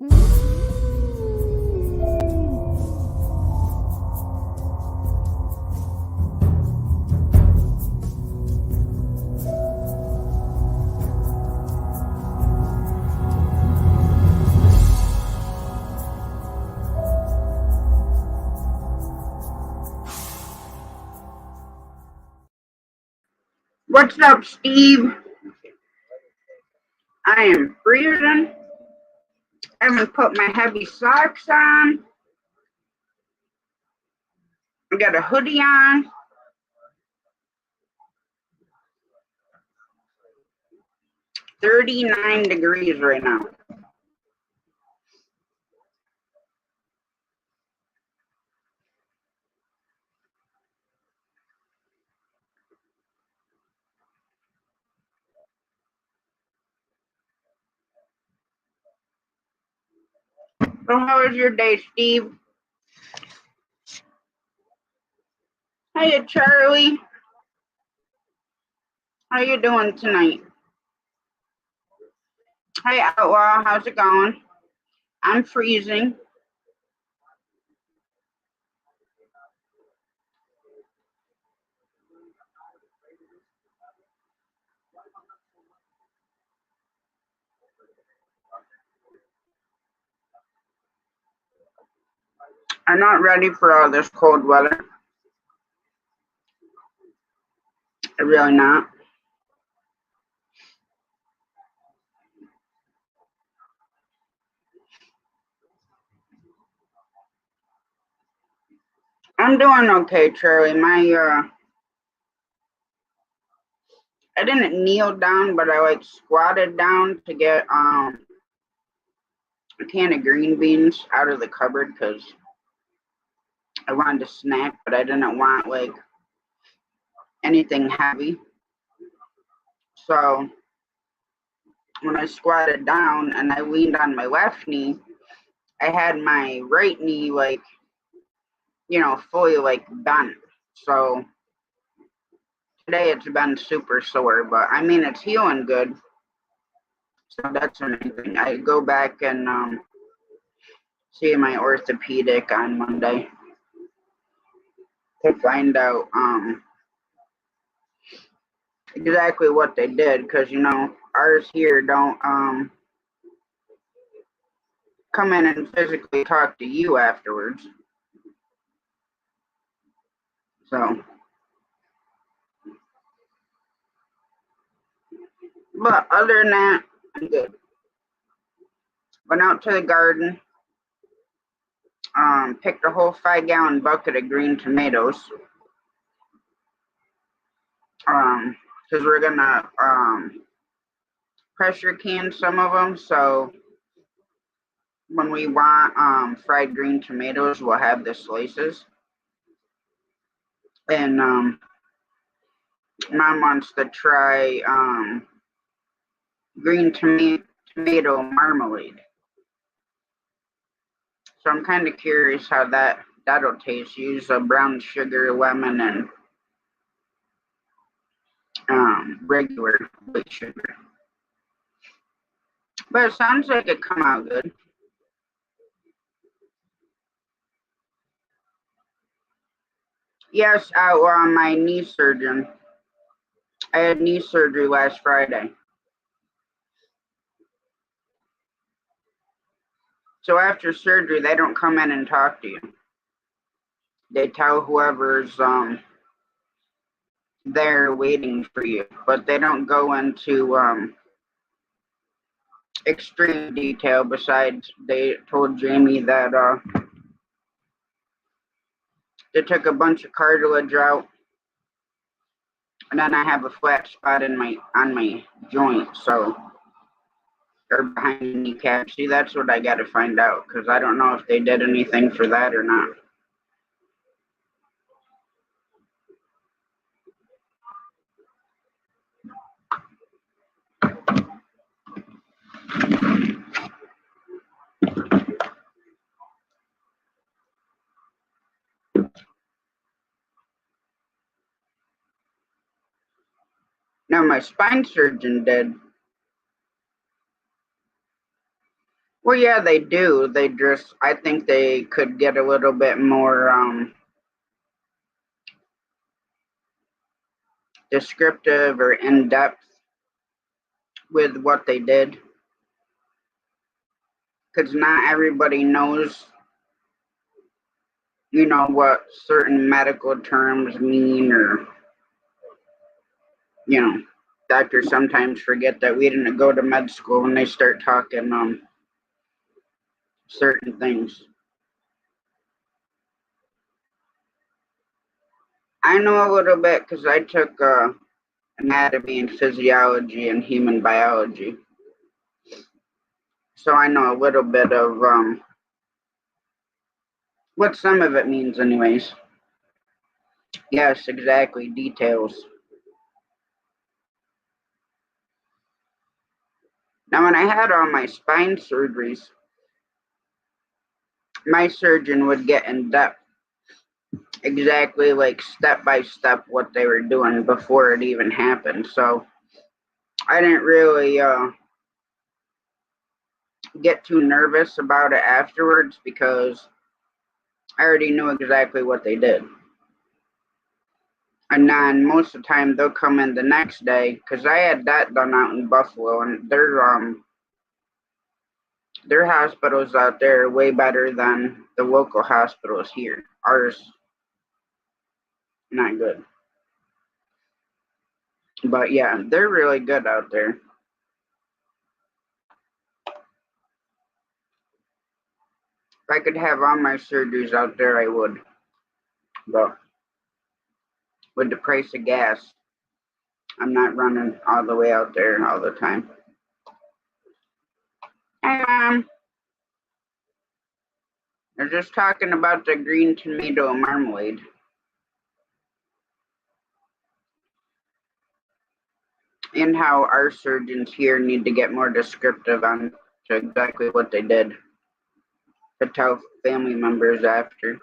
What's up, Steve? I am freezing. I haven't put my heavy socks on. I got a hoodie on. $39 right now. So how was your day, Steve? Hey, Charlie. How you doing tonight? Hey, Outlaw. How's it going? I'm freezing. I'm not ready for all this cold weather. I'm really not. I'm doing okay, Charlie. I didn't kneel down, but I squatted down to get a can of green beans out of the cupboard because I wanted to snack, but I didn't want anything heavy. So when I squatted down and I leaned on my left knee, I had my right knee fully bent. So today it's been super sore, but I mean it's healing good. So that's amazing. I go back and see my orthopedic on Monday to find out exactly what they did, because ours here don't come in and physically talk to you afterwards. So, but other than that, I'm good. Went out to the garden, picked a whole 5-gallon bucket of green tomatoes, because we're gonna pressure can some of them, so when we want fried green tomatoes, we'll have the slices. And Mom wants to try green tomato marmalade. So I'm kind of curious how that'll taste. Use brown sugar, lemon, and regular white sugar. But it sounds like it come out good. Yes, my knee surgeon. I had knee surgery last Friday. So after surgery, they don't come in and talk to you. They tell whoever's there waiting for you, but they don't go into extreme detail. Besides, they told Jamie that they took a bunch of cartilage out, and then I have a flat spot on my joint, so or behind the kneecap. See, that's what I got to find out, because I don't know if they did anything for that or not. Now my spine surgeon did. Well, yeah, they do. They just, I think they could get a little bit more descriptive or in depth with what they did, because not everybody knows, what certain medical terms mean, or, you know, doctors sometimes forget that we didn't go to med school when they start talking certain things. I know a little bit because I took anatomy and physiology and human biology. So I know a little bit of what some of it means, anyways. Yes, exactly. Details. Now, when I had all my spine surgeries, my surgeon would get in depth, exactly like step by step what they were doing before it even happened. So I didn't really get too nervous about it afterwards because I already knew exactly what they did. And then most of the time they'll come in the next day because I had that done out in Buffalo, and their hospitals out there are way better than the local hospitals here. Ours not good. But yeah, they're really good out there. If I could have all my surgeries out there, I would. But with the price of gas, I'm not running all the way out there all the time. They're just talking about the green tomato marmalade. And how our surgeons here need to get more descriptive on to exactly what they did to tell family members after.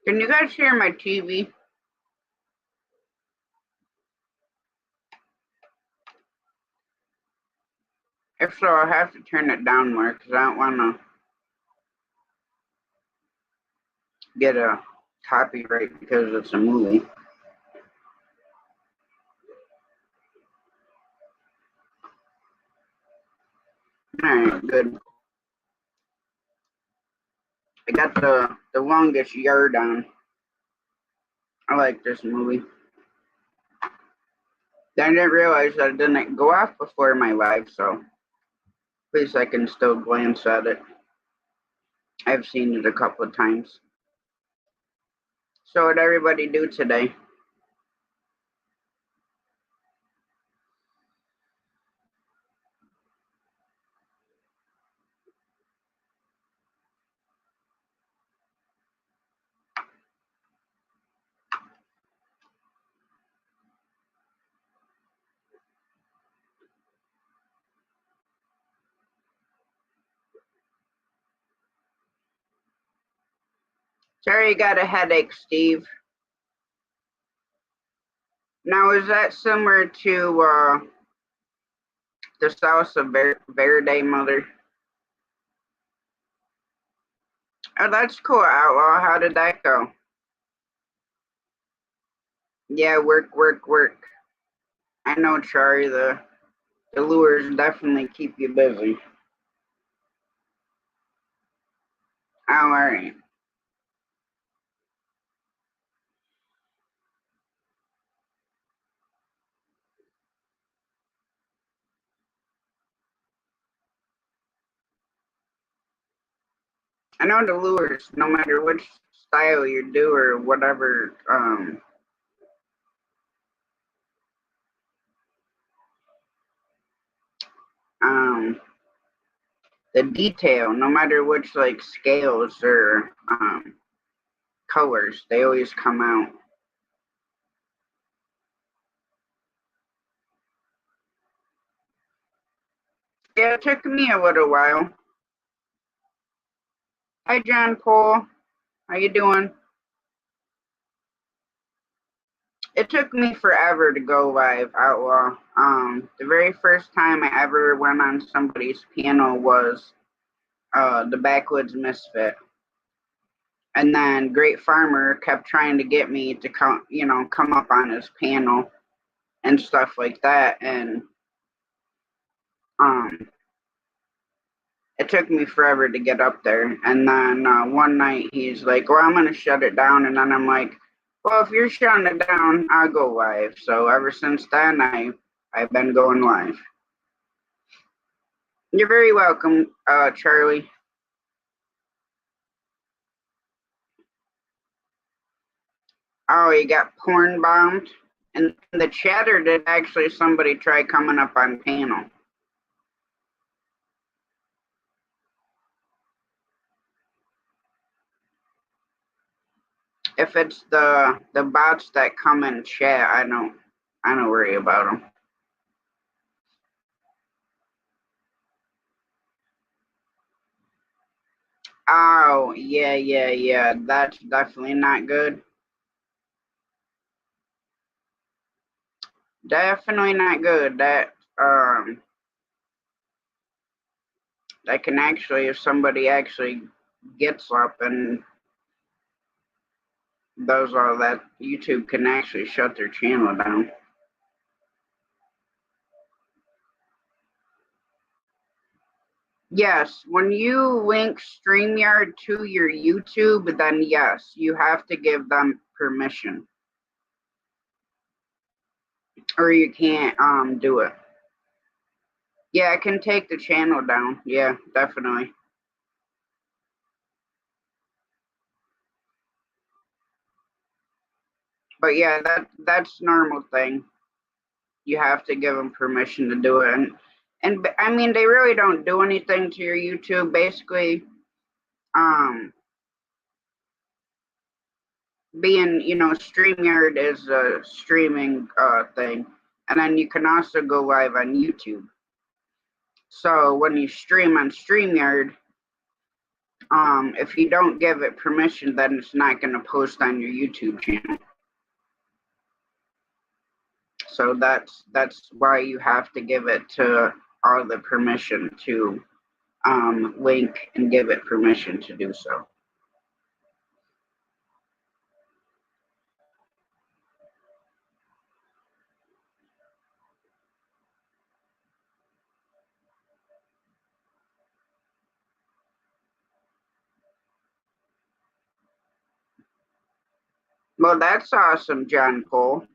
Can you guys hear my TV? If so, I'll have to turn it down more because I don't want to get a copyright because it's a movie. Alright, good. I got the longest yard on. I like this movie. Then I didn't realize that it didn't go off before my live, so at least I can still glance at it. I've seen it a couple of times. So what'd everybody do today? Sorry you got a headache, Steve. Now, is that similar to the salsa verde, mother? Oh, that's cool, Outlaw. How did that go? Yeah, work, work, work. I know, Charlie. The lures definitely keep you busy. Oh, all right. I know the lures, no matter which style you do or whatever, um, the detail, no matter which like scales or colors, they always come out. Yeah, it took me a little while. Hi, John Paul. How you doing? it took me forever to go live, Outlaw. The very first time I ever went on somebody's panel was the Backwoods Misfit. And then Great Farmer kept trying to get me to come up on his panel and stuff like that. And it took me forever to get up there. And then one night he's like, well, I'm going to shut it down. And then I'm like, well, if you're shutting it down, I'll go live. So ever since then, I've been going live. You're very welcome, Charlie. Oh, you got porn bombed? And the chatter did actually somebody try coming up on panel. If it's the bots that come in chat, I don't worry about them. Oh, yeah. That's definitely not good. Definitely not good. That can actually, if somebody actually gets up and does all that, YouTube can actually shut their channel down. Yes, when you link StreamYard to your YouTube, then yes, you have to give them permission. Or you can't do it. Yeah, it can take the channel down. Yeah, definitely. But yeah, that's normal thing. You have to give them permission to do it. And I mean, they really don't do anything to your YouTube. Basically, being, StreamYard is a streaming thing. And then you can also go live on YouTube. So when you stream on StreamYard, if you don't give it permission, then it's not going to post on your YouTube channel. So that's why you have to give it to all the permission to link and give it permission to do so. Well, that's awesome, John Cole.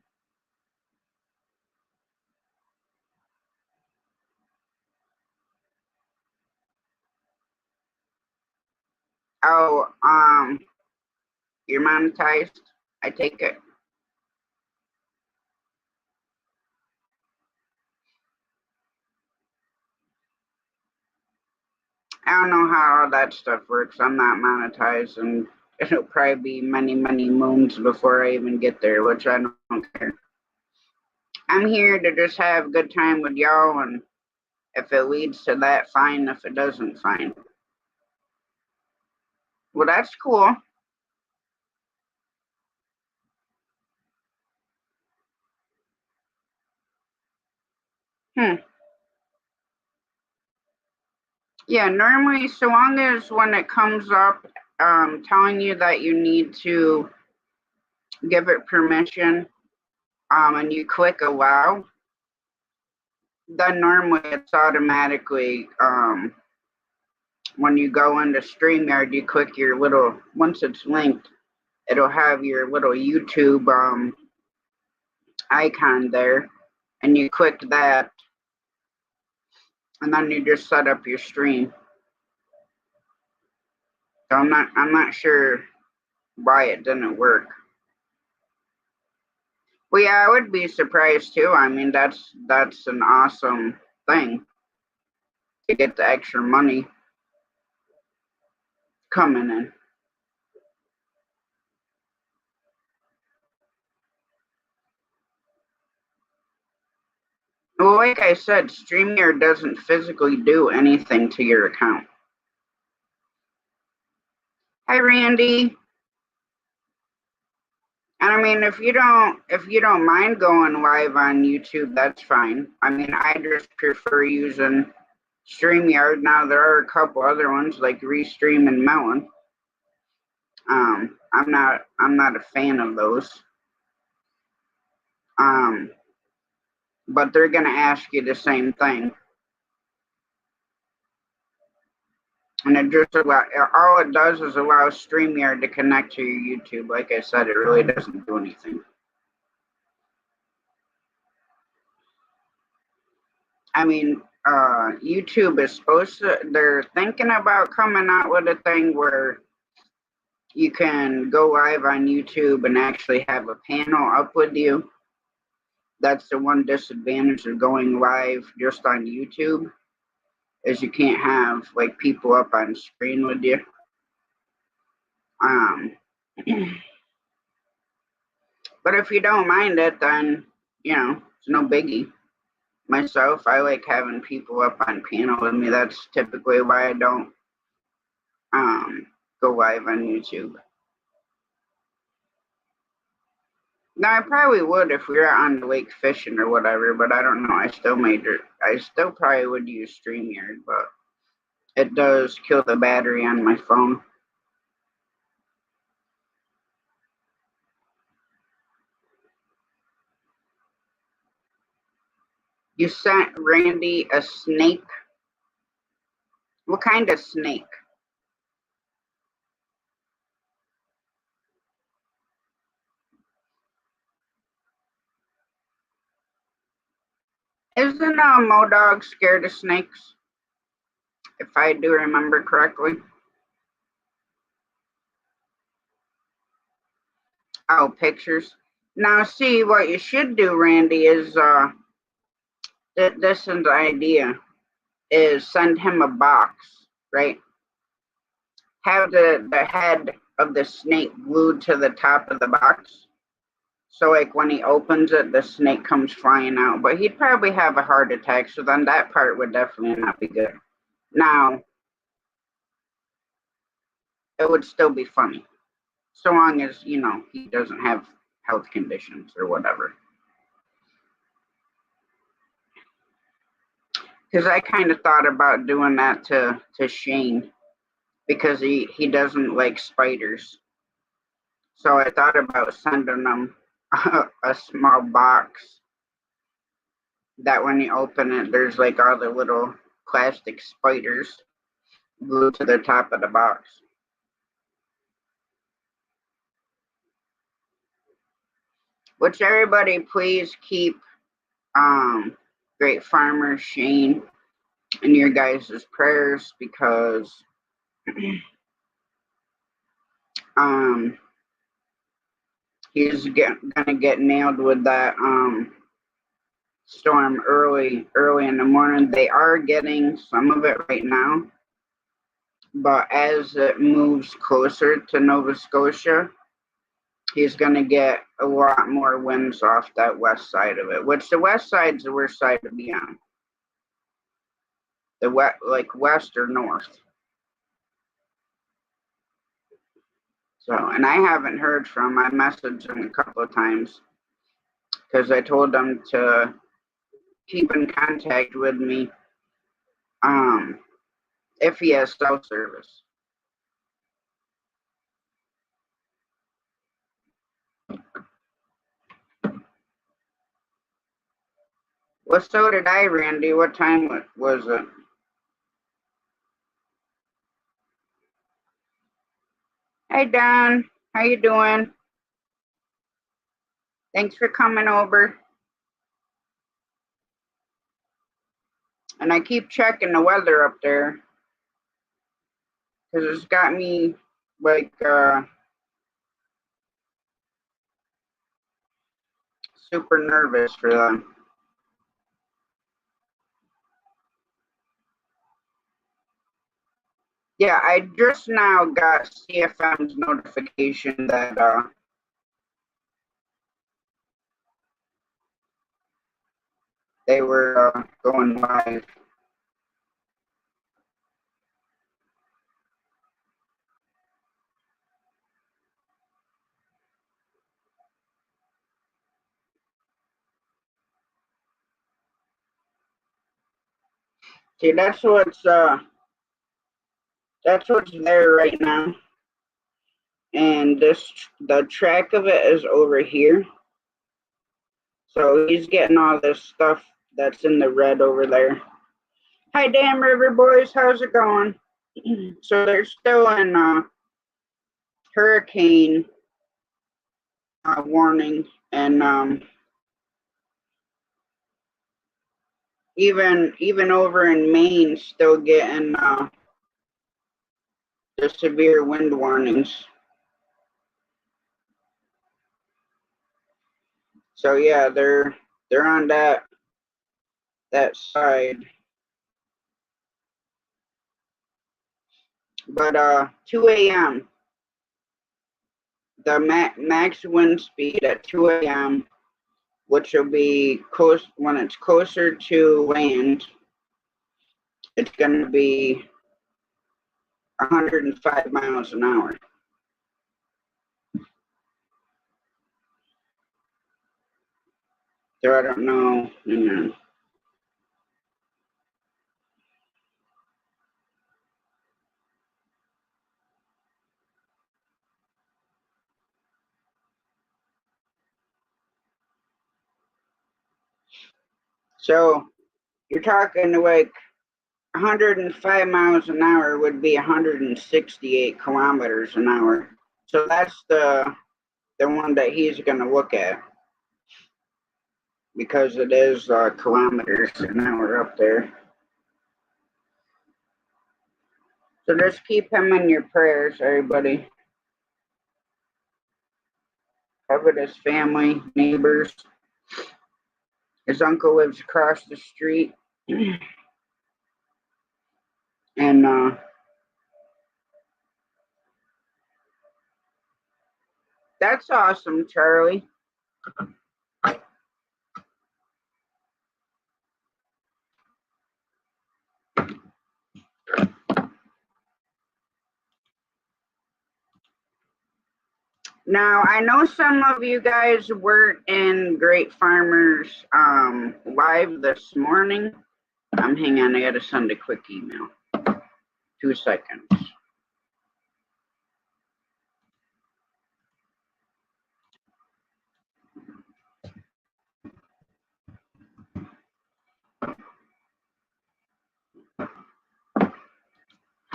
Oh, you're monetized? I take it. I don't know how all that stuff works. I'm not monetized, and it'll probably be many, many moons before I even get there, which I don't care. I'm here to just have a good time with y'all, and if it leads to that, fine. If it doesn't, fine. Well, that's cool. Yeah, normally, so long as when it comes up telling you that you need to give it permission and you click allow, then normally it's automatically, when you go into StreamYard, you click your little, once it's linked, it'll have your little YouTube icon there, and you click that, and then you just set up your stream. So I'm not sure why it didn't work. Well, yeah, I would be surprised too. I mean, that's an awesome thing to get the extra money coming in. Well, like I said, StreamYard doesn't physically do anything to your account. Hi, Randy. And I mean, if you don't mind going live on YouTube, that's fine. I mean, I just prefer using StreamYard. Now there are a couple other ones like Restream and Melon. I'm not a fan of those. But they're gonna ask you the same thing. And it just all it does is allow StreamYard to connect to your YouTube. Like I said, it really doesn't do anything. I mean, YouTube is supposed to, they're thinking about coming out with a thing where you can go live on YouTube and actually have a panel up with you. That's the one disadvantage of going live just on YouTube, is you can't have like people up on screen with you. But if you don't mind it, then it's no biggie. Myself, I like having people up on panel with me. That's typically why I don't go live on YouTube. Now I probably would if we were on the lake fishing or whatever, but I don't know. I still probably would use StreamYard, but it does kill the battery on my phone. You sent Randy a snake? What kind of snake? Isn't Modog scared of snakes? If I do remember correctly. Oh, pictures. Now, see, what you should do, Randy, is this is the idea, is send him a box, right? Have the head of the snake glued to the top of the box. So, like, when he opens it, the snake comes flying out. But he'd probably have a heart attack, so then that part would definitely not be good. Now, it would still be funny, so long as, he doesn't have health conditions or whatever. Because I kind of thought about doing that to Shane, because he doesn't like spiders. So I thought about sending him a small box that when you open it, there's like all the little plastic spiders glued to the top of the box. Which everybody please keep Great Farmer Shane in your guys' prayers, because he's gonna get nailed with that storm early in the morning. They are getting some of it right now, but as it moves closer to Nova Scotia, he's going to get a lot more winds off that west side of it, which the west side's the worst side to be on. The west or north. So, and I haven't heard from him. I messaged him a couple of times because I told him to keep in contact with me if he has cell service. Well, so did I, Randy. What time was it? Hey, Don. How you doing? Thanks for coming over. And I keep checking the weather up there, because it's got me like super nervous for them. Yeah, I just now got CFM's notification that they were going live. See, that's what's there right now. And the track of it is over here. So he's getting all this stuff that's in the red over there. Hi, Dam River boys. How's it going? So they're still in hurricane warning, and even over in Maine, still getting the severe wind warnings. So yeah, they're on that side. But 2 a.m. the max wind speed at 2 a.m., which will be close when it's closer to land. It's going to be 105 miles an hour. So I don't know. So you're talking like 105 miles an hour would be 168 kilometers an hour. So that's the one that he's going to look at, because it is kilometers an hour up there. So just keep him in your prayers, everybody. Cover his family, neighbors. His uncle lives across the street. And that's awesome, Charlie. Now, I know some of you guys weren't in Great Farmers live this morning. Hang on, I gotta send a quick email. 2 seconds.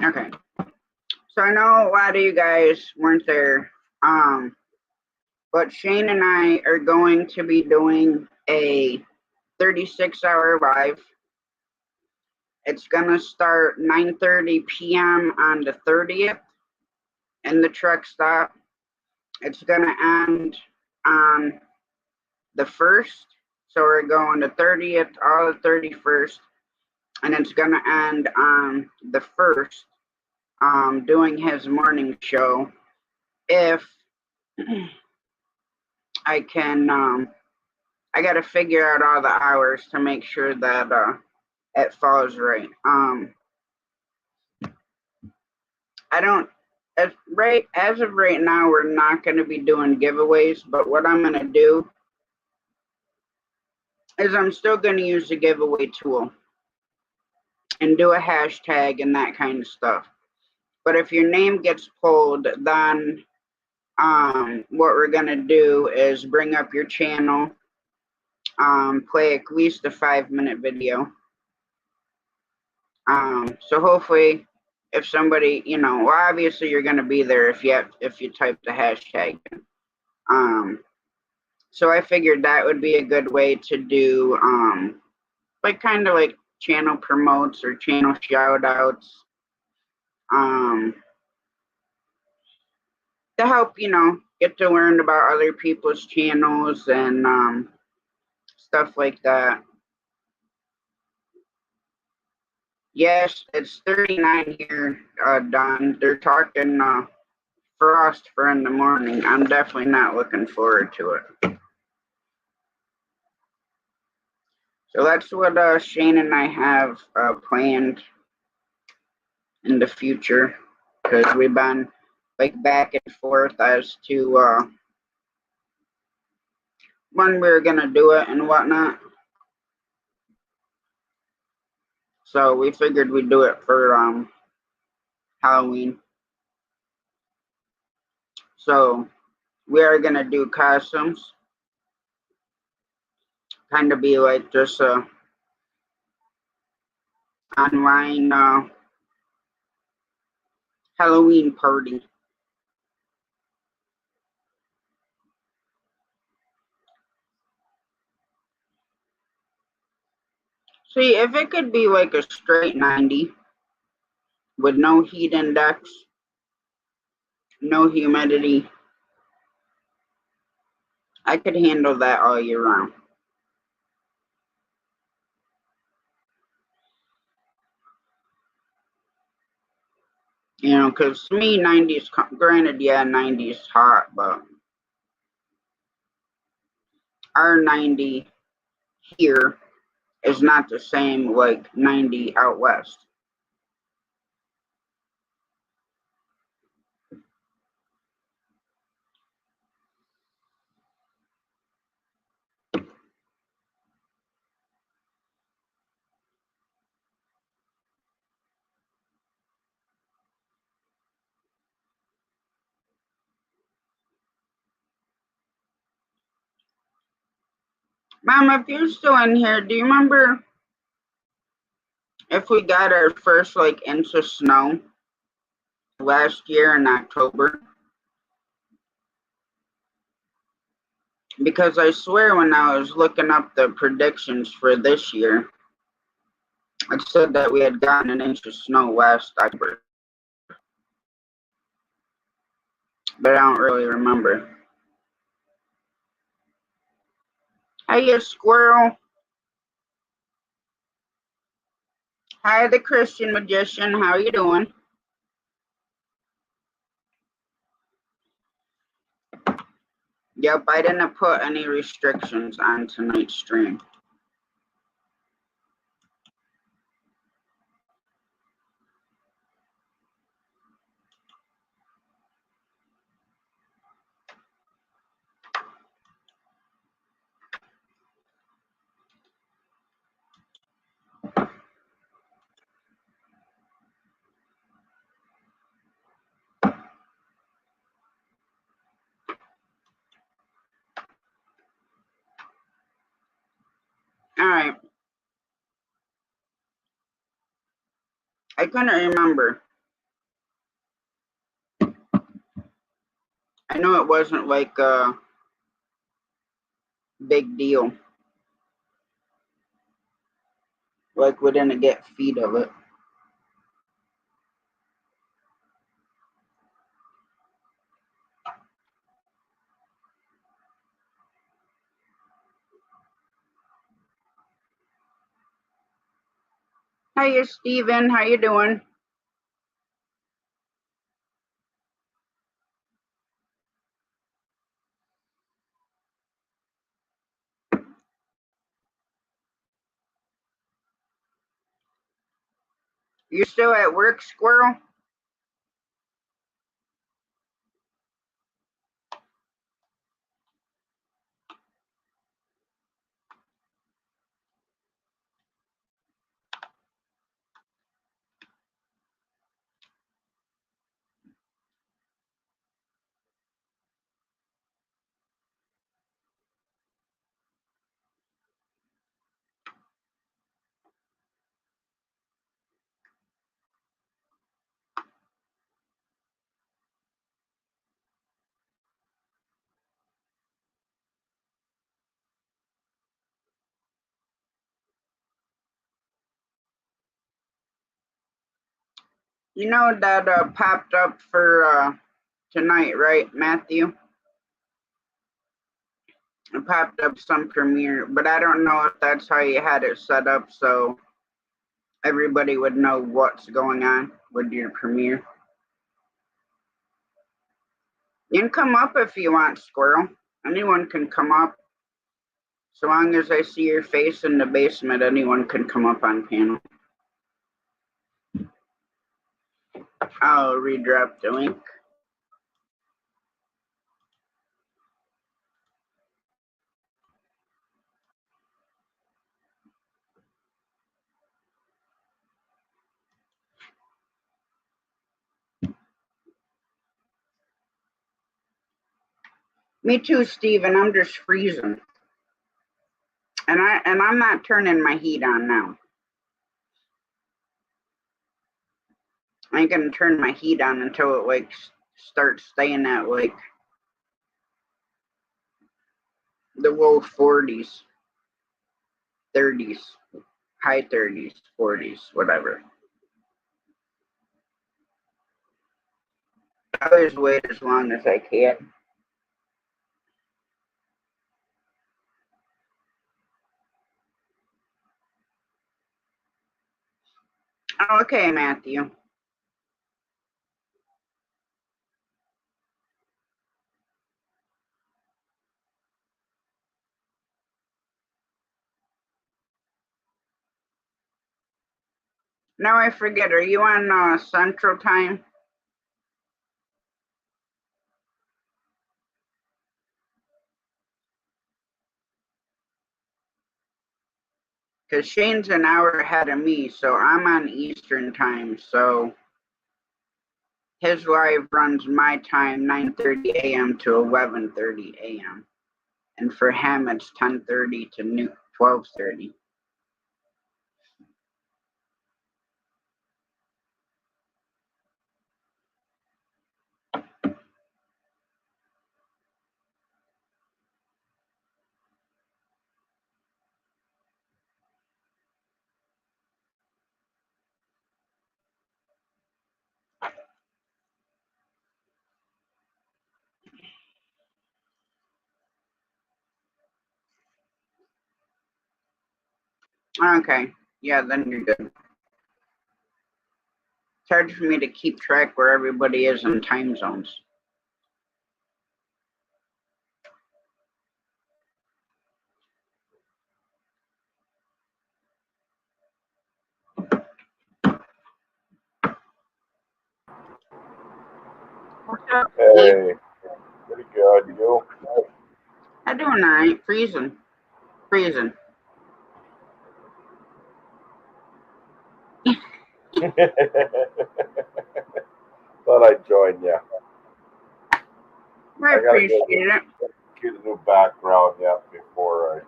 Okay. So I know a lot of you guys weren't there. But Shane and I are going to be doing a 36-hour live. It's gonna start 9:30 p.m. on the 30th in the Truckstop. It's gonna end on the 1st. So we're going the 30th, all the 31st, and it's gonna end on the 1st, doing his morning show. If I can, I gotta figure out all the hours to make sure that it falls right. I don't, as of right now, we're not going to be doing giveaways, but what I'm going to do is I'm still going to use the giveaway tool and do a hashtag and that kind of stuff. But if your name gets pulled, then what we're going to do is bring up your channel, play at least a 5-minute video. So hopefully, if somebody, well, obviously you're going to be there if you type the hashtag. So I figured that would be a good way to do, like kind of like channel promotes or channel shout outs, to help, get to learn about other people's channels and stuff like that. Yes, it's 39 here, Don. They're talking frost for in the morning. I'm definitely not looking forward to it. So that's what Shane and I have planned in the future, because we've been like back and forth as to when we were gonna do it and whatnot. So we figured we'd do it for Halloween. So we are gonna do costumes. Kind of be like just a online Halloween party. See, if it could be like a straight 90 with no heat index, no humidity, I could handle that all year round. You know, because to me, 90s, granted, yeah, 90s hot, but our 90 here is not the same like 90 out west. Mom, if you're still in here, do you remember if we got our first like inch of snow last year in October? Because I swear when I was looking up the predictions for this year, it said that we had gotten an inch of snow last October. But I don't really remember. Hey, you squirrel. Hi, the Christian magician. How you doing? Yep, I didn't put any restrictions on tonight's stream. Alright. I couldn't remember. I know it wasn't like a big deal. Like we didn't get feed of it. Hiya, Steven. How you doing? You still at work, squirrel? You know that popped up for tonight, right, Matthew? It popped up some premiere, but I don't know if that's how you had it set up so everybody would know what's going on with your premiere. You can come up if you want, squirrel. Anyone can come up. So long as I see your face in the basement, anyone can come up on panel. I'll redrop the link. Me too, Steven. I'm just freezing. And I'm not turning my heat on now. I ain't gonna turn my heat on until it like starts staying at like the low 40s, 30s, high 30s, 40s, whatever. I always wait as long as I can. Okay, Matthew. Now I forget, are you on Central Time? Because Shane's an hour ahead of me, so I'm on Eastern Time, so his live runs my time 9:30 a.m. to 11:30 a.m. And for him, it's 10:30 to 12:30. Okay, yeah, then you're good. It's hard for me to keep track where everybody is in time zones. What's up, Steve? Hey, pretty good. You? I'm doing all right. Freezing. Thought I'd join you. I appreciate it. Get a new background yet before I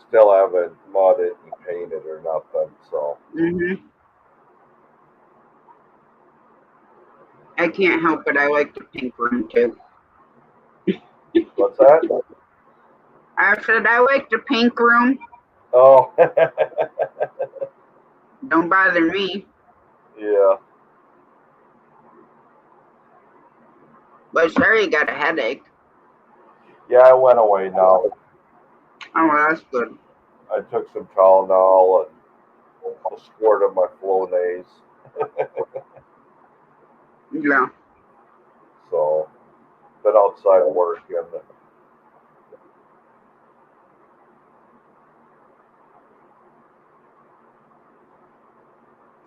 still haven't mudded and painted or nothing. So. I can't help it. I like the pink room too. What's that? I said I like the pink room. Oh. Don't bother me. Yeah. But sorry you got a headache. Yeah, I went away now. Oh, well, that's good. I took some Tylenol and a squirt of my Flonase. Yeah. So, been outside working.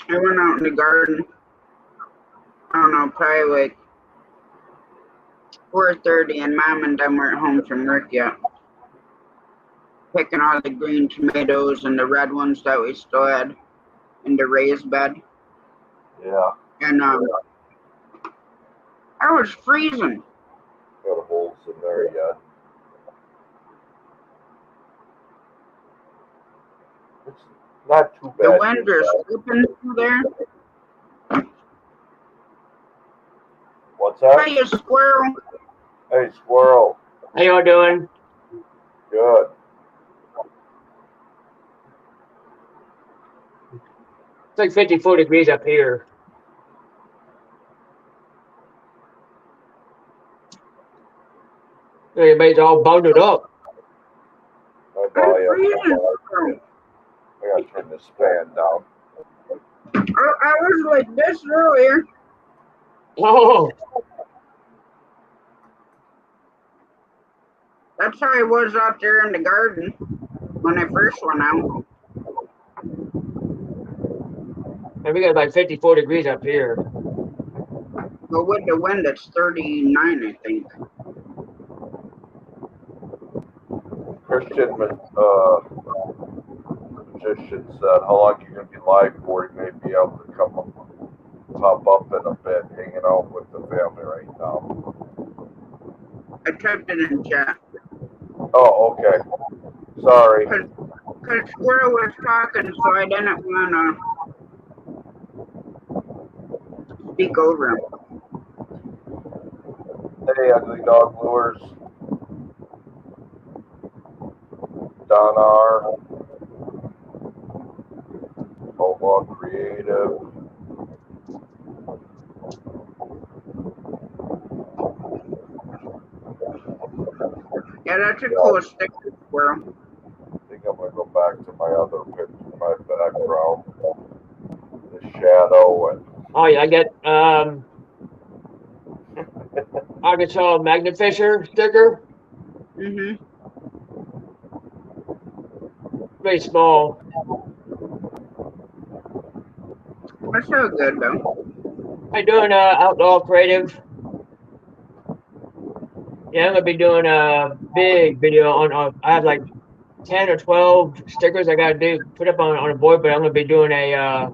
I went out in the garden. I don't know, probably like 4:30, and Mom and them weren't home from work yet. Picking all the green tomatoes and the red ones that we still had in the raised bed. Yeah. And I was freezing. Got holes in there yet. It's not too bad. The wind is open through there. What's that? Hey, you squirrel. Hey, squirrel. How y'all doing? Good. It's like 54 degrees up here. Everybody's all bundled up. I gotta turn this fan down. I was like this earlier. Oh. That's how I was out there in the garden when I first went out. And we got like 54 degrees up here. But with the wind, it's 39, I think. Christian magician said, "How long are you gonna be live for? You may be able to come up, pop up in a bit, hanging out with the family right now." I typed it in chat. Oh, okay. Sorry. Because Squirrel was talking, so I didn't want to speak over him. Hey, Ugly Dog Lures. Don R. Outlaw Creative. Yeah, that's a cool sticker, Squirrel. I think I'm going to go back to my other picture, my background. The shadow and Oh yeah, I get Arkansas Magnifisher sticker. Mm-hmm. Very small. That's so good, though. I'm doing outlaw creative. Yeah, I'm gonna be doing a big video on. I have like 10 or 12 stickers I gotta do put up on a board, but I'm gonna be doing a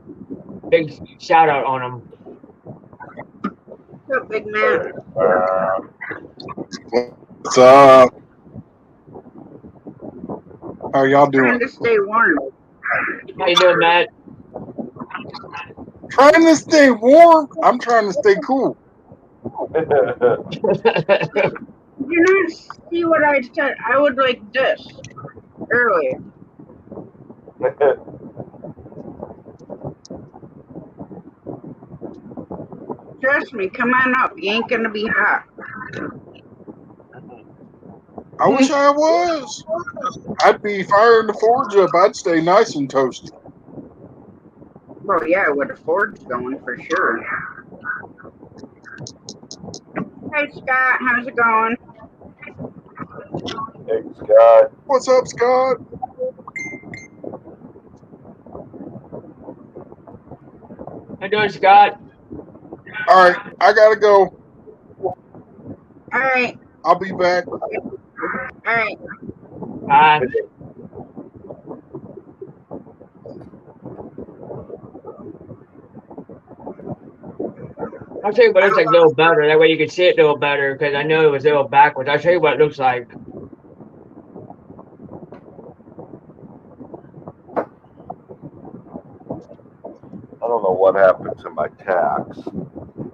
big shout out on them. What's up, big man? What's up? How y'all Trying doing? to stay warm. How you doing, Matt? Trying to stay warm. I'm trying to stay cool. Did you not see what I said? I would like this earlier. Trust me, come on up. You ain't gonna be hot. I wish I was. I'd be firing the forge up. I'd stay nice and toasty. Well, yeah, with the Ford's going for sure. Hey, Scott, how's it going? Hey, Scott. What's up, Scott? How you doing, Scott? All right, I gotta go. All right, I'll be back. all right. I'll tell you what it looks like a little better. That way you can see it a little better because I know it was a little backwards. I'll show you what it looks like. I don't know what happened to my tax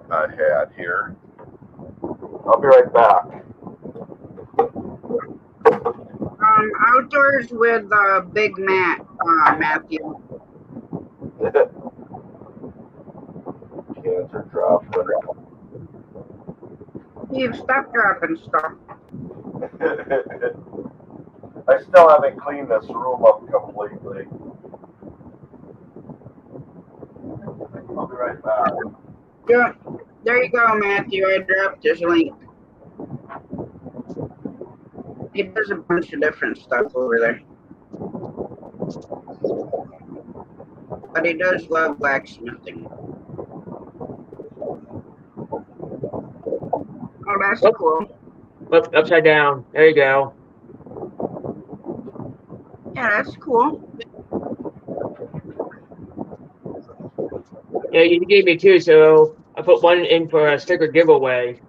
I had here. I'll be right back. Outdoors with Big Matt, Matthew. Cans are dropping. Steve, stop dropping stuff. I still haven't cleaned this room up completely. I'll be right back. Yeah, there you go, Matthew. I dropped his link. He does a bunch of different stuff over there. But he does love blacksmithing. Oh, that's cool. Upside down. There you go. Yeah, that's cool. Yeah, you gave me two, so I put one in for a sticker giveaway.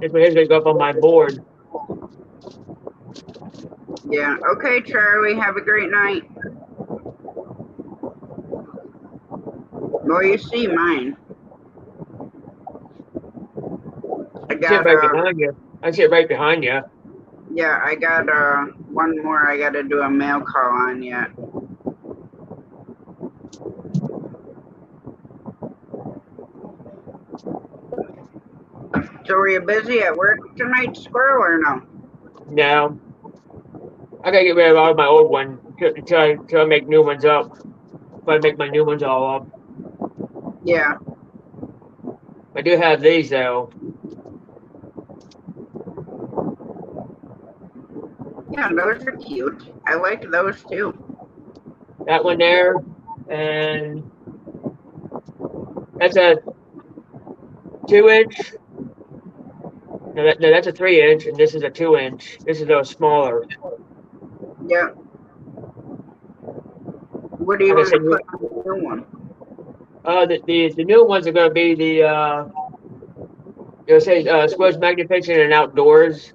This one here's gonna go up on my board. Yeah. Okay, Charlie. Have a great night. Well, you see mine. I got Right behind you. I see it right behind you. Yeah, I got one more I gotta do a mail call on yet. So were you busy at work tonight, Squirrel, or no? No. I gotta get rid of all my old ones until I make new ones up. If I make my new ones all up. Yeah. I do have these though. Yeah, those are cute. I like those too. That one there, and that's a 2-inch. No, that's a 3-inch, and this is a 2-inch. This is a smaller. Yeah. What do you want to put on the new one? The new ones are going to be the It'll say Squirrels Magnification and Outdoors.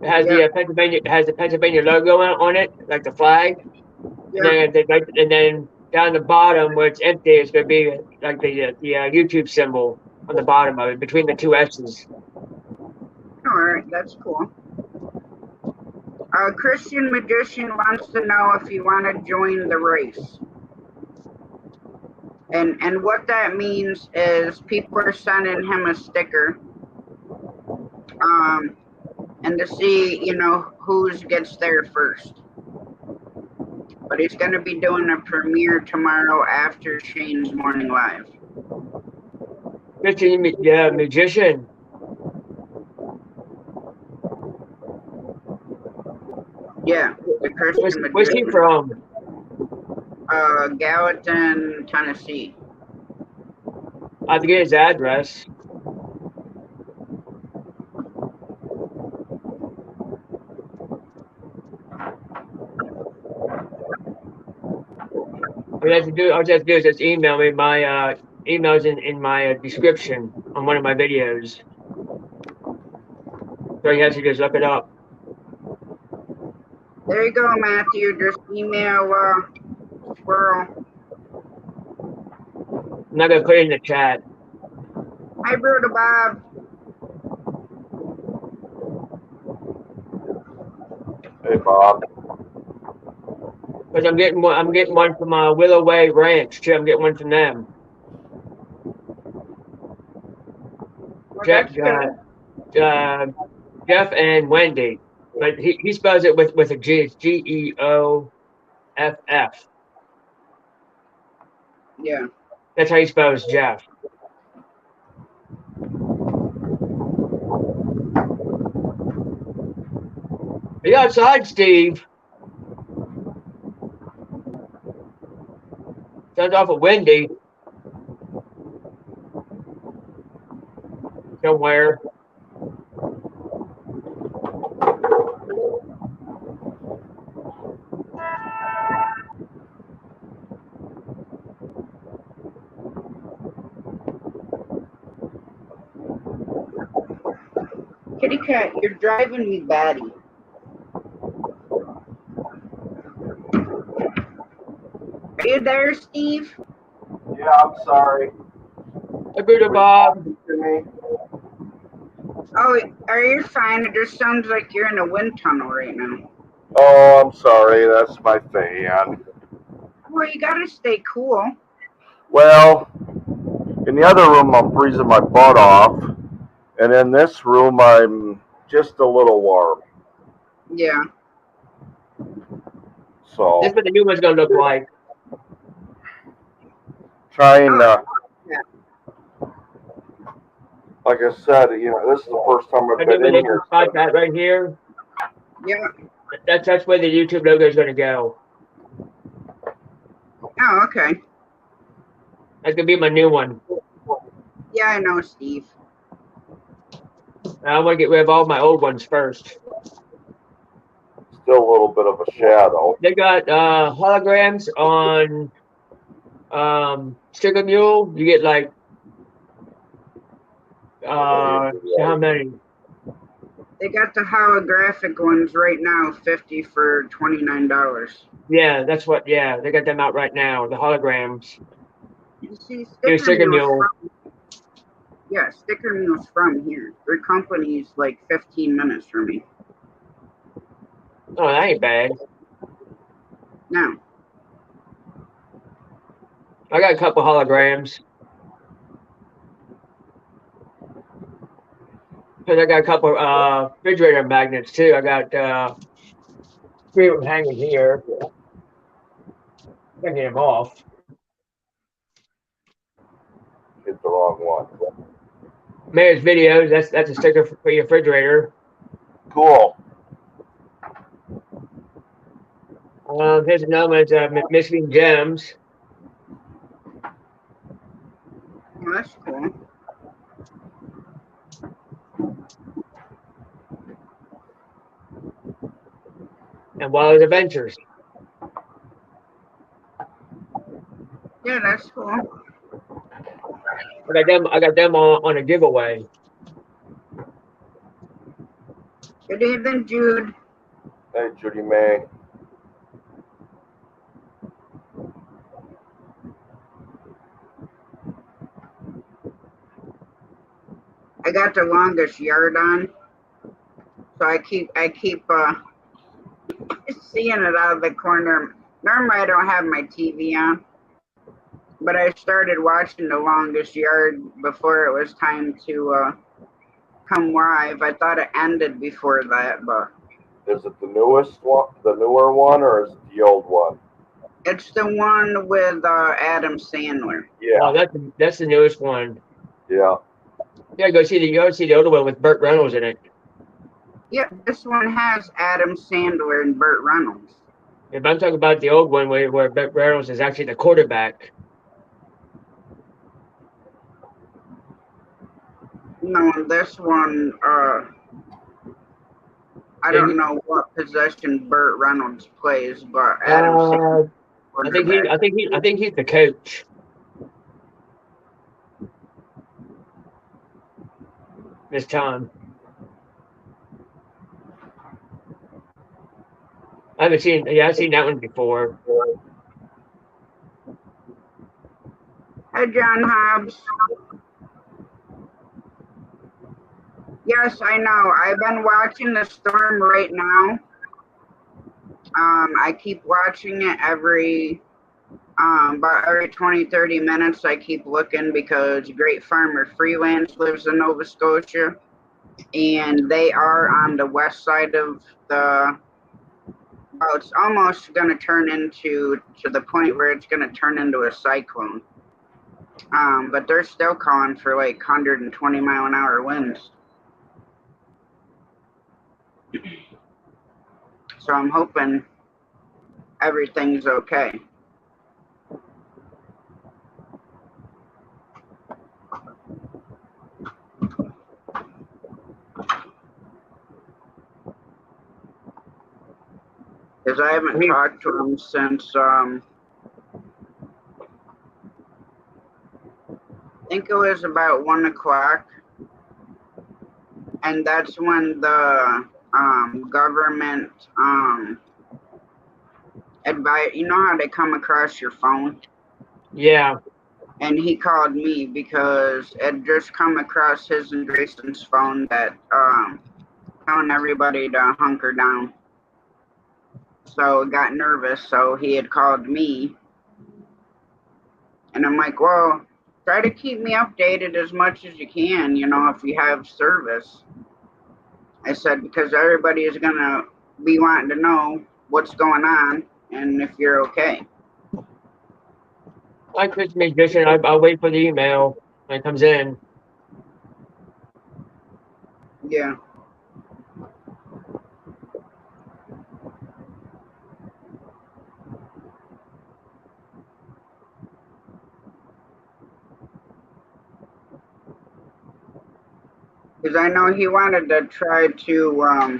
It has Yeah, the Pennsylvania logo on it, like the flag. And yeah. then and then down the bottom where it's empty, it's gonna be like the YouTube symbol on the bottom of it between the two S's. All right, that's cool. Christian Magician wants to know if you want to join the race. And what that means is people are sending him a sticker, and to see, you know, who's gets there first. But he's going to be doing a premiere tomorrow after Shane's Morning Live. Christian, yeah, magician. Yeah, the Christian Where's he Magician. from? Gallatin, Tennessee. I have to get his address. All you have to do is just email me. My email's in my description on one of my videos. So you have to just look it up. There you go, Matthew. Just email Squirrel. I'm not gonna put it in the chat. Hi, Brutal Bob. Hey, Bob. Because I'm getting one from Willow Way Ranch too. I'm getting one from them. Well, Jeff, that's good. Jeff and Wendy, but he spells it with a G. It's Geoff. Yeah. That's how he spells Jeff. Are you outside, Steve? Sounds awful windy. Somewhere. Kitty cat, you're driving me batty. Are you there, Steve? Yeah, I'm sorry. Hey, Buddha Bob. Oh, are you fine? It just sounds like you're in a wind tunnel right now. Oh, I'm sorry. That's my fan. Well, you gotta stay cool. Well, in the other room, I'm freezing my butt off. And in this room, I'm just a little warm. Yeah. So, This is what the new one's gonna look like. trying Yeah. like I said, you know, this is the first time I've I been do in this here. spot that right here. Yeah. That's where the YouTube logo is gonna go. Oh, okay. That's gonna be my new one. Yeah, I know, Steve. I want to get rid of all my old ones first. Still a little bit of a shadow. They got holograms on Sticker Mule. You get like how many? They got the holographic ones right now, 50 for $29. Yeah, that's what. Yeah, they got them out right now. The holograms. You see, Here's Sticker Sticker Mule's Mule. yeah, Sticker Mule's from here. Their company's like 15 minutes from me. Oh, that ain't bad. No. I got a couple holograms. Because I got a couple refrigerator magnets too. I got 3 of them hanging here. I gotta get them off. Hit the wrong one. Mayor's videos. That's a sticker for your refrigerator. Cool. Here's another one. It's Michigan Gems. Oh, that's cool. And Wilder's Adventures. Yeah, that's cool. I got them on a giveaway. Good evening, Jude. Hey, Judy May. I got the longest yard on, so I keep seeing it out of the corner. Normally I don't have my TV on, but I started watching the longest yard before it was time to come live. I thought it ended before that, but Is it the newest one, the newer one, or is it the old one? it's the one with Adam Sandler. Yeah. Oh, that's the newest one. Yeah. Yeah, you gotta see the older one with Burt Reynolds in it. Yeah, this one has Adam Sandler and Burt Reynolds. If I'm talking about the old one where Burt Reynolds is actually the quarterback. No, this one, I don't know what possession Burt Reynolds plays, but Adam Sandler. I think he's the coach. This time. I've seen that one before. Hi, John Hobbs. Yes, I know. I've been watching the storm right now. I keep watching it about every 20, 30 minutes. I keep looking because Great Farmer Freelance lives in Nova Scotia, and they are on the west side of the. Well, it's almost going to turn to the point where it's going to turn into a cyclone. But they're still calling for like 120-mile-an-hour winds. So I'm hoping everything's okay. Because I haven't talked to him since I think it was about 1 o'clock, and that's when the government advice. You know how they come across your phone? Yeah. And he called me because it just come across his and Grayson's phone that telling everybody to hunker down. So got nervous, so he had called me, and I'm like, well, try to keep me updated as much as you can, if you have service. I said, because everybody is gonna be wanting to know what's going on and if you're okay. Like Chris Magician, I'll wait for the email when it comes in. Yeah. Because I know he wanted to try to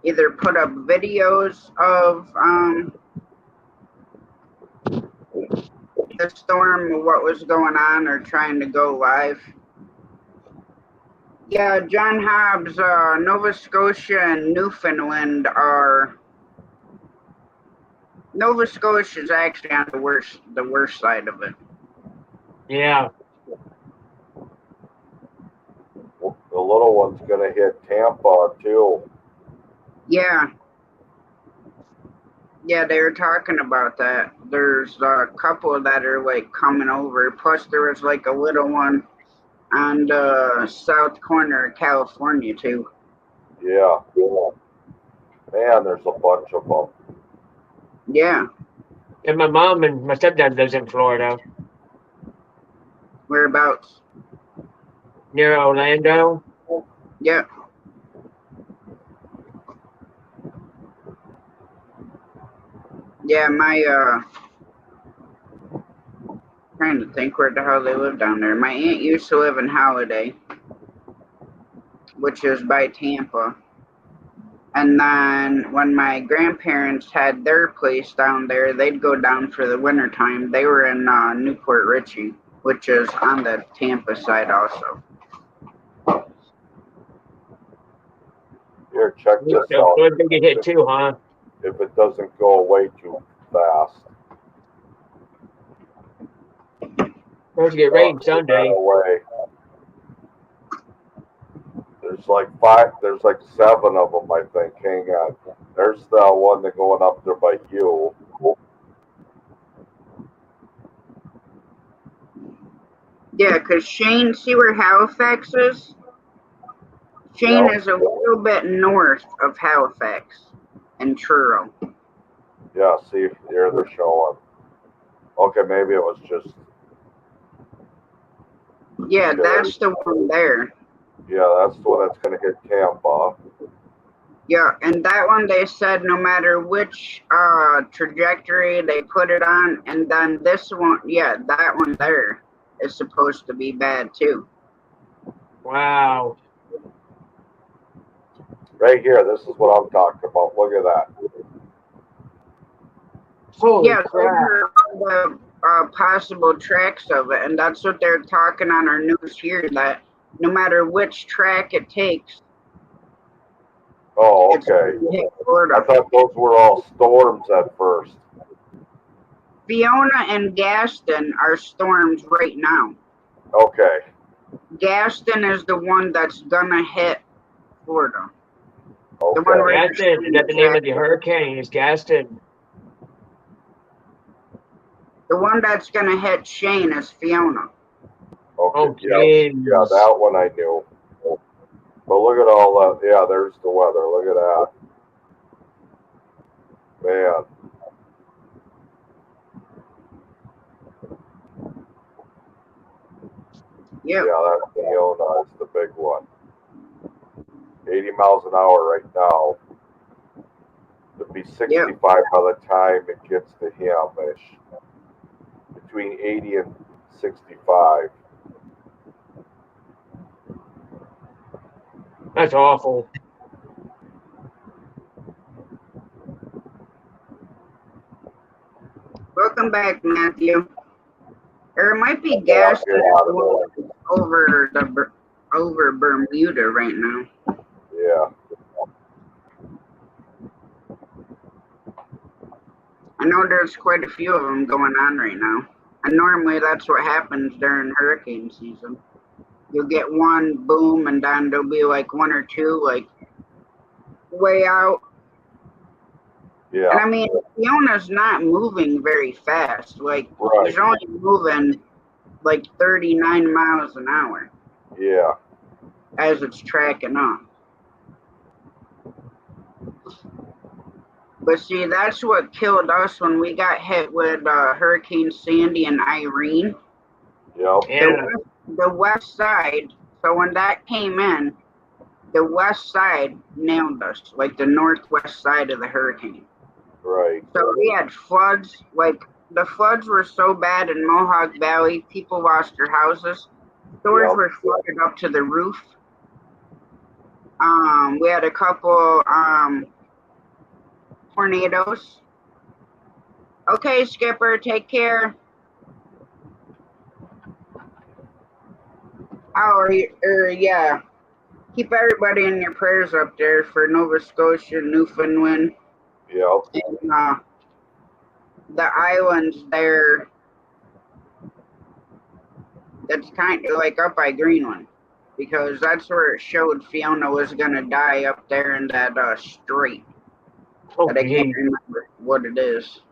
either put up videos of the storm or what was going on, or trying to go live. Yeah, John Hobbs, Nova Scotia and Newfoundland are. Nova Scotia is actually on the worst side of it. Yeah. The little one's gonna hit Tampa too. Yeah. Yeah, they were talking about that. There's a couple that are like coming over. Plus, there was like a little one on the south corner of California too. Yeah. Man, there's a bunch of them. Yeah. And my mom and my stepdad lives in Florida. Whereabouts? Near Orlando. Yeah. Yeah, trying to think where the hell they live down there. My aunt used to live in Holiday, which is by Tampa. And then when my grandparents had their place down there, they'd go down for the wintertime. They were in Newport Richey, which is on the Tampa side also. Here, check this out. So it's gonna get hit too, huh? If it doesn't go away too fast. Supposed to get rain Sunday. Away. There's like 7 of them, I think. Hang on. There's the one that going up there by you. Yeah, because Shane, see where Halifax is? Shane Yep. is a little bit north of Halifax and Truro. Yeah, see, here they're showing. Okay, maybe it was just. Yeah, that's the one there. Yeah, that's the one that's going to hit Tampa. Yeah, and that one they said no matter which trajectory they put it on, and then this one, yeah, that one there is supposed to be bad too. Wow. Right here, this is what I'm talking about. Look at that. Holy Yeah, crap. those are the possible tracks of it, and that's what they're talking on our news here, that no matter which track it takes, Oh, it's going okay. to hit Florida. I thought those were all storms at first. Fiona and Gaston are storms right now. Okay. Gaston is the one that's gonna hit Florida. Okay. The one right Gaston, is that the name of the hurricane? Is Gaston? The one that's gonna hit Shane is Fiona. Okay. Okay. Yeah, that one I knew. But look at all that. Yeah, there's the weather. Look at that. Man. Yep. Yeah, that's Fiona. It's the big one. 80 miles an hour right now. It'll be 65 by the time it gets to him-ish. Between 80 and 65. That's awful. Welcome back, Matthew. Or it might be Gaston over Bermuda right now. Yeah. I know there's quite a few of them going on right now. And normally that's what happens during hurricane season. You'll get one boom, and then there'll be like one or two like way out. Yeah. And I mean, Fiona's not moving very fast. Like, right. He's only moving like 39 miles an hour. Yeah. As it's tracking off. But see, that's what killed us when we got hit with Hurricane Sandy and Irene. Yep. Yeah. The west side, so when that came in, the west side nailed us, like the northwest side of the hurricane. Right. So we had floods, like the floods were so bad in Mohawk Valley, people lost their houses. Stores were flooded up to the roof. We had a couple tornadoes. Okay, Skipper, take care. Yeah. Keep everybody in your prayers up there for Nova Scotia, Newfoundland. Yep. And the islands there. That's kind of like up by Greenland. Because that's where it showed Fiona was going to die up there in that strait. But I can't remember what it is.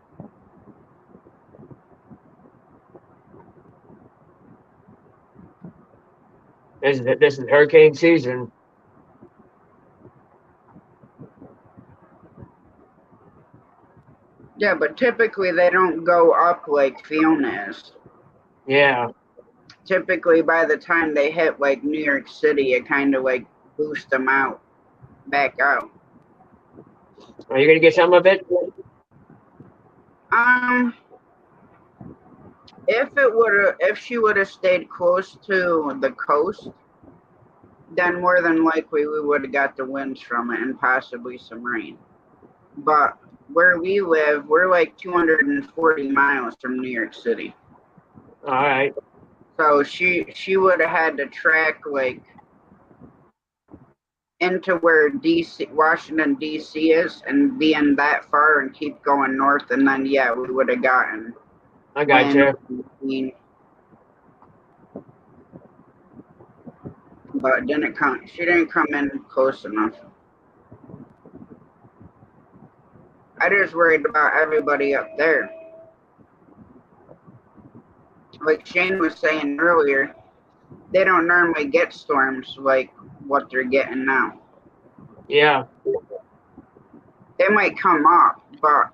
This is hurricane season. Yeah, but typically they don't go up like Fiona is. Yeah. Typically by the time they hit like New York City, it kind of like boosts them out, back out. Are you gonna get some of it? If she would have stayed close to the coast, then more than likely we would have got the winds from it and possibly some rain. But where we live, we're like 240 miles from New York City. All right. So she would have had to track like into where DC, Washington D.C. is, and being that far and keep going north, and then yeah, we would have gotten. I got you. But didn't come. She didn't come in close enough. I just worried about everybody up there. Like Shane was saying earlier, they don't normally get storms like what they're getting now. Yeah. They might come up, but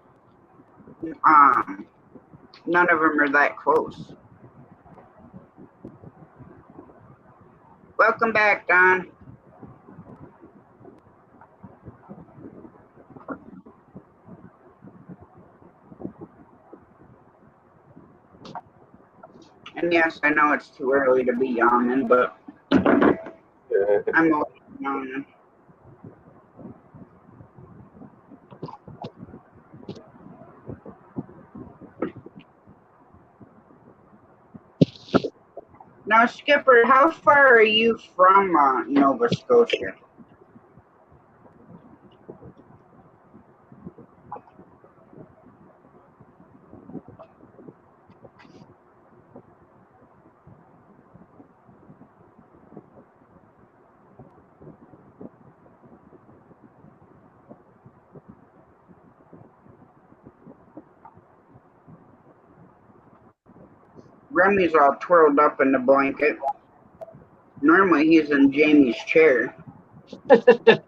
none of them are that close. Welcome back, Don. And yes, I know it's too early to be yawning, but I'm always yawning. Now, Skipper, how far are you from Nova Scotia? Remy's all twirled up in the blanket. Normally he's in Jamie's chair. But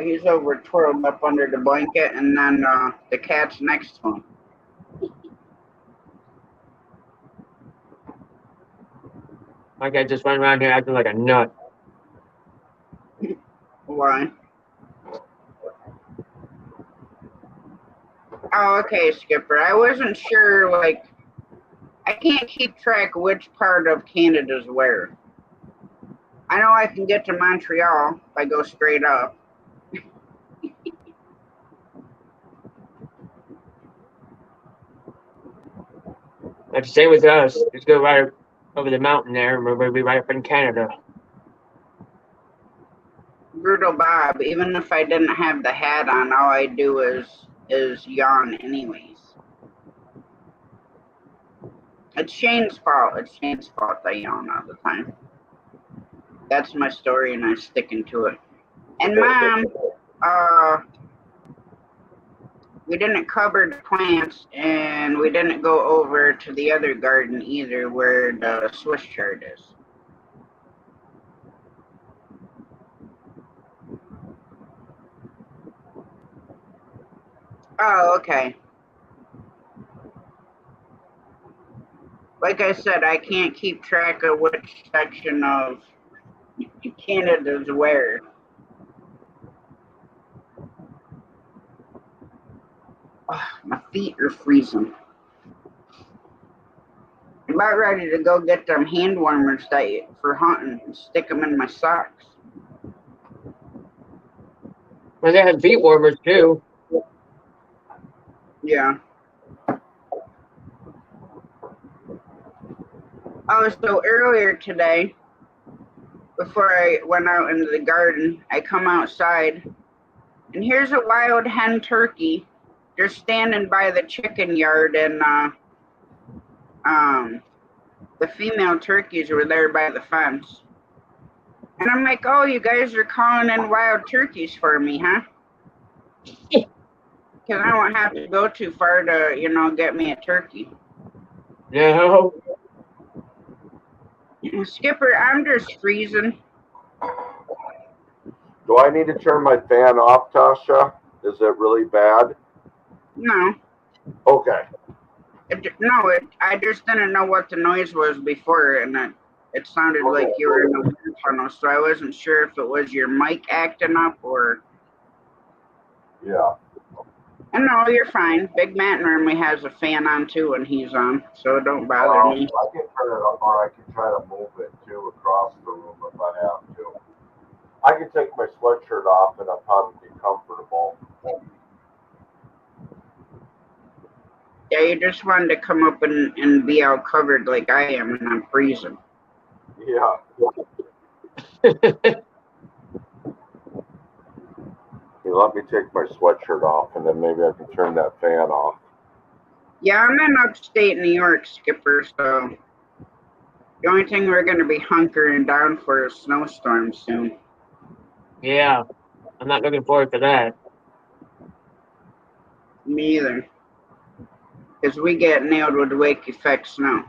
he's over twirled up under the blanket, and then the cat's next to him. My guy just went around here acting like a nut. Why? Oh, okay, Skipper. I wasn't sure, like, I can't keep track of which part of Canada's where. I know I can get to Montreal if I go straight up. Like stay with us. Just go right over the mountain there, and we'll be right up in Canada. Brutal Bob, even if I didn't have the hat on, all I do is yawn anyways. It's Shane's fault. It's Shane's fault I yawn all the time. That's my story, and I'm sticking to it. And Mom, we didn't cover the plants, and we didn't go over to the other garden either, where the Swiss chard is. Oh, okay. Like I said, I can't keep track of which section of Canada's where. Oh, my feet are freezing. I'm about ready to go get them hand warmers for hunting and stick them in my socks. Well, they have feet warmers too. Yeah. Oh, so earlier today, before I went out into the garden, I come outside, and here's a wild hen turkey just standing by the chicken yard, and the female turkeys were there by the fence. And I'm like, oh, you guys are calling in wild turkeys for me, huh? Because I won't have to go too far to, get me a turkey. No. Skipper, I'm just freezing. Do I need to turn my fan off, Tasha? Is it really bad? No. Okay. I just didn't know what the noise was before, and it sounded like you were in a wind tunnel, so I wasn't sure if it was your mic acting up or... Yeah. And no, you're fine. Big Matt normally has a fan on too when he's on, so it don't bother me. I can turn it up, or I can try to move it too across the room if I have to. I can take my sweatshirt off and I'll probably be comfortable. Yeah, you just wanted to come up and be all covered like I am, and I'm freezing. Yeah. You let me take my sweatshirt off, and then maybe I can turn that fan off. Yeah, I'm in upstate New York, Skipper, so the only thing we're going to be hunkering down for is snowstorms soon. Yeah, I'm not looking forward to that. Me either. Because we get nailed with wake effect snow.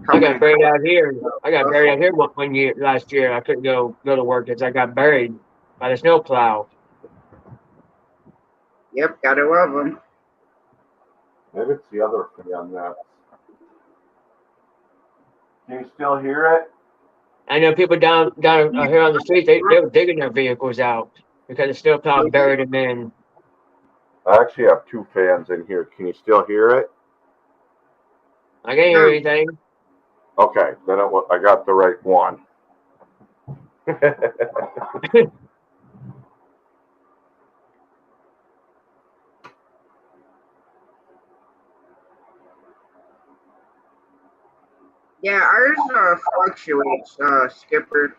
I got buried out here. I got buried out here one year last year. I couldn't go to work because I got buried by the snowplow. Yep, gotta love them. Maybe it's the other fan that. Can you still hear it? I know people down here on the street. They were digging their vehicles out because the snowplow buried them in. I actually have two fans in here. Can you still hear it? I can't hear anything. Okay, then I got the right one. Yeah, ours fluctuates, Skipper.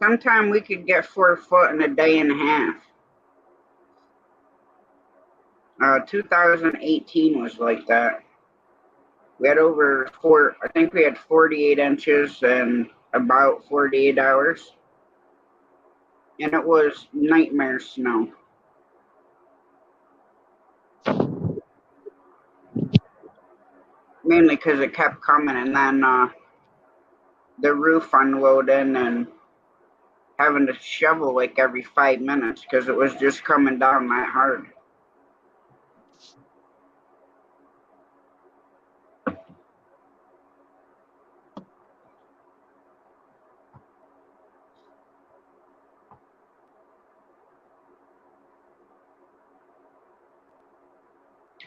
Sometimes we could get 4 foot in a day and a half. 2018 was like that. We had I think we had 48 inches in about 48 hours. And it was nightmare snow. Mainly because it kept coming, and then the roof unloading and having to shovel like every 5 minutes because it was just coming down that hard.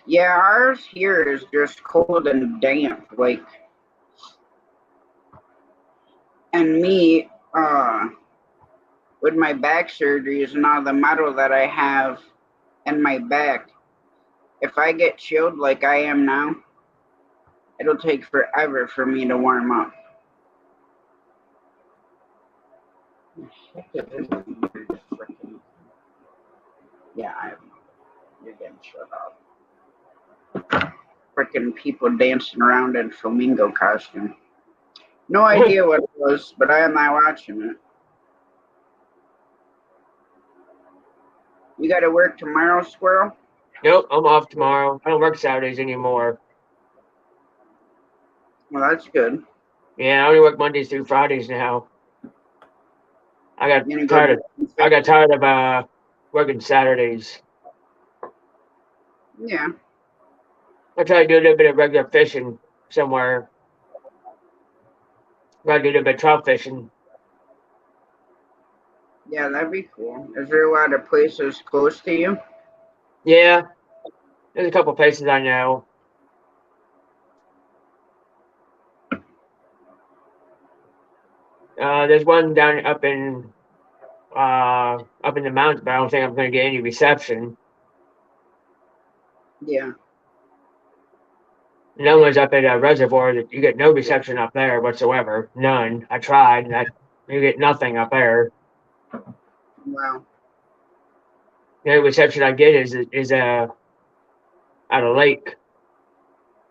Yeah, ours here is just cold and damp, like, and me, with my back surgeries and all the metal that I have in my back, if I get chilled like I am now, it'll take forever for me to warm up. Yeah, you're getting shut up. Freaking people dancing around in flamingo costume. No idea what it was, but I am not watching it. You got to work tomorrow, Squirrel? Nope, I'm off tomorrow. I don't work Saturdays anymore. Well, that's good. Yeah, I only work Mondays through Fridays now. I got tired of working Saturdays. Yeah. I try to do a little bit of regular fishing somewhere. I do a little bit of trout fishing. Yeah, that'd be cool. Is there a lot of places close to you? Yeah, there's a couple places I know. There's one down up in the mountains, but I don't think I'm going to get any reception. Yeah. No one's up at a reservoir. That you get no reception up there whatsoever. None. I tried. You get nothing up there. Wow. The only reception I get is at a lake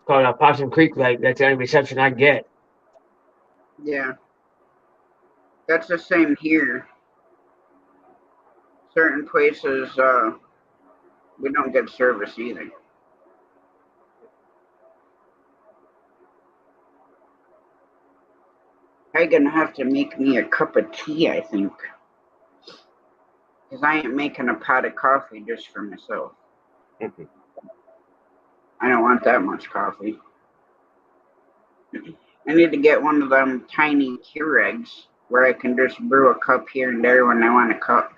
called a Possum Creek Lake. That's the only reception I get. Yeah. That's the same here. Certain places, we don't get service either. I'm gonna have to make me a cup of tea, I think. Because I ain't making a pot of coffee just for myself. I don't want that much coffee. I need to get one of them tiny Keurigs where I can just brew a cup here and there when I want a cup.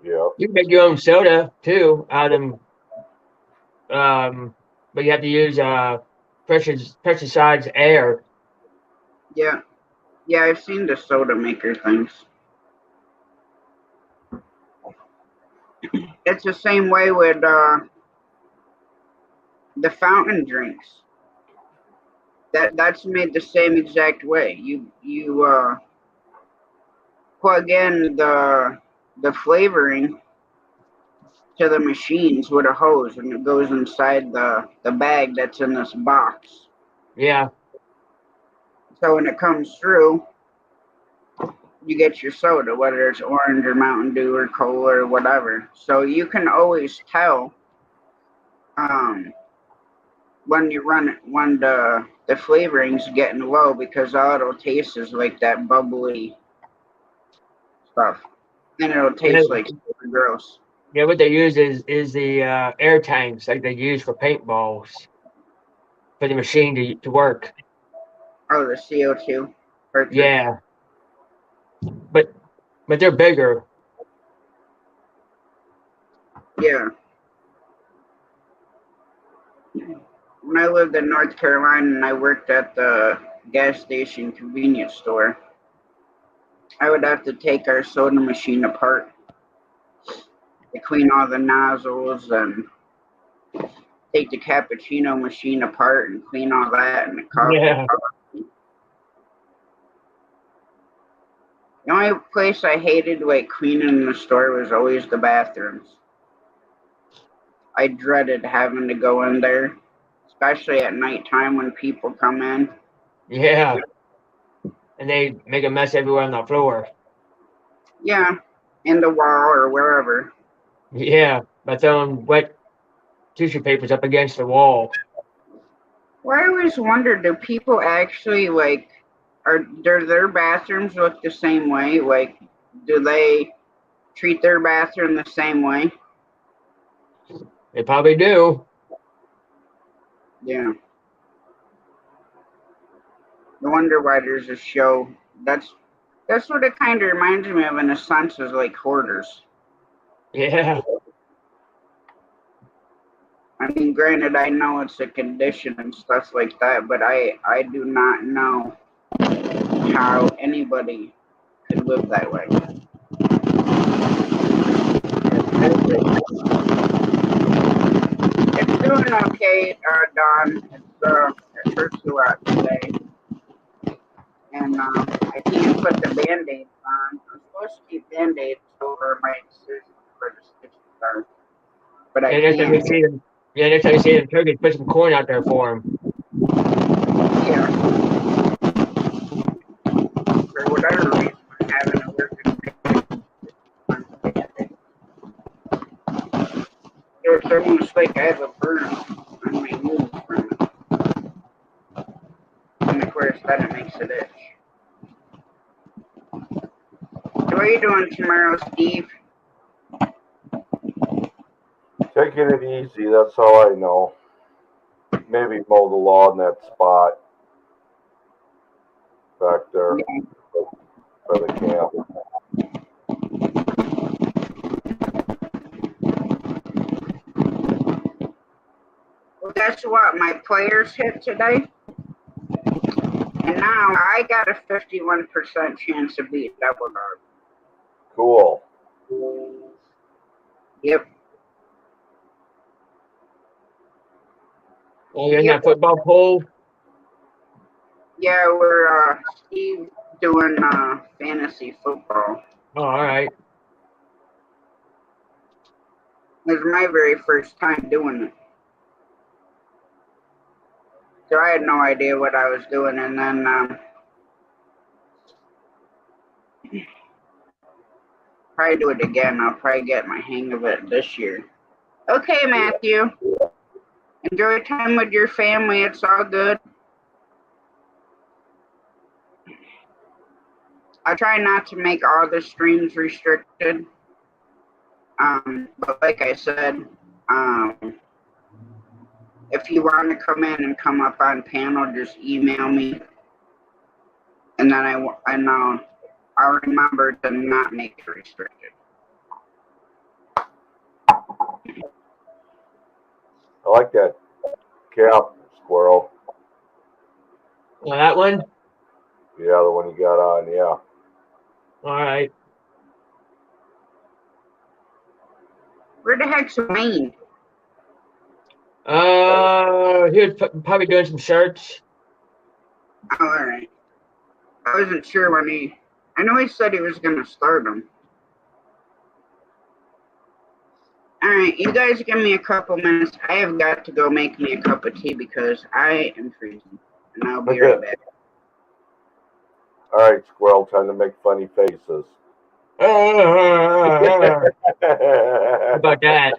Yeah. You can make your own soda too out of them, but you have to use pesticides air. Yeah. Yeah, I've seen the soda maker things. It's the same way with the fountain drinks. That's made the same exact way. You plug in the flavoring to the machines with a hose, and it goes inside the bag that's in this box. Yeah. So when it comes through, you get your soda, whether it's orange or Mountain Dew or cola or whatever. So you can always tell when the flavoring's getting low, because all it'll taste is like that bubbly stuff, and it'll Yeah, taste like super gross. yeah, what they use is the air tanks like they use for paintballs for the machine to work. Oh, the CO2 cartridge. Yeah. But they're bigger. Yeah. When I lived in North Carolina and I worked at the gas station convenience store, I would have to take our soda machine apart to clean all the nozzles and take the cappuccino machine apart and clean all that and the coffee Yeah. pot. The only place I hated like cleaning in the store was always the bathrooms. I dreaded having to go in there, especially at nighttime when people come in. Yeah. And they make a mess everywhere on the floor. Yeah, in the wall or wherever. Yeah. By throwing wet tissue papers up against the wall. Well, I always wonder, do people actually like, do their bathrooms look the same way? Like, do they treat their bathroom the same way? They probably do. Yeah. I wonder why there's a show. That's what it kind of reminds me of in a sense, is like hoarders. Yeah. I mean, granted, I know it's a condition and stuff like that, but I do not know how anybody could live that way. It's doing okay, Don. It hurts a lot today, and I can't put the Band-Aids on. I'm supposed to keep Band-Aids over my incision where the stitches are, but I And next time you can't. see them, next time you see them turkeys, put some corn out there for them. Yeah. For whatever reason, I'm having a work. It's almost like I have a burn on my knee from it. And of course, then it makes it itch. So what are you doing tomorrow, Steve? Taking it easy, that's all I know. Maybe mow the lawn in that spot back there by the camp. Well, guess what? My players hit today. And now I got a 51% chance of beating Double Dog. Cool. Yep. Oh, you're in that football pool? Yeah, we're Steve doing fantasy football. Oh, all right. It was my very first time doing it. So I had no idea what I was doing, and then probably do it again. I'll probably get my hang of it this year. Okay, Matthew. Enjoy time with your family. It's all good. I try not to make all the streams restricted. But like I said, if you want to come in and come up on panel, just email me, and then I'll remember to not make it restricted. I like that cap, squirrel. Oh, that one? Yeah, the one you got on, yeah. All right. Where the heck's Wayne? He was probably doing some shirts. Oh, all right. I wasn't sure when I know he said he was going to start them. All right, you guys give me a couple minutes. I have got to go make me a cup of tea because I am freezing. And I'll be right back. All right, Squirrel, time to make funny faces. How about that?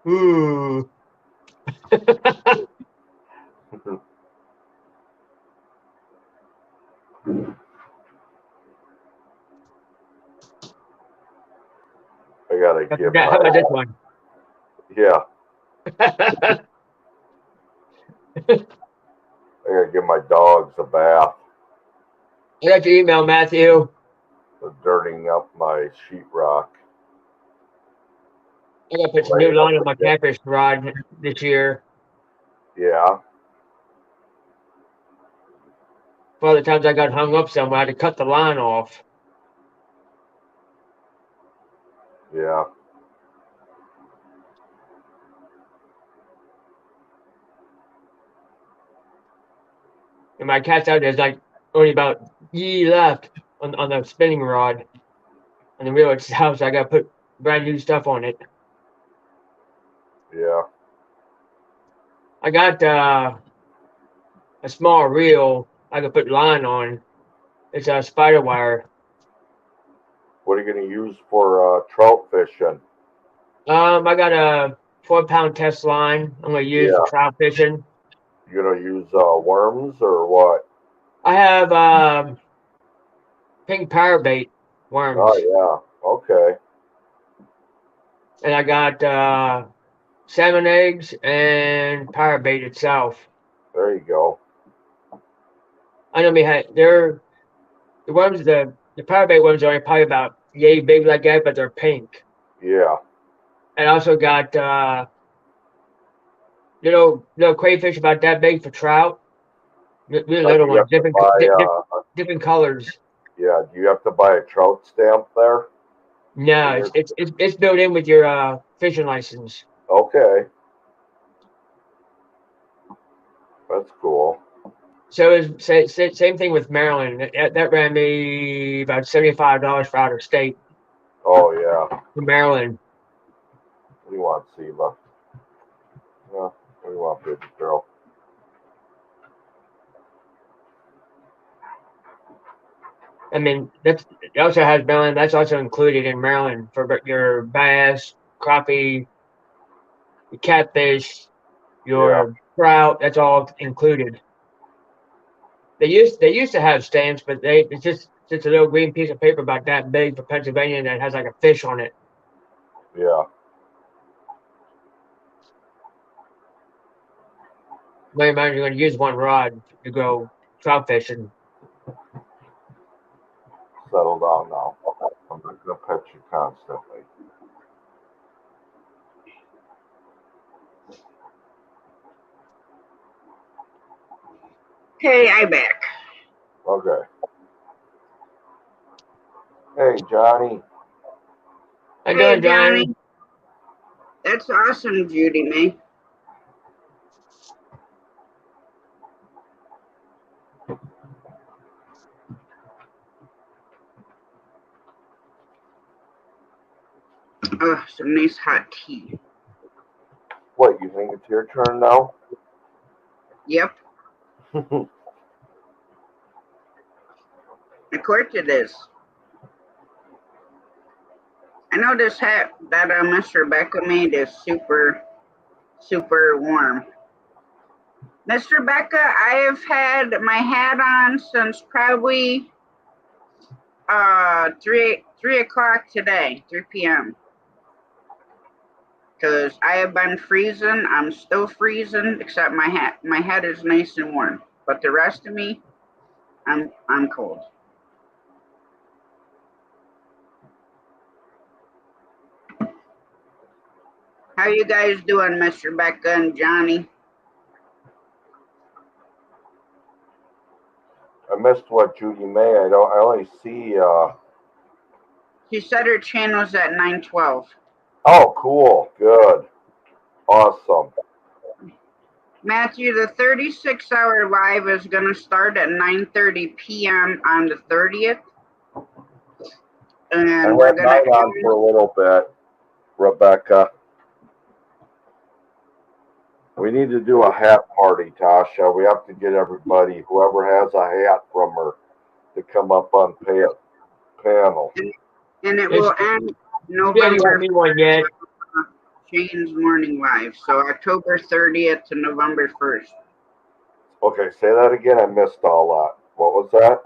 Ooh. I gotta give my, How about this one? yeah. I gotta give my dogs a bath. I got your email, Matthew. They're dirtying up my sheetrock. I got to put some new line on my campus rod this year. Yeah. For all the times I got hung up somewhere, I had to cut the line off. Yeah. And my cat's out there's like only about ye left on the spinning rod. And the reel itself, so I got to put brand new stuff on it. Yeah. I got a small reel I could put line on. It's a spider wire. What are you gonna use for trout fishing? I got a 4-pound test line I'm going to use for trout fishing. You gonna use worms or what? I have pink power bait worms. Oh yeah. Okay. And I got salmon eggs and power bait itself. There you go. I know they're the worms, the power bait worms are probably about yay big like that, but they're pink. Yeah. And I also got little crayfish about that big for trout. Really little ones, different colors. Yeah. Do you have to buy a trout stamp there? No, it's built in with your fishing license. Okay. That's cool. So it's same thing with Maryland. That ran me about $75 for out of state. Oh yeah. For Maryland. What do you want, Siva? Yeah. What do you want, baby girl? I mean, it also has Maryland. That's also included in Maryland for your bass, crappie, your catfish, your trout. That's all included. They used to have stamps, but it's just a little green piece of paper about that big for Pennsylvania that has like a fish on it. Yeah. Now imagine you're going to use one rod to go trout fishing. Settle down now. I'm not gonna pet you constantly. Okay, I'm back. Okay. Hey, Johnny. How you doing, Johnny? That's awesome, Judy, man. Oh, some nice hot tea. What, you think it's your turn now? Yep. Of course it is. I know this hat that Miss Rebecca made is super, super warm. Miss Rebecca, I have had my hat on since probably 3 o'clock today, 3 p.m. Because I have been freezing. I'm still freezing, except my hat. My head is nice and warm, but the rest of me, I'm cold. How you guys doing, Miss Rebecca and Johnny? I missed what Judy May. I only see. She said her channel's at 912. Oh, cool. Good. Awesome. Matthew, the 36-hour live is going to start at 9:30 p.m. on the 30th. And I we're had going mine to on for a little bit, Rebecca. We need to do a hat party, Tasha. We have to get everybody, whoever has a hat from her, to come up on panel. and it will end You haven't November got me one yet. Shane's morning live. So October 30th to November 1st. Okay, say that again. I missed all that. What was that?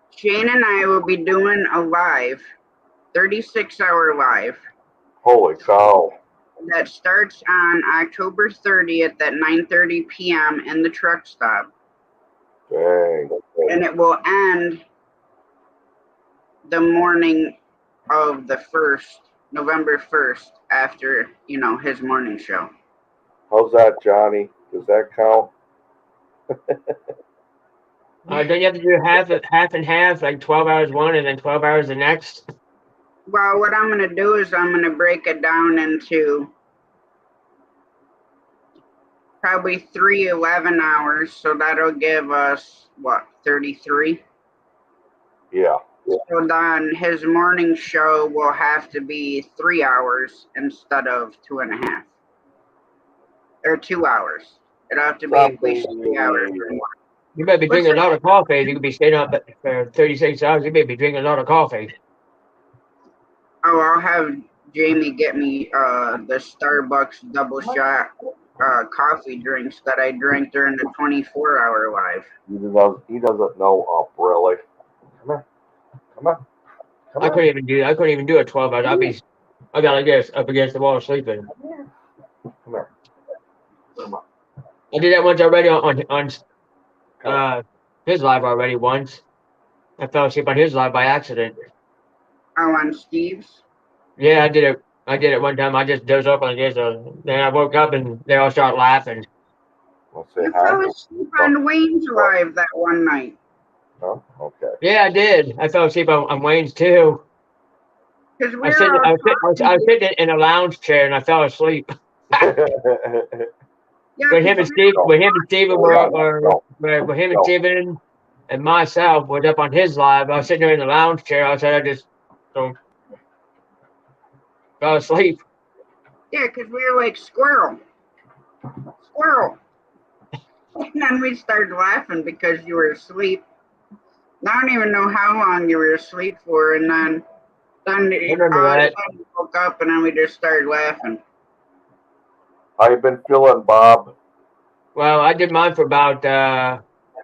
Shane and I will be doing a live, 36-hour live. Holy cow. That starts on October 30th at 9:30 p.m. in the truck stop. Dang. And it will end the morning of the 1st, November 1st, after, his morning show. How's that, Johnny? Does that count? Don't you have to do half and half, like 12 hours one and then 12 hours the next? Well, what I'm going to do is I'm going to break it down into probably 3 11 hours. So that'll give us, 33? Yeah. So then his morning show will have to be 3 hours instead of 2.5. Or 2 hours. It'll have to be at least 3 hours or more. You better be drinking a lot of coffee. You could be staying up for 36 hours. You better be drinking a lot of coffee. Oh, I'll have Jamie get me the Starbucks double shot coffee drinks that I drank during the 24-hour live. He doesn't know really. Come here. Come on. I couldn't even do that. I couldn't even do a 12 hours. I got like this up against the wall sleeping. Come here. Come on. I did that once already on his live already once. I fell asleep on his live by accident. Oh, on Steve's? Yeah, I did it. I did it one time. I just dozed off like this. Then I woke up and they all started laughing. Let's say You hi. fell asleep on Wayne's live that one night. Oh, okay. Yeah, I did. I fell asleep on Wayne's too. Because I was sitting in a lounge chair and I fell asleep. Yeah, When him and Steven and myself was up on his live, I was sitting there in the lounge chair. I said I just fell asleep. Yeah, because we were like, squirrel. And then we started laughing because you were asleep. I don't even know how long you were asleep for, and then remember that. You woke up and then we just started laughing. How you been feeling, Bob? Well, I did mine for about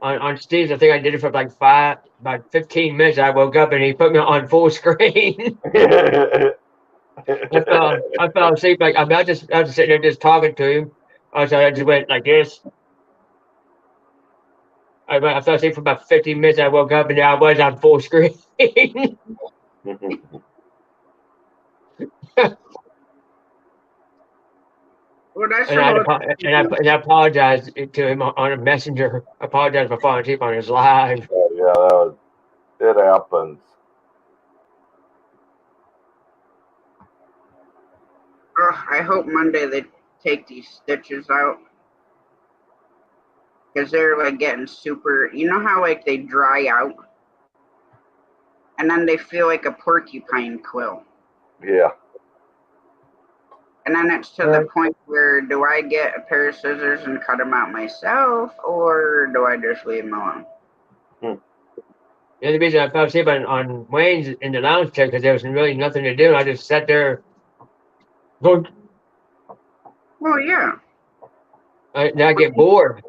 on Steve's. I think I did it for about 15 minutes. I woke up and he put me on full screen. I fell asleep. I was just sitting there just talking to him. So I just went like this. I fell asleep for about 15 minutes. I woke up and I was on full screen. Well, that's and I apologized to him on a messenger. I apologized for falling asleep on his live. Yeah, it happens. I hope Monday they take these stitches out. Because they're like getting super, you know how like they dry out? And then they feel like a porcupine quill. Yeah. And then it's to the point where do I get a pair of scissors and cut them out myself, or do I just leave them alone? The only reason I fell asleep on Wayne's in the lounge chair because there was really nothing to do. I just sat there. Well, yeah. Then I get bored.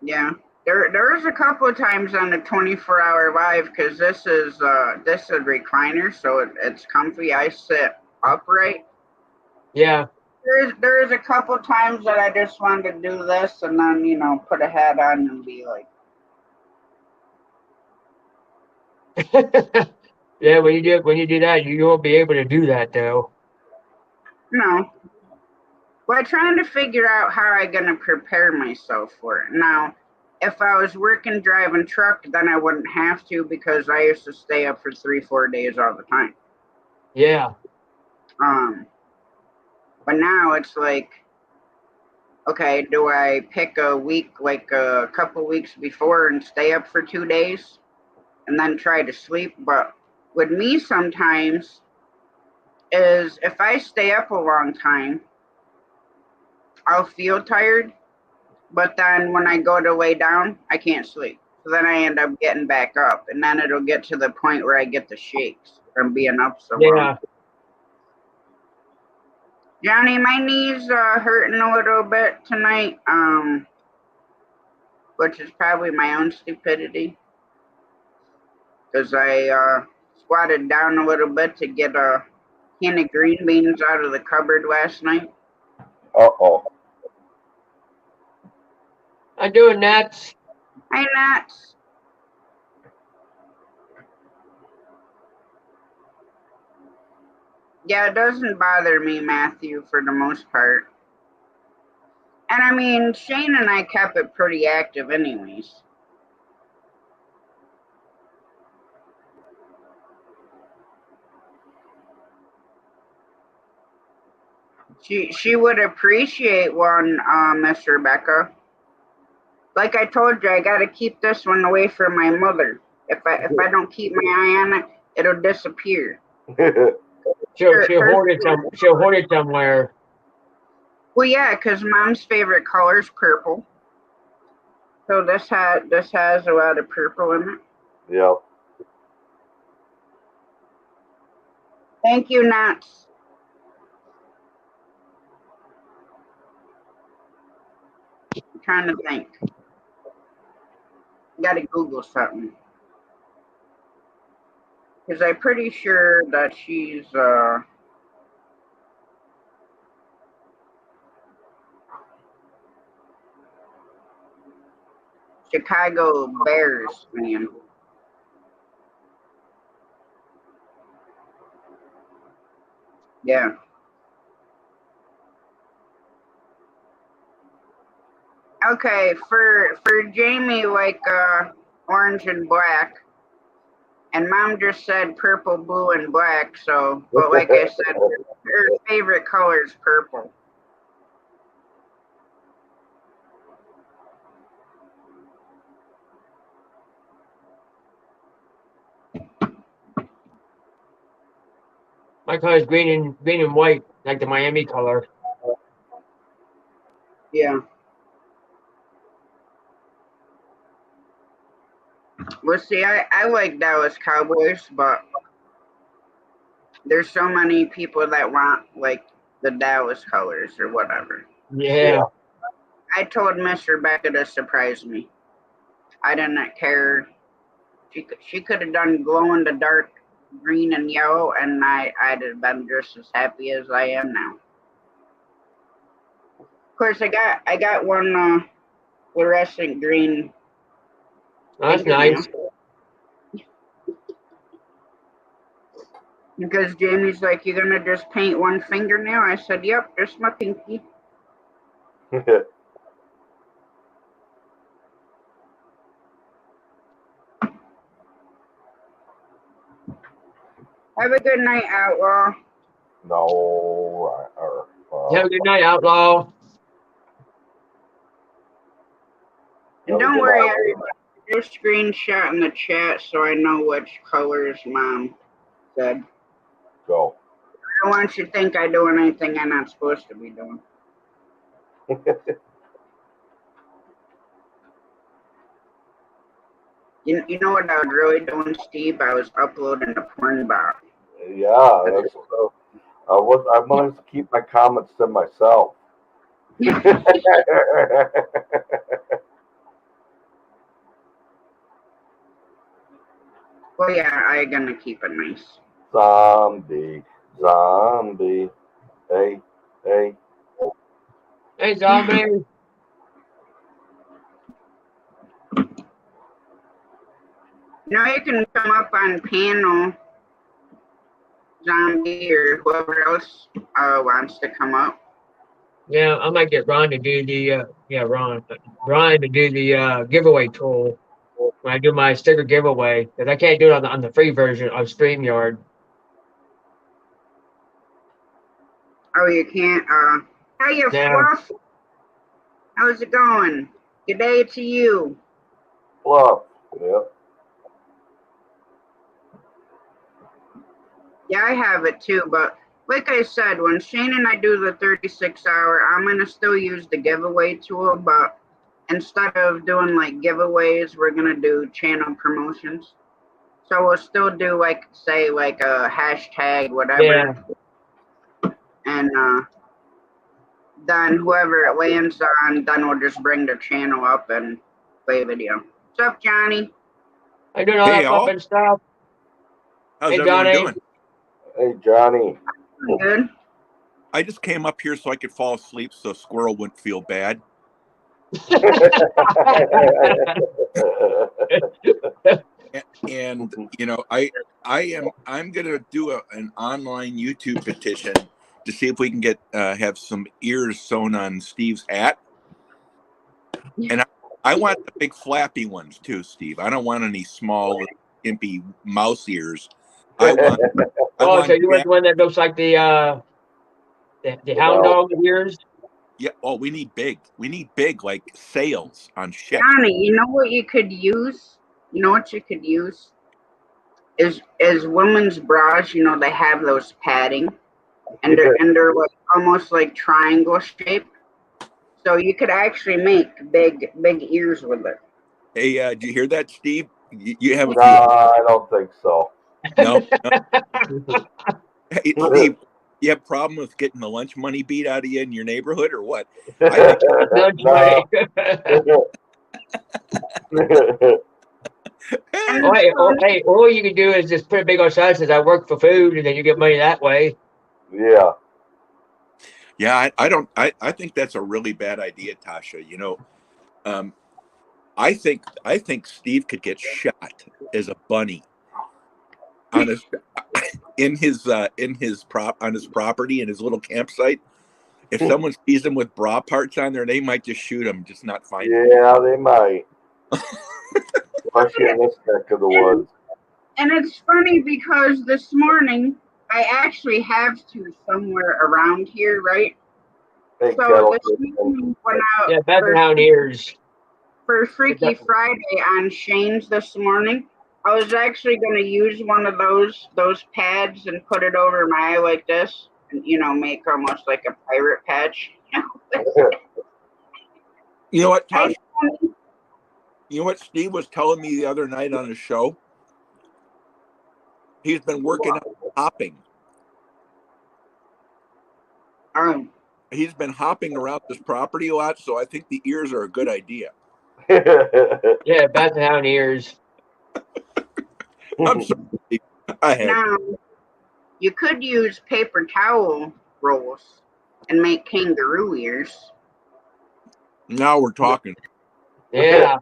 Yeah. There's a couple of times on the 24-hour live because this is a recliner, so it's comfy. I sit upright. Yeah. There's a couple times that I just wanted to do this and then put a hat on and be like. Yeah, when you do that, you won't be able to do that though. No. Well, I'm trying to figure out how I'm gonna prepare myself for it. Now, if I was working driving truck, then I wouldn't have to because I used to stay up for 3-4 days all the time. Yeah. But now it's like okay, do I pick a week, like a couple weeks before, and stay up for 2 days and then try to sleep? But with me, sometimes is if I stay up a long time, I'll feel tired, but then when I go to lay down, I can't sleep. So then I end up getting back up, and then it'll get to the point where I get the shakes from being up so long. Yeah. Johnny, my knees are hurting a little bit tonight, which is probably my own stupidity, because I squatted down a little bit to get a can of green beans out of the cupboard last night. Uh-oh. I'm doing that. Hi, Nats. Yeah, it doesn't bother me, Matthew, for the most part. And I mean, Shane and I kept it pretty active anyways. She would appreciate one, Miss Rebecca. Like I told you, I gotta keep this one away from my mother. If I don't keep my eye on it, it'll disappear. She'll hoard it somewhere. Well, yeah, because Mom's favorite color is purple. So this has a lot of purple in it. Yep. Thank you, Nats. I'm trying to think. Gotta Google something. Because I'm pretty sure that she's Chicago Bears fan. Yeah. Okay, for Jamie, like orange and black, and Mom just said purple, blue, and black. So, but like I said, her favorite color is purple. My color is green and white, like the Miami color. Yeah. Well, see, I like Dallas Cowboys, but there's so many people that want like the Dallas colors or whatever. Yeah. I told Miss Rebecca to surprise me. I didn't care. She could have done glow in the dark green and yellow, and I'd have been just as happy as I am now. Of course, I got one fluorescent green. Oh, that's nice. Because Jamie's like, "You gonna just paint one fingernail?" I said, "Yep, just my pinky." Have a good night, Outlaw. No. Have a good night, Outlaw. And don't worry, everybody. There's screenshot in the chat so I know which colors Mom said. Go. I don't want you to think I'm doing anything I'm not supposed to be doing. You know what I was really doing, Steve? I was uploading a porn bot. Yeah, that's so. I wanted to keep my comments to myself. Well, yeah, I'm gonna keep it nice. Zombie. Hey. Hey, zombie. Now you can come up on panel, Zombie, or whoever else wants to come up. Yeah, I might get Ron to do the Brian to do the giveaway tool when I do my sticker giveaway, because I can't do it on the free version of StreamYard. Oh, you can't. Hey, you Yeah. Fluff. How's it going? Good day to you. Fluff. Yep. Yeah, I have it too, but like I said, when Shane and I do the 36-hour, I'm going to still use the giveaway tool, but instead of doing like giveaways, we're going to do channel promotions. So we'll still do like, say, like a hashtag, whatever. Yeah. And then whoever it lands on, then we'll just bring the channel up and play a video. What's up, Johnny? I doing all Hey, that all. flipping stuff. How's Hey, everyone Johnny. doing? Hey, Johnny. Good. I just came up here so I could fall asleep so Squirrel wouldn't feel bad. And you know, I'm gonna do an online YouTube petition to see if we can get have some ears sewn on Steve's hat. And I want the big flappy ones too, Steve. I don't want any small, skimpy mouse ears. I want. Oh, so you want the one that looks like the hound dog ears? Yeah. Oh, we need big. We need big, like sails on ships. Johnny, you know what you could use? You know what you could use? Is women's bras, you know, they have those padding and they're like almost like triangle shape. So you could actually make big ears with it. Hey, did you hear that, Steve? You have No, I don't think so. no. Hey, Steve, you have a problem with getting the lunch money beat out of you in your neighborhood, or what? Lunch money. Hey, all you can do is just put a big old sign that says I work for food, and then you get money that way. Yeah. Yeah, I think that's a really bad idea, Tasha. You know, I think Steve could get shot as a bunny on his on his property in his little campsite. If someone sees him with bra parts on there, they might just shoot him, just not find him. Yeah, they might. Especially in this neck of the woods. And it's funny because this morning I actually have to somewhere around here, right? Hey, So this evening went out hound ears. for Freaky Friday on Shane's this morning. I was actually going to use one of those pads and put it over my eye like this, and you know, make almost like a pirate patch. You know what, Tasha? You know what Steve was telling me the other night on his show? He's been working on hopping. He's been hopping around this property a lot, so I think the ears are a good idea. Yeah, Basset hound ears. I'm sorry. Now, you could use paper towel rolls and make kangaroo ears. Now we're talking. Yeah.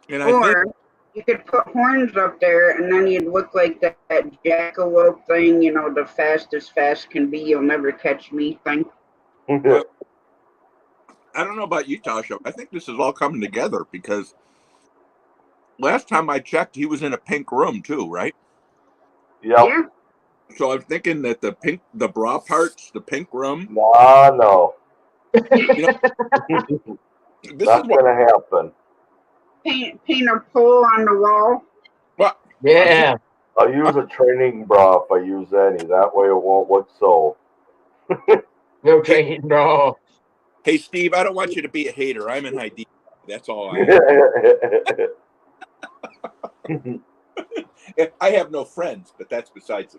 And or you could put horns up there, and then you'd look like that jackalope thing, you know, the fastest fast can be, you'll never catch me thing. Well, I don't know about you, Tasha. I think this is all coming together because last time I checked, he was in a pink room too, right? Yep. Yeah. So I'm thinking that the bra parts, the pink room. No. You know, this Not going to happen. Paint a pole on the wall. Well, yeah. I'll use a training bra if I use any. That way it won't look so. No training bra. Hey, Steve, I don't want you to be a hater. I'm in high D. That's all I am. I have no friends, but that's besides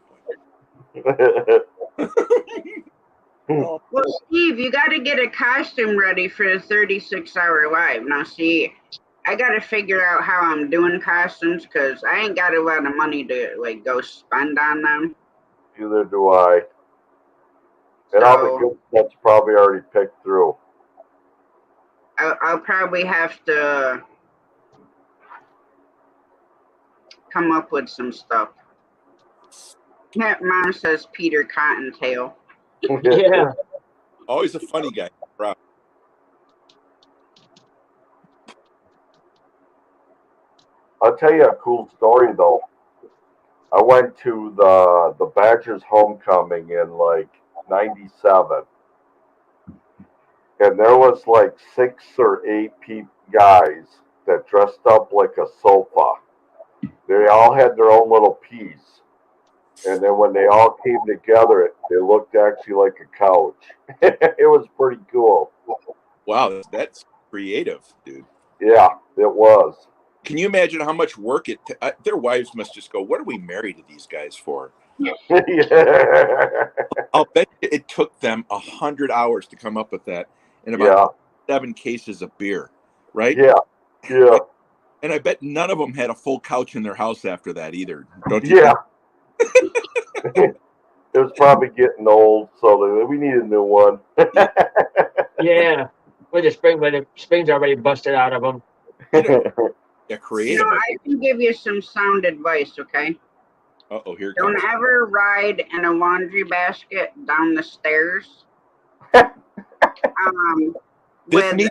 the point. Well, Steve, you got to get a costume ready for the 36-hour live. Now, see, I got to figure out how I'm doing costumes because I ain't got a lot of money to like go spend on them. Neither do I. And all the good stuff's probably already picked through. I'll probably have to come up with some stuff. Mom says Peter Cottontail. Yeah. Always a funny guy. Right. I'll tell you a cool story though. I went to the Badgers homecoming in like '97. and there was like 6 or 8 guys that dressed up like a sofa. They all had their own little piece, and then when they all came together, it looked actually like a couch. It was pretty cool. Wow, that's creative, dude. Yeah, it was. Can you imagine how much work their wives must just go, what are we married to these guys for? Yeah. I'll bet it took them 100 hours to come up with that, and Yeah. about 7 cases of beer, right? Yeah. Yeah. And I bet none of them had a full couch in their house after that either. Don't you Yeah. think? It was probably getting old, so we need a new one. Yeah. When the springs already busted out of them. Yeah, You creative. know, I can give you some sound advice, okay? Uh-oh, here it Don't comes. ever ride in a laundry basket down the stairs. This With needs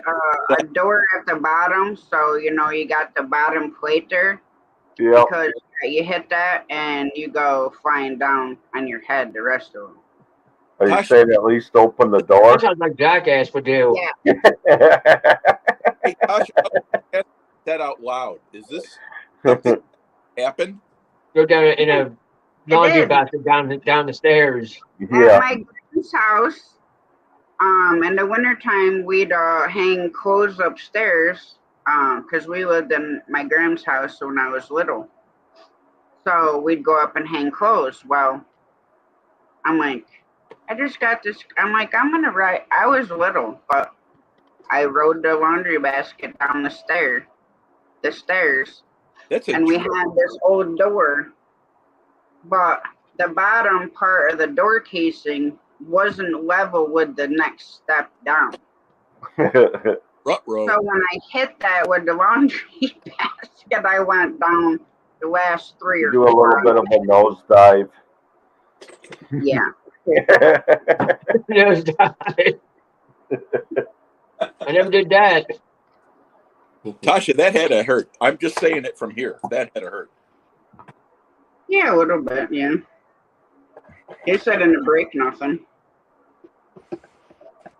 a door at the bottom, so you know you got the bottom plate there. Yeah. Because you hit that and you go flying down on your head the rest of them. Are you Gosh. saying at least open the door? That sounds like Jackass would do. Yeah. Hey, Tasha, that out loud. Is this something that happened? Go down in a laundry did. basket down the stairs. At Yeah. my grand's house, in the wintertime, we'd hang clothes upstairs because we lived in my grand's house when I was little. So we'd go up and hang clothes. Well, I'm like, I just got this. I'm like, I'm going to ride. I was little, but I rode the laundry basket down the stairs. That's a And we joke. had this old door, but the bottom part of the door casing wasn't level with the next step down. Ruh-roh. So when I hit that with the laundry basket, I went down the last 3 or Do a 4. little bit of a nosedive. Yeah. Nose dive. I never did that. Tasha, that had to hurt. I'm just saying it from here. That had to hurt. Yeah, a little bit, yeah. He said didn't break nothing.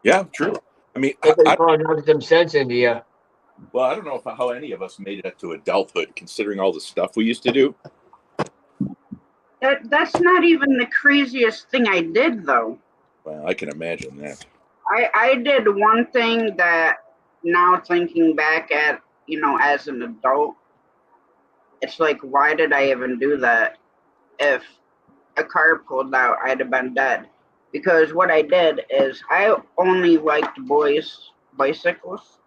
Yeah, true. I mean, Hopefully probably knocked some sense into you. well, I don't know how any of us made it to adulthood, considering all the stuff we used to do. That's not even the craziest thing I did, though. Well, I can imagine that. I did one thing that now thinking back at, you know, as an adult, it's like, why did I even do that? If a car pulled out, I'd have been dead. Because what I did is I only liked boys' bicycles.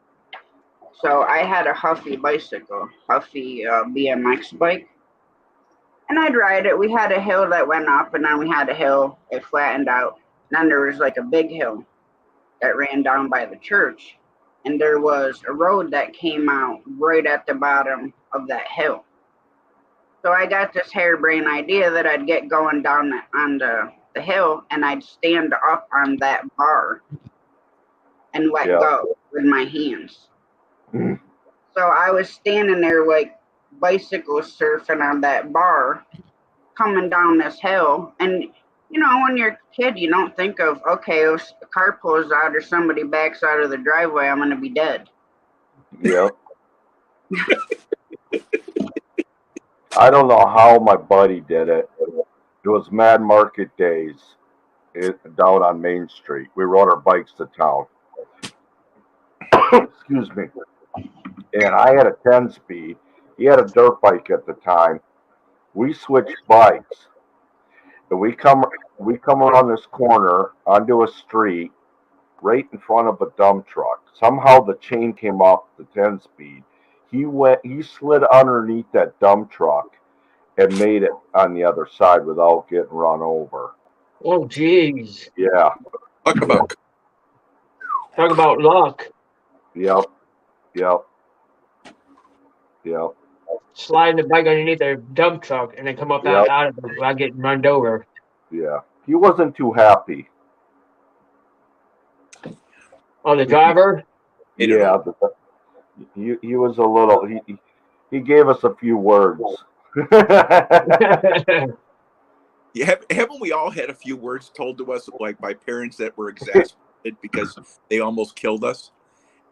So I had a Huffy bicycle, Huffy BMX bike. And I'd ride it. We had a hill that went up, and then we had a hill, it flattened out. And then there was like a big hill that ran down by the church. And there was a road that came out right at the bottom of that hill. So I got this harebrained idea that I'd get going down on the hill and I'd stand up on that bar and let go with my hands. So I was standing there like bicycle surfing on that bar coming down this hill. And, you know, when you're a kid, you don't think of, okay, if a car pulls out or somebody backs out of the driveway, I'm going to be dead. Yeah. I don't know how my buddy did it. It was Mad Market days down on Main Street. We rode our bikes to town. Excuse me. And I had a 10-speed. He had a dirt bike at the time. We switched bikes. And we come around this corner onto a street right in front of a dump truck. Somehow the chain came off the 10-speed. He slid underneath that dump truck and made it on the other side without getting run over. Oh, jeez. Yeah. Talk Talk about luck. Yep. Sliding the bike underneath a dump truck and then come up out of it without getting run over. Yeah. He wasn't too happy. Oh, the driver? Yeah. He was a little. He gave us a few words. Yeah, haven't we all had a few words told to us like by parents that were exasperated because they almost killed us.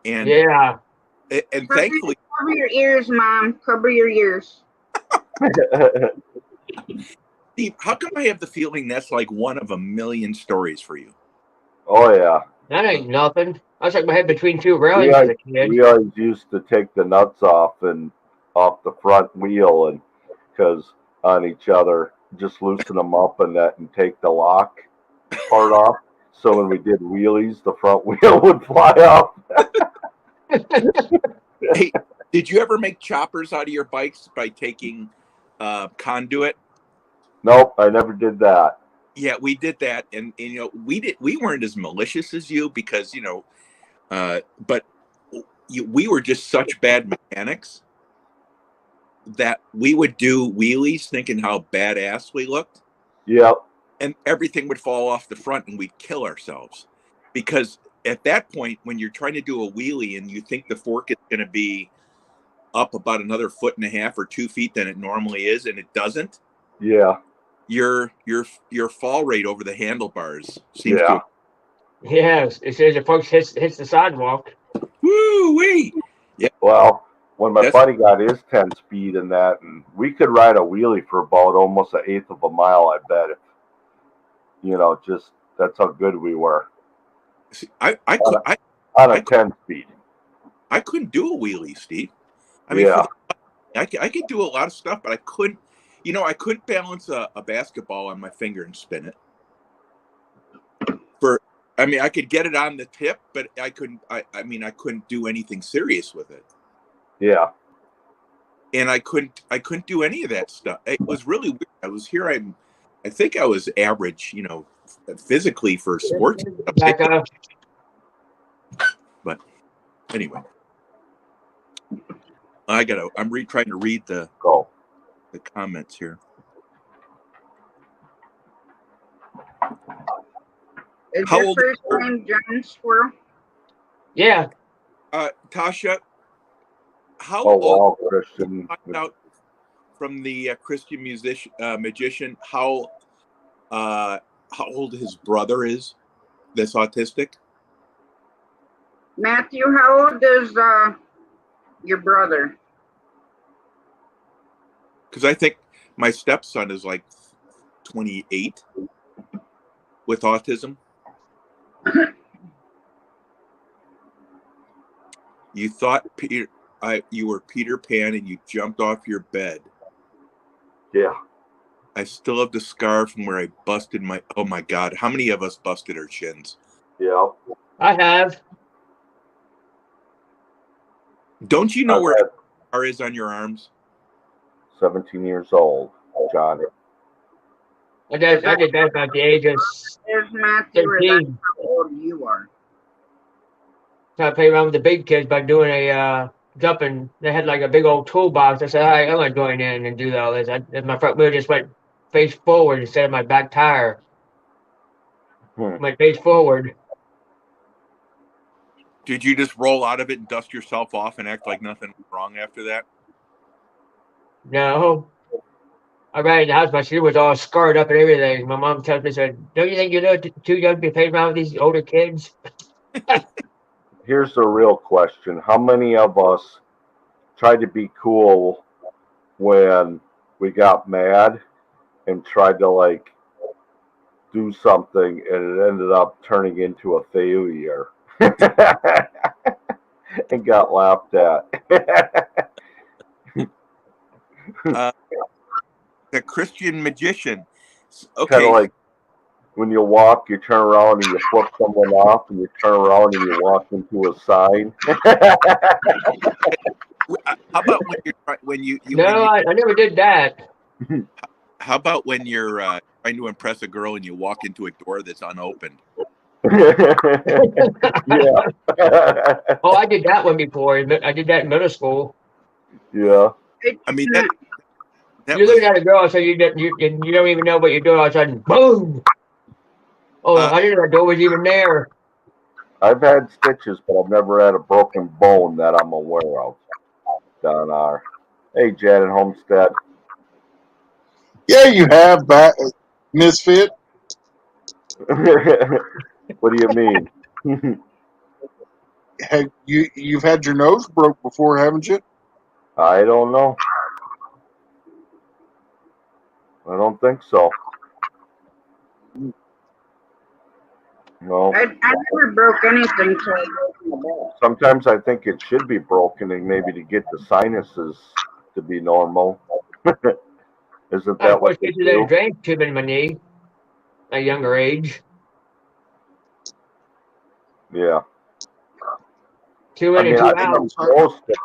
And Yeah. and thankfully, cover your ears, Mom. Cover your ears. Steve, how come I have the feeling that's like one of a million stories for you? Oh yeah. That ain't nothing. I stuck my head between two railings We as always, a kid. we always used to take the nuts off the front wheel and because on each other, just loosen them up and take the lock part off. So when we did wheelies, the front wheel would fly off. Hey, did you ever make choppers out of your bikes by taking conduit? Nope, I never did that. Yeah, we did that, and we weren't as malicious as you because but we were just such bad mechanics that we would do wheelies thinking how badass we looked. Yep. And everything would fall off the front and we'd kill ourselves because at that point when you're trying to do a wheelie and you think the fork is going to be up about another 1.5 or 2 feet than it normally is and it doesn't, Yeah. your fall rate over the handlebars seems Yeah. to Yes, it says if folks hits the sidewalk. woo-wee. Yeah. Well, when my buddy got his 10-speed and that, and we could ride a wheelie for about almost 1/8 of a mile, I bet. Just that's how good we were. I on a 10-speed. I couldn't do a wheelie, Steve. I mean, yeah. I could do a lot of stuff, but I couldn't. I couldn't balance a basketball on my finger and spin it. I could get it on the tip, but I couldn't. I couldn't do anything serious with it. Yeah. And I couldn't do any of that stuff. It was really weird. I was here. I think I was average, physically for sports. But anyway, I'm trying to read the comments here. Is your first name John Squirrel? Yeah. Tasha, how old? Christian. Find out from the Christian magician how old his brother is that's autistic. Matthew, how old is your brother? Because I think my stepson is like 28 with autism. You thought you were Peter Pan and you jumped off your bed. Yeah. I still have the scar from where I busted my. Oh my God! How many of us busted our shins? Yeah. I have. Don't you know where the scar is on your arms? 17 years old, Johnny. I did that about the age of 13. How old you are. So I play around with the big kids by doing a jumping. They had like a big old toolbox. I said, "All right, I'm gonna join in and do all this." My front wheel just went face forward instead of my back tire. Went face forward. Did you just roll out of it and dust yourself off and act like nothing was wrong after that? No. I ran in the house. My shoe was all scarred up and everything. My mom tells me, "said Don't you think you're too young to be playing around with these older kids?" Here's the real question: how many of us tried to be cool when we got mad and tried to do something and it ended up turning into a failure and got laughed at? The Christian magician. Okay. Kind of like when you walk, you turn around and you flip someone off, and you turn around and you walk into a sign. How about when you? I never did that. How about when you're trying to impress a girl and you walk into a door that's unopened? Yeah. Oh, I did that one before. I did that in middle school. Yeah. I mean you're looking at a girl, so you don't even know what you're doing. All of a sudden, boom! Oh, I didn't know that door was even there. I've had stitches, but I've never had a broken bone that I'm aware of. Down our, hey, Janet Homestead. Yeah, you have, Misfit. What do you mean? You've had your nose broke before, haven't you? I don't know. I don't think so. No. I never broke anything till I broke my back. Sometimes I think it should be broken, and maybe to get the sinuses to be normal. Isn't I that what pushed they into that do? drain tube in my knee at a younger age. Yeah. Too I in and mean, too I've out. been close to.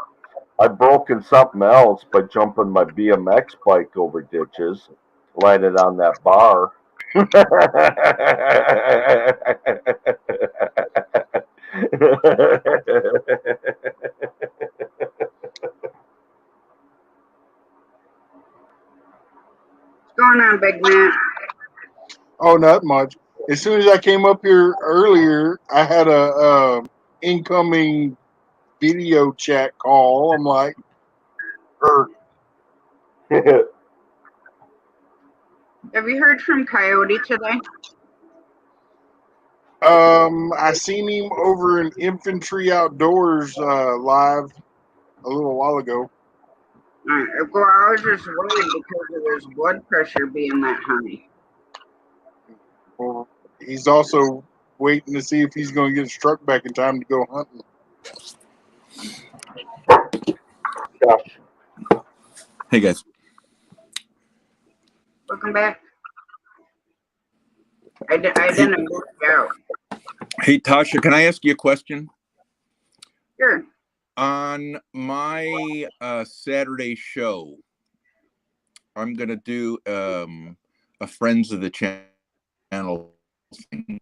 I've broken something else by jumping my BMX bike over ditches, landed on that bar. What's going on, Big Man? Oh, not much. As soon as I came up here earlier, I had a incoming video chat call. I'm like, Have you heard from Coyote today? I seen him over in Infantry Outdoors live a little while ago. Well, I was just worried because of his blood pressure being that high. Well, he's also waiting to see if he's going to get his truck back in time to go hunting. Hey guys. Welcome back. I didn't work out. Hey Tasha, can I ask you a question? Sure. On my Saturday show, I'm gonna do a Friends of the Channel thing.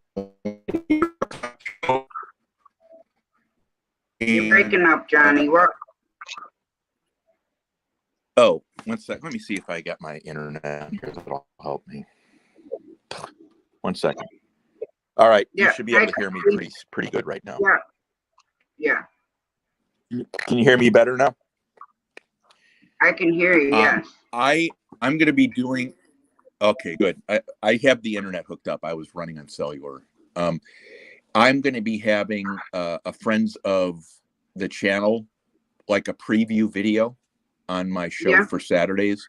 You're breaking up, Johnny. What? Oh, one sec. Let me see if I got my internet here. That'll help me. 1 second. All right, Yeah, you should be able to hear me pretty good right now. Yeah. Can you hear me better now? I can hear you. Yes. I'm going to be doing. Okay, good. I have the internet hooked up. I was running on cellular. I'm going to be having a Friends of the Channel, like a preview video on my show for Saturdays,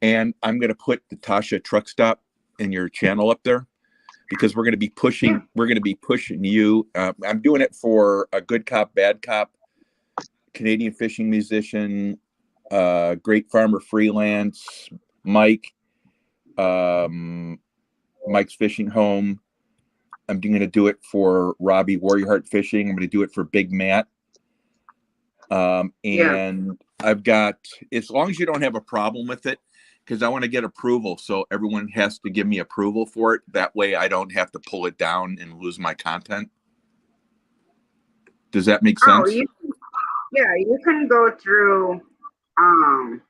and I'm going to put the Tasha Truckstop in your channel up there because we're going to be pushing. Yeah. We're going to be pushing you. I'm doing it for a good cop, bad cop, Canadian fishing musician, great farmer freelance, Mike, Mike's Fishing Home. I'm going to do it for Robbie Warrior Heart Fishing. I'm going to do it for Big Matt. And I've got, as long as you don't have a problem with it, because I want to get approval. So everyone has to give me approval for it. That way I don't have to pull it down and lose my content. Does that make sense? You can go through any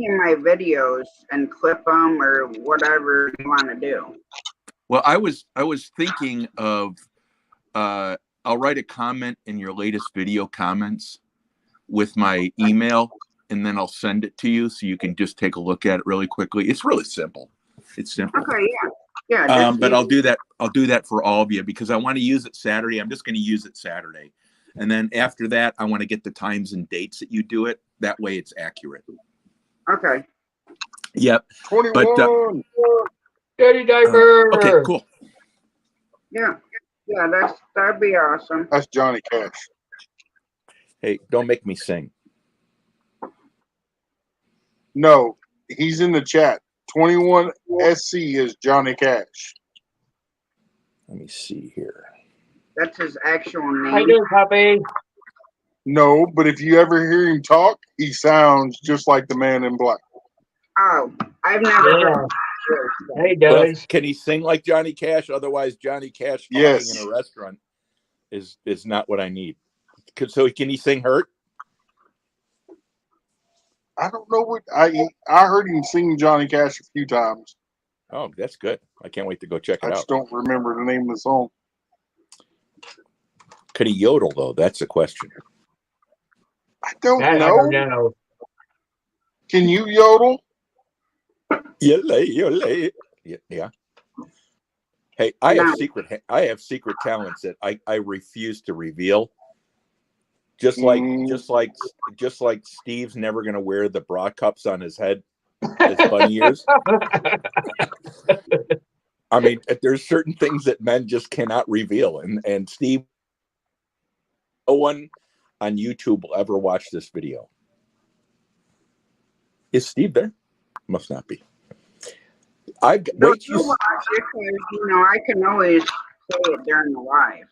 of my videos and clip them or whatever you want to do. Well, I was thinking of I'll write a comment in your latest video comments with my email, and then I'll send it to you so you can just take a look at it really quickly. It's really simple. It's simple. Okay, yeah. But I'll do that. I'll do that for all of you because I want to use it Saturday. I'm just going to use it Saturday, and then after that, I want to get the times and dates that you do it. That way, it's accurate. Okay. Yep. 21. Dirty diaper. Okay. Cool. Yeah. That'd be awesome. That's Johnny Cash. Hey, don't make me sing. No, he's in the chat. 21 SC is Johnny Cash. Let me see here. That's his actual name. How you doing, puppy? No, but if you ever hear him talk, he sounds just like the Man in Black. Oh, I've never heard. He does. Well, can he sing like Johnny Cash? Otherwise, Johnny Cash talking in a restaurant is not what I need. So can he sing "Hurt"? I don't know what I heard him sing Johnny Cash a few times. Oh, that's good. I can't wait to go check it out. I just don't remember the name of the song. Could he yodel though? That's the question. I don't know. I don't know. Can you yodel? Yeah. Hey, Hey, I have secret talents that I refuse to reveal. Just like Steve's never going to wear the bra cups on his head as bunny ears. I mean, there's certain things that men just cannot reveal, and Steve, no one on YouTube will ever watch this video. Is Steve there? Must not be. Wait. Watch it because I can always say it during the live.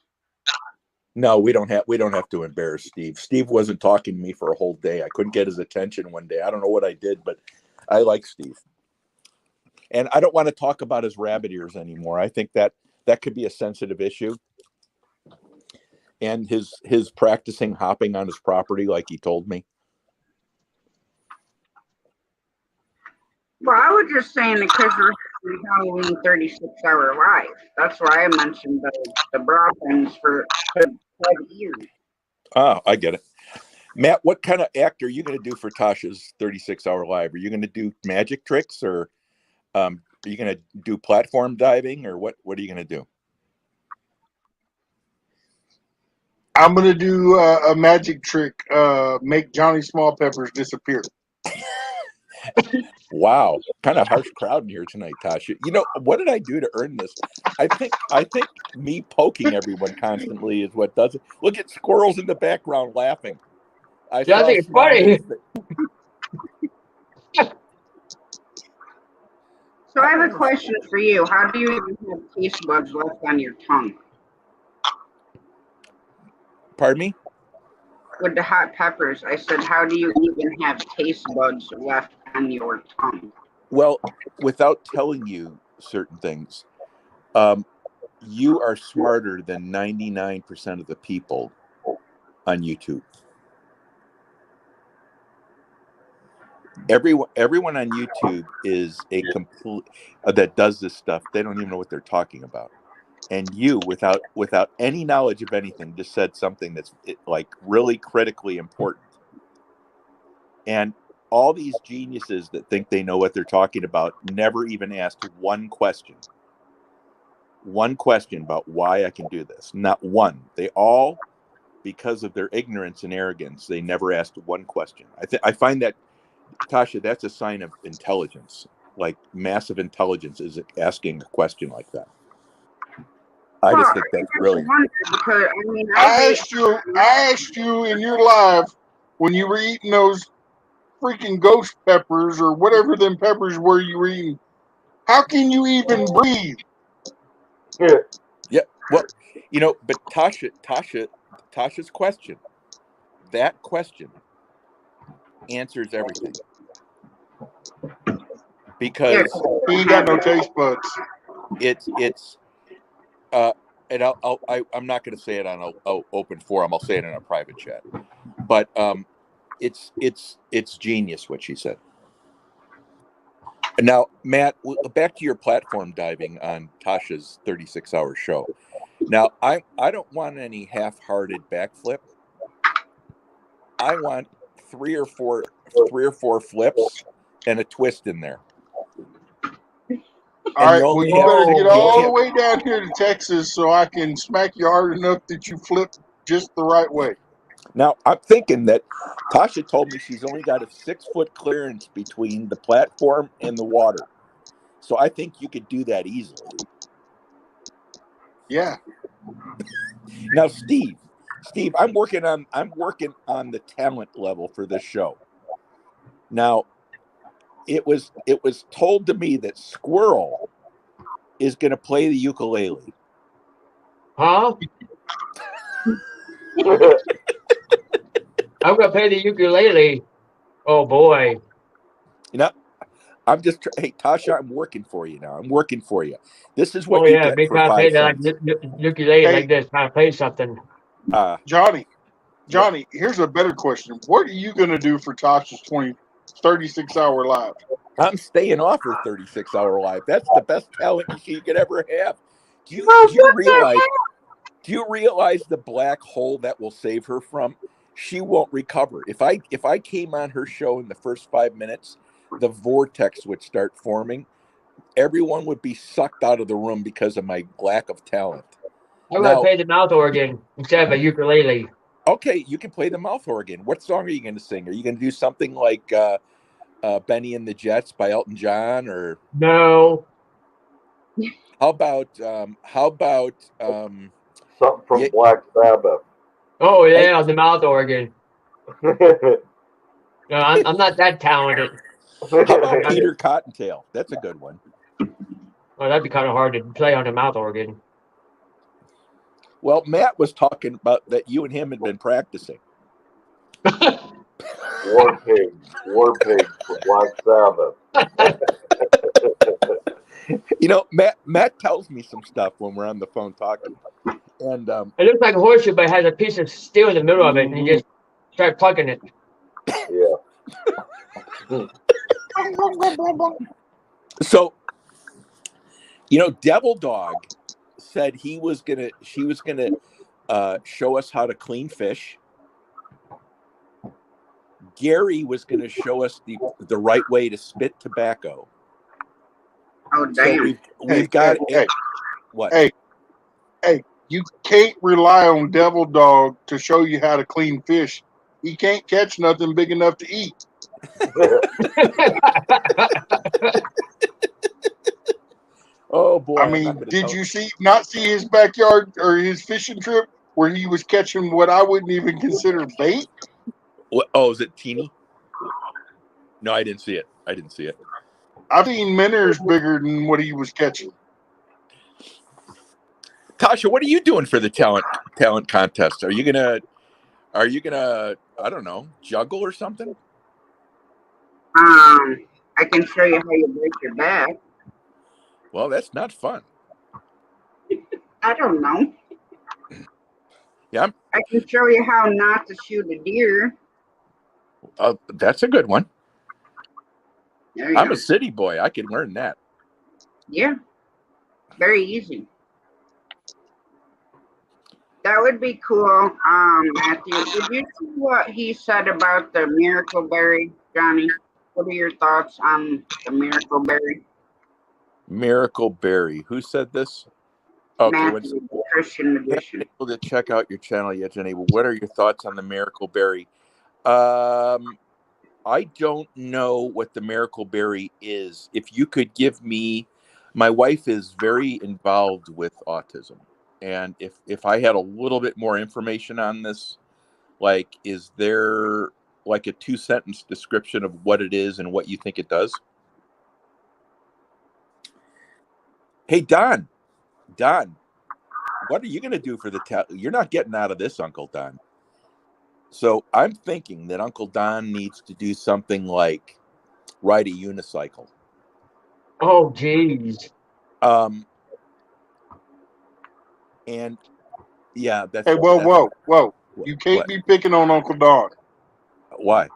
No, we don't have to embarrass Steve. Steve wasn't talking to me for a whole day. I couldn't get his attention one day. I don't know what I did, but I like Steve. And I don't want to talk about his rabbit ears anymore. I think that could be a sensitive issue. And his practicing hopping on his property like he told me. Well, I was just saying because we're Halloween 36-hour live. That's why I mentioned the bra things for ears. Oh, I get it. Matt, what kind of act are you going to do for Tasha's 36-hour live? Are you going to do magic tricks, or are you going to do platform diving, or what are you going to do? I'm going to do a magic trick, make Johnny Small Peppers disappear. Wow, kind of harsh crowd in here tonight, Tasha. What did I do to earn this? I think me poking everyone constantly is what does it. Look at squirrels in the background laughing. I think it's funny. So I have a question for you. How do you even have taste buds left on your tongue? Pardon me? With the hot peppers, I said, how do you even have taste buds left on your tongue? Well, without telling you certain things, you are smarter than 99% of the people on YouTube. Everyone on YouTube is a complete that does this stuff. They don't even know what they're talking about. And you, without any knowledge of anything, just said something that's like really critically important. And all these geniuses that think they know what they're talking about never even asked one question about why I can do this. Not one. They all, because of their ignorance and arrogance, they never asked one question. I find that, Tasha, that's a sign of intelligence. Like massive intelligence is asking a question like that. I just think that's brilliant. Because, I asked you in your live when you were eating those freaking ghost peppers or whatever them peppers were you were eating. How can you even breathe? Yeah. Well, but Tasha's question, that question answers everything. Because he ain't got no taste buds. It's and I'm not going to say it on an open forum. I'll say it in a private chat. But it's genius what she said. Now, Matt, back to your platform diving on Tasha's 36-hour show. Now, I don't want any half-hearted backflip. I want three or four flips and a twist in there. All right, well, you better get all the way down here to Texas so I can smack you hard enough that you flip just the right way. Now, I'm thinking that Tasha told me she's only got a 6-foot clearance between the platform and the water. So I think you could do that easily. Yeah. Now, Steve, I'm working on the talent level for this show. Now, it was told to me that Squirrel is going to play the ukulele. Huh? I'm going to play the ukulele. Oh, boy. I'm just, hey, Tasha, I'm working for you now. I'm working for you. This is what you get for 5 cents. Ukulele like this. Trying to play something. Johnny, here's a better question. What are you going to do for Tasha's 36-hour live? I'm staying off her 36-hour live. That's the best talent she could ever have. Do you realize the black hole that will save her from? She won't recover. If I came on her show in the first 5 minutes, the vortex would start forming. everyone would be sucked out of the room because of my lack of talent. I'm Now- gonna play the mouth organ instead of a ukulele. Okay, you can play the mouth organ. What song are you going to sing? Are you going to do something like Benny and the Jets by Elton John, or No. how about Something from yeah, Black Sabbath. Oh yeah, the mouth organ. No, I'm not that talented. how about Peter Cottontail? That's a good one. Oh, that'd be kind of hard to play on the mouth organ. Well, Matt was talking about that you and him had been practicing. War Pigs for Black Sabbath. You know, Matt tells me some stuff when we're on the phone talking, and It looks like a horseshoe, but it has a piece of steel in the middle of it, and you just start plugging it. Yeah. so you know, Devil Dog said she was gonna show us how to clean fish. Gary was going to show us the right way to spit tobacco. Oh, damn. So we've got what? Hey, you can't rely on Devil Dog to show you how to clean fish. He can't catch nothing big enough to eat. Oh boy! I mean, did you not see his backyard or his fishing trip where he was catching what I wouldn't even consider bait? Oh, is it teeny? No, I didn't see it. I've seen minnows bigger than what he was catching. Tasha, what are you doing for the talent contest? Are you gonna I don't know, juggle or something? I can show you how you break your back. Well, that's not fun. I don't know. Yeah, I can show you how not to shoot a deer. that's a good one. I'm go. a city boy. I can learn that. Yeah, very easy. That would be cool. Matthew, did you see what he said about the miracle berry, Johnny? What are your thoughts on the miracle berry? Miracle Berry. Who said this? Okay, Matthew, the Christian magician. able to check out your channel yet, Jenny. What are your thoughts on the Miracle Berry? I don't know what the Miracle Berry is. If you could give me, my wife is very involved with autism, and if I had a little bit more information on this, like, is there like a 2-sentence description of what it is and what you think it does? Hey, Don, what are you going to do for the You're not getting out of this, Uncle Don. So I'm thinking that Uncle Don needs to do something like ride a unicycle. Oh, geez. And yeah, that's. Hey, whoa. You can't What? be picking on Uncle Don. Why?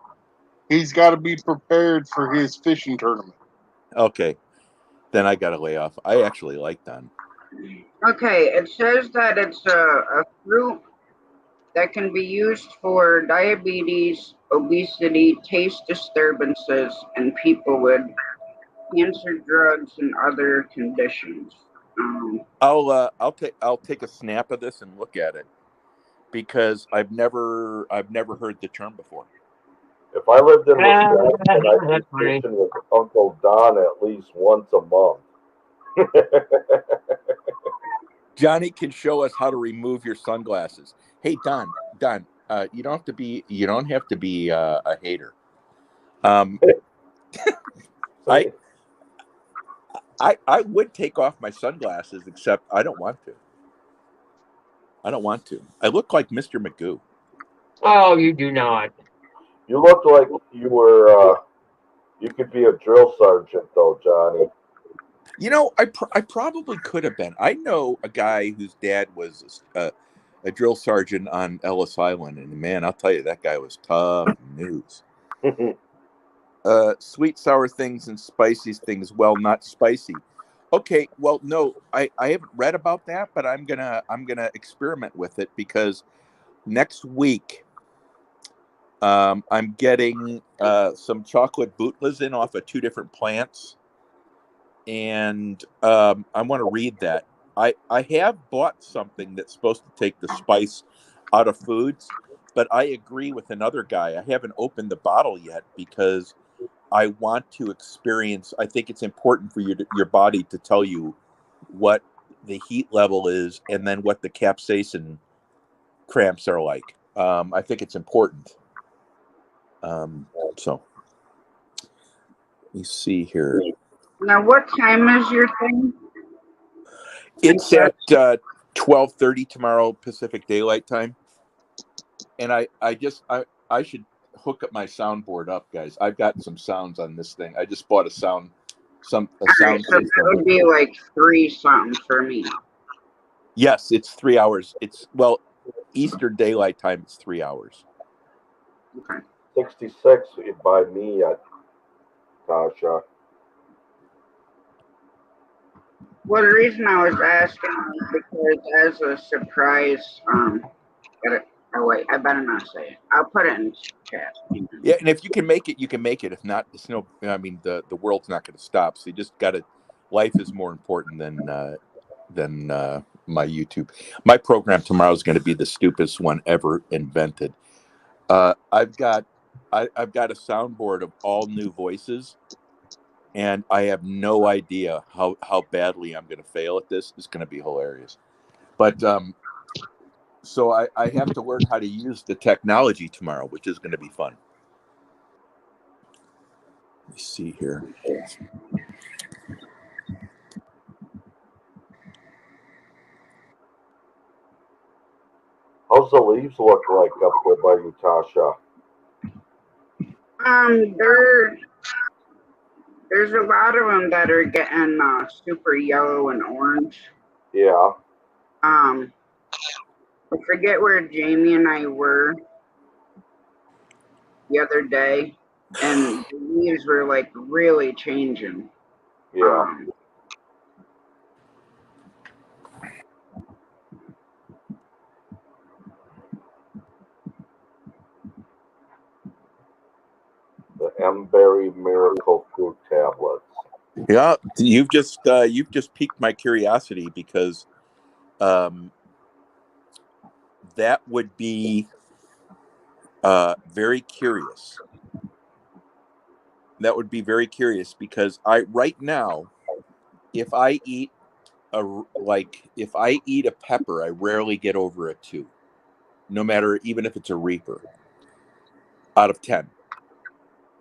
He's got to be prepared for his fishing tournament. Okay, then I got to lay off. I actually like Don. Okay, it says that it's a fruit that can be used for diabetes, obesity, taste disturbances, and people with cancer, drugs, and other conditions. I'll take a snap of this and look at it because I've never heard the term before. If I lived in Wisconsin, I'd That's be funny. fishing with Uncle Don at least once a month. Johnny can show us how to remove your sunglasses. Hey, Don, you don't have to be a hater. I would take off my sunglasses, except I don't want to. I look like Mr. Magoo. Oh, you do not. You look like you were. You could be a drill sergeant, though, Johnny. You know, I probably could have been. I know a guy whose dad was a drill sergeant on Ellis Island, and man, I'll tell you, that guy was tough news. Sweet, sour things and spicy things. Well, not spicy. Okay, well, no, I haven't read about that, but I'm gonna experiment with it because next week I'm getting some chocolate bootlas in off of 2 different plants, and I want to read that. I have bought something that's supposed to take the spice out of foods, but I agree with another guy. I haven't opened the bottle yet because I want to experience. I think it's important for your body to tell you what the heat level is and then what the capsaicin cramps are like. I think it's important. So let me see here. Now, what time is your thing? It's at 12:30 tomorrow Pacific Daylight Time, and I should hook up my soundboard up, guys. I've got some sounds on this thing. I just bought a sound Alright, sound so that system. would be like 3 something for me. Yes, it's 3 hours. It's Eastern Daylight Time. It's 3 hours. Okay. 66 by me, Tasha. Well, the reason I was asking is because as a surprise, oh wait, I better not say it. I'll put it in chat. Yeah, and if you can make it, you can make it. If not, it's no. I mean, the world's not going to stop. So you just got to. Life is more important than my YouTube. My program tomorrow is going to be the stupidest one ever invented. I've got a soundboard of all new voices, and I have no idea how badly I'm going to fail at this. It's going to be hilarious. But so I have to learn how to use the technology tomorrow, which is going to be fun. Let me see here. How's the leaves look like up there by you, Tasha? There's a lot of them that are getting super yellow and orange. Yeah. I forget where Jamie and I were the other day, and the leaves were like really changing. Yeah. The M-Berry Miracle Fruit Tablets. Yeah, you've just piqued my curiosity because that would be very curious. That would be very curious because right now, if I eat if I eat a pepper, I rarely get over a 2, no matter even if it's a Reaper, out of 10.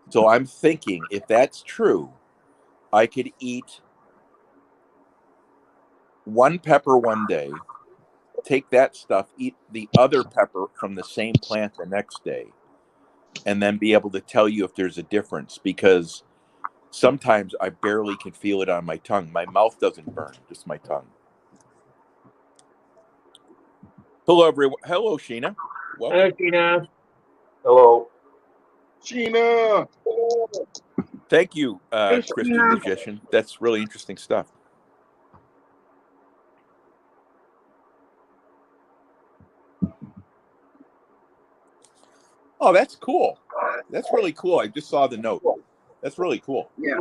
So I'm thinking if that's true, I could eat one pepper one day, take that stuff, eat the other pepper from the same plant the next day, and then be able to tell you if there's a difference because sometimes I barely can feel it on my tongue. My mouth doesn't burn, just my tongue. Hello, everyone. Hello, Sheena. Welcome. Hello, Sheena. Hello. Sheena. Thank you, Hey, Christian Sheena. Magician. That's really interesting stuff. Oh, that's cool. That's really cool. I just saw the note. That's really cool. Yeah.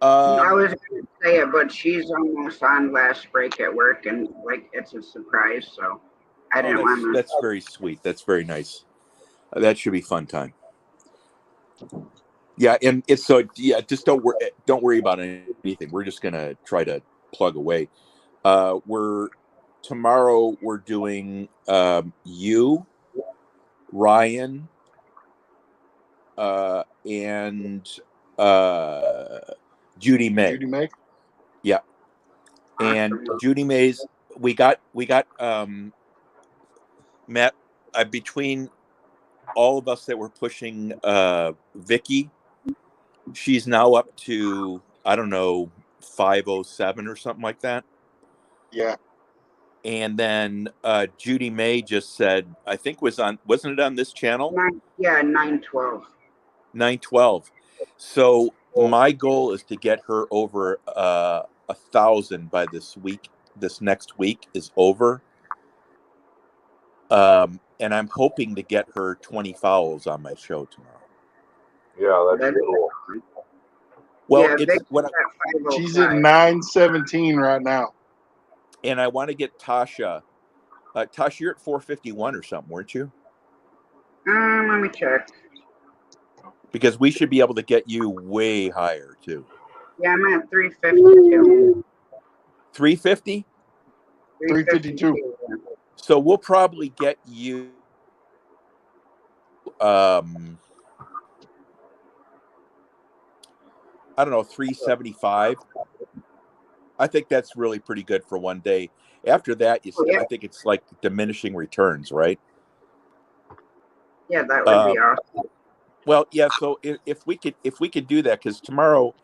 I was going to say it, but she's almost on last break at work, and like it's a surprise, so I didn't want to. That's very sweet. That's very nice. That should be fun time. Yeah, and it's so just don't worry about anything. We're just gonna try to plug away. Tomorrow we're doing you, Ryan, and Judy May. Judy May. Yeah, and Judy May's. We got Matt. Between all of us that were pushing Vicky, she's now up to, I don't know, 507 or something like that. Yeah. And then Judy May just said, I think wasn't it on this channel? 912. 912. So my goal is to get her over 1,000 by this week. This next week is over. And I'm hoping to get her 20 follows on my show tomorrow. Yeah, that's cool. Well, yeah, it's Vicky's what, at 505. She's at 917 right now. and I want to get Tasha. Tasha, you're at 451 or something, weren't you? Let me check. Because we should be able to get you way higher too. Yeah, I'm at 352. 350. 352. So we'll probably get you. I don't know, 375. I think that's really pretty good for one day. After that, I think it's like diminishing returns, right? Yeah, that would be awesome. Well, yeah. So if we could do that, because tomorrow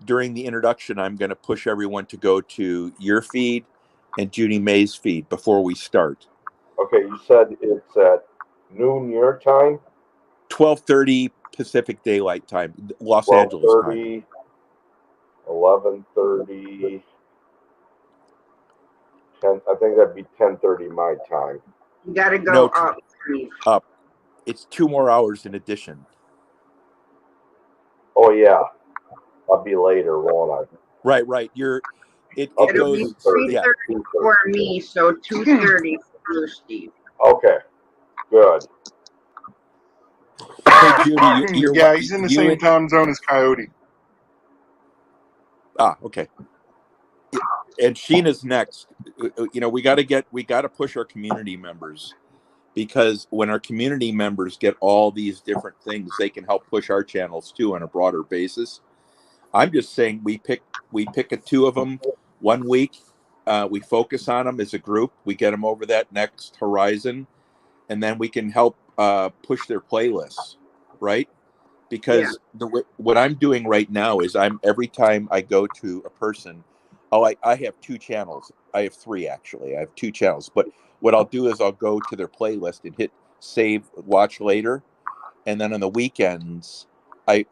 during the introduction, I'm going to push everyone to go to your feed and Judy May's feed before we start. Okay, you said it's at noon your time. 12:30 Pacific Daylight Time, Los Angeles time. 11:30. 10. I think that'd be 10:30 my time. You got to go up. Up. It's 2 more hours in addition. Oh yeah, I'll be later, won't I? Right. It It'll goes. be 3:30 for me, so 2:30 for Steve. Okay, good. Hey Judy, Yeah, he's in the same time zone as Coyote. Okay. And Sheena's next. You know, we got to push our community members, because when our community members get all these different things, they can help push our channels too on a broader basis. I'm just saying we pick two of them one week. We focus on them as a group. We get them over that next horizon, and then we can help push their playlists, right? Because what I'm doing right now is every time I go to a person, I have 2 channels. I have 3 actually. I have 2 channels. But what I'll do is I'll go to their playlist and hit save, watch later, and then on the weekends,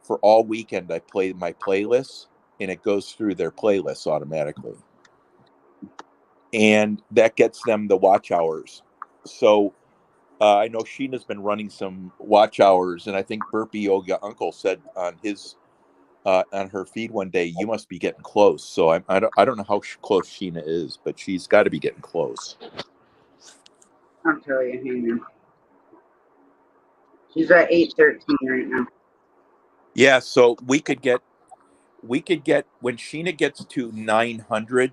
for all weekend I play my playlists, and it goes through their playlists automatically, and that gets them the watch hours. So I know Sheena's been running some watch hours, and I think Burpee Yoga Uncle said on his on her feed one day, you must be getting close. So I don't know how close Sheena is, but she's got to be getting close. I'll tell you, hang on. She's at 813 right now. Yeah, so we could get when Sheena gets to 900,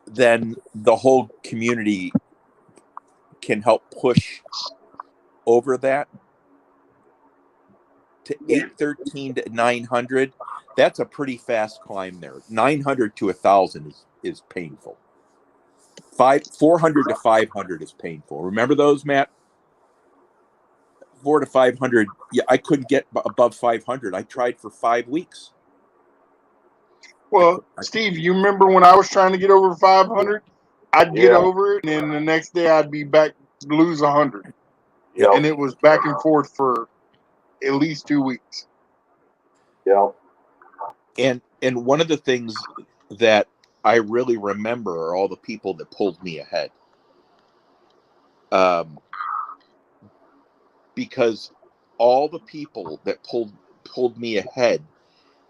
then the whole community can help push over that to 813 to 900. That's a pretty fast climb there. 900 to 1,000 is painful. 400 to 500 is painful. Remember those, Matt? 400 to 500. Yeah, I couldn't get above 500. I tried for 5 weeks. Well, Steve, you remember when I was trying to get over 500? I'd get over it, and then the next day I'd be back to lose 100. Yep. And it was back and forth for at least 2 weeks. Yeah. And one of the things that I really remember are all the people that pulled me ahead. Because all the people that pulled me ahead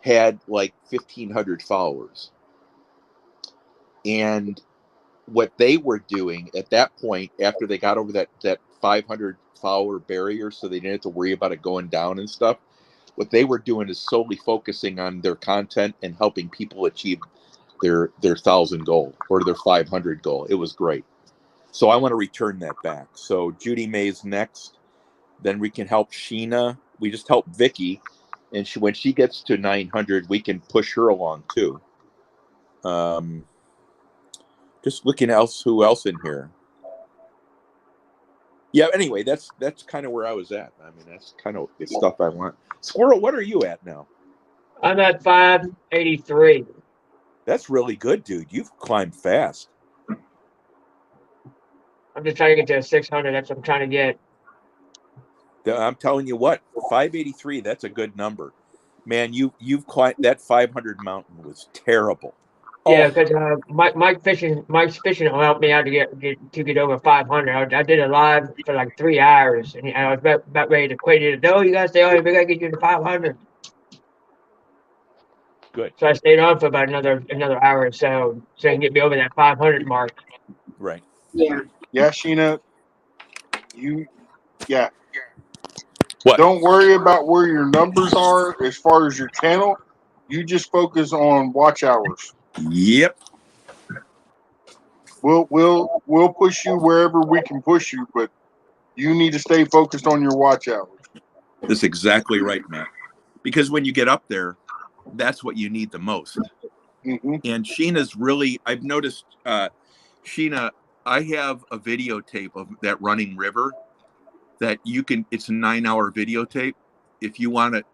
had like 1,500 followers. And what they were doing at that point, after they got over that 500 follower barrier, so they didn't have to worry about it going down and stuff, what they were doing is solely focusing on their content and helping people achieve their 1,000 goal or their 500 goal. It was great. So I want to return that back. So Judy May's next. Then we can help Sheena. We just help Vicky, and when she gets to 900, we can push her along too. Just looking who else in here. Yeah. Anyway, that's kind of where I was at. I mean, that's kind of the stuff I want. Squirrel, what are you at now? I'm at 583. That's really good, dude. You've climbed fast. I'm just trying to get to 600. That's what I'm trying to get. I'm telling you what, 583. That's a good number, man. You've climbed that 500 mountain was terrible. Yeah, because Mike's fishing will help me out to get over 500. I did a live for like 3 hours, and I was about ready to quit it. No, you gotta stay on. We gotta get you to 500. Good. So I stayed on for about another hour or so I can get me over that 500 mark. Right. Yeah. Yeah, Sheena, yeah. What? Don't worry about where your numbers are as far as your channel. You just focus on watch hours. Yep. We'll push you wherever we can push you, but you need to stay focused on your watch hours. That's exactly right, Matt. Because when you get up there, that's what you need the most. Mm-hmm. And Sheena's really, I've noticed, Sheena, I have a videotape of that running river that you can, it's a 9-hour videotape. If you want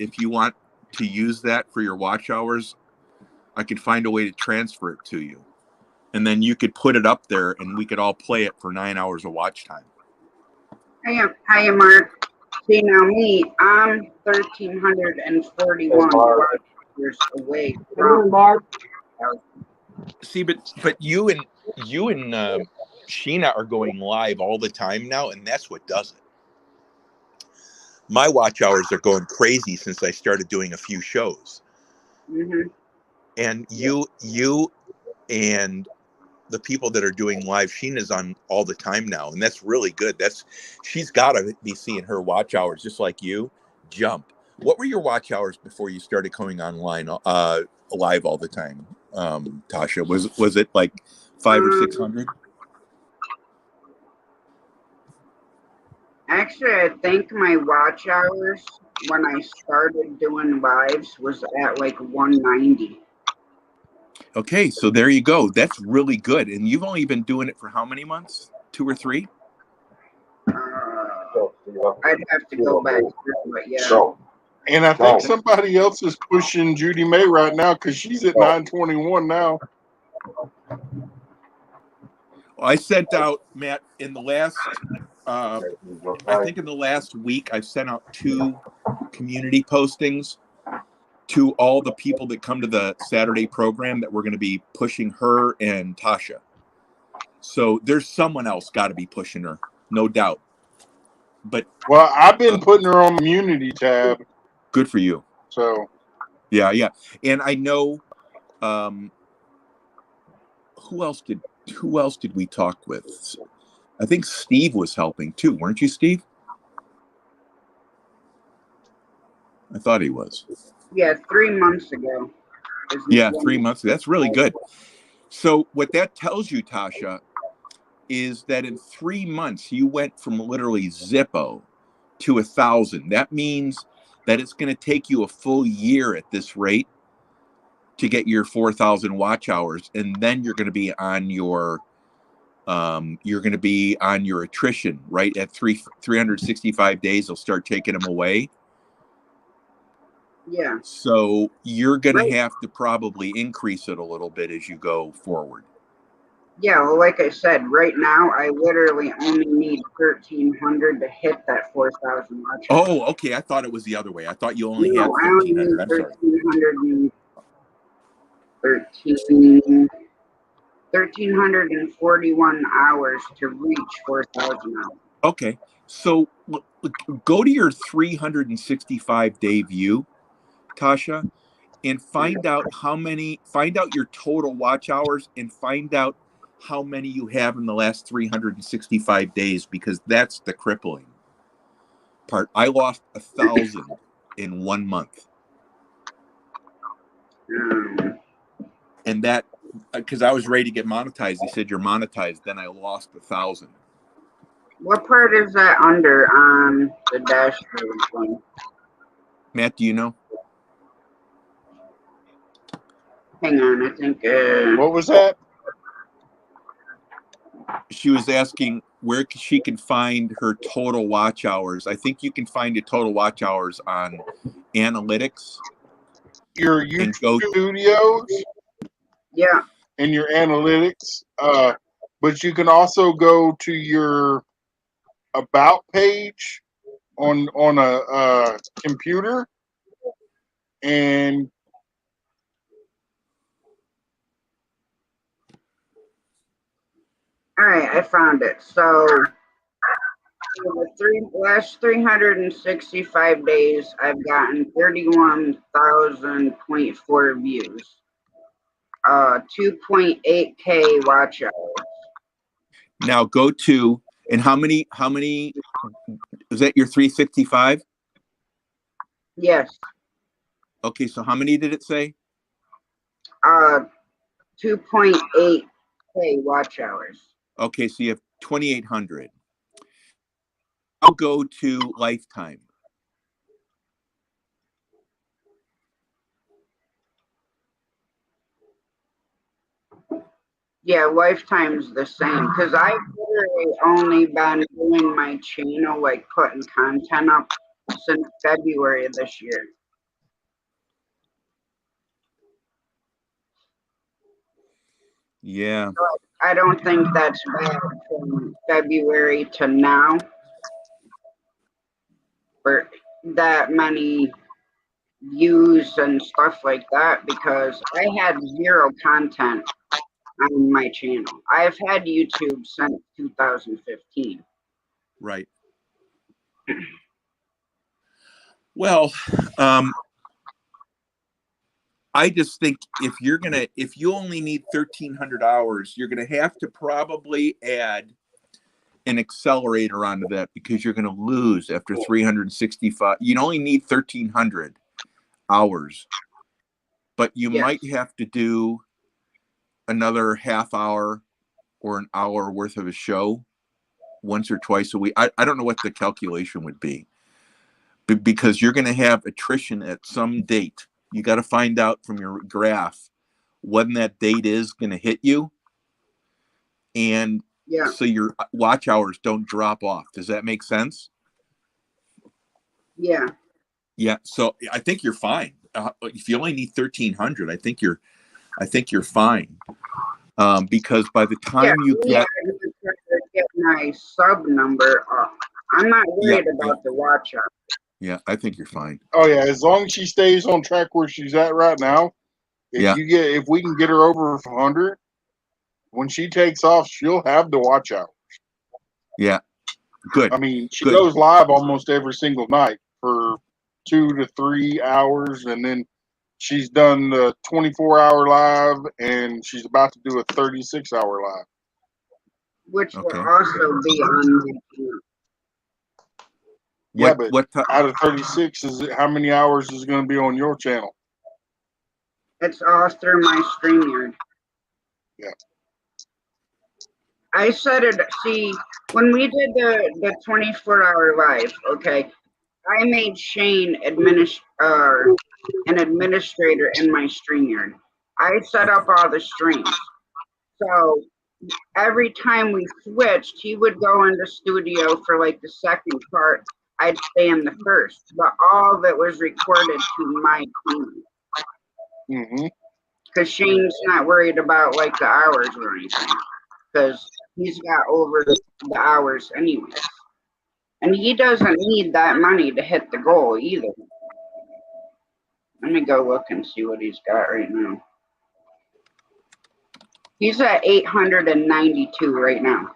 to use that for your watch hours, I could find a way to transfer it to you. And then you could put it up there and we could all play it for 9 hours of watch time. Hiya, Mark. See, now me, I'm 1,341 years away from. Mark. See, but you and Sheena are going live all the time now, and that's what does it. My watch hours are going crazy since I started doing a few shows. Mm-hmm. And you and the people that are doing live, Sheena's on all the time now, and that's really good. She's got to be seeing her watch hours just like you jump. What were your watch hours before you started coming online live all the time, Tasha? Was it like 500 or 600? Actually, I think my watch hours when I started doing lives was at like 190. Okay, so there you go. That's really good. And you've only been doing it for how many months? 2 or 3? I'd have to go back through, but yeah. So, And I think somebody else is pushing Judy May right now because she's at 921 now. I sent out, Matt, in the last, I think in the last week, I've sent out 2 community postings to all the people that come to the Saturday program that we're going to be pushing her and Tasha. So there's someone else got to be pushing her, no doubt. But well, I've been putting her on the community tab. Good for you. So yeah, and I know. Who else did we talk with? I think Steve was helping too, weren't you, Steve? I thought he was. Yeah, 3 months ago. Yeah, 3 months. That's really good. So what that tells you, Tasha, is that in 3 months you went from literally Zippo to 1,000. That means that it's going to take you a full year at this rate to get your 4,000 watch hours, and then you're going to be on your attrition, right? At 365 days, they'll start taking them away. Yeah. So you're going to have to probably increase it a little bit as you go forward. Yeah, well, like I said, right now I literally only need 1,300 to hit that 4,000 watch. Oh, okay. I thought it was the other way. I thought you only had 1,300. I'm sorry. 1,341 hours to reach 4,000 hours. Okay. So go to your 365-day view, Tasha, and find out your total watch hours and find out how many you have in the last 365 days, because that's the crippling part. I lost 1,000 in 1 month. And that, because I was ready to get monetized. They said you're monetized. Then I lost 1,000. What part is that under on the dashboard thing? Matt, do you know? Hang on, I think. What was that? She was asking where she can find her total watch hours. I think you can find your total watch hours on analytics. Your YouTube studios. Yeah. And your analytics. But you can also go to your about page on a computer and all right, I found it. So the last 365 days, I've gotten 31,000.4 views, 2.8K watch hours. Now go to, and how many is that your 365? Yes. Okay, so how many did it say? 2.8K watch hours. Okay, so you have 2,800. I'll go to lifetime. Yeah, lifetime's the same because I've literally only been doing my channel, like putting content up since February of this year. Yeah. So I don't think that's bad from February to now for that many views and stuff like that because I had zero content on my channel. I've had YouTube since 2015. Right. Well, I just think if you only need 1,300 hours, you're gonna have to probably add an accelerator onto that because you're gonna lose after 365. You only need 1,300 hours, but you might have to do another half hour or an hour worth of a show once or twice a week. I don't know what the calculation would be, because you're going to have attrition at some date. You got to find out from your graph when that date is going to hit you, and so your watch hours don't drop off. Does that make sense? Yeah. Yeah. So I think you're fine. If you only need 1,300, I think you're fine. Because by the time you get my sub number up, I'm not worried about the watch hours. Yeah, I think you're fine. Oh yeah, as long as she stays on track where she's at right now. If we can get her over 100, when she takes off, she'll have the watch hours. Yeah, good. I mean, she goes live almost every single night for 2 to 3 hours, and then she's done the 24-hour live, and she's about to do a 36-hour live, which will also be on YouTube. Yeah, but out of 36, how many hours is going to be on your channel? It's all through my StreamYard. Yeah. I said it. See, when we did the 24-hour live, okay, I made Shane an administrator in my StreamYard. I set up all the streams. So every time we switched, he would go into studio for like the second part. I'd stay in the first, but all of it was recorded to my channel. Mm-hmm. Because Shane's not worried about like the hours or anything, because he's got over the hours anyways, and he doesn't need that money to hit the goal either. Let me go look and see what he's got right now. He's at 892 right now.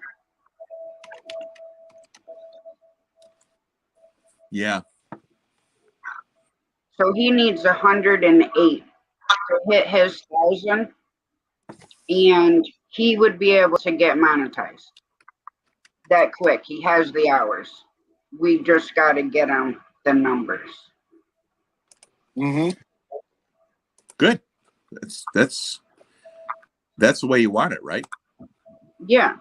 Yeah. So he needs 108 to hit his 1,000, and he would be able to get monetized that quick. He has the hours. We just got to get him the numbers. Mm-hmm. Good. That's the way you want it, right? Yeah.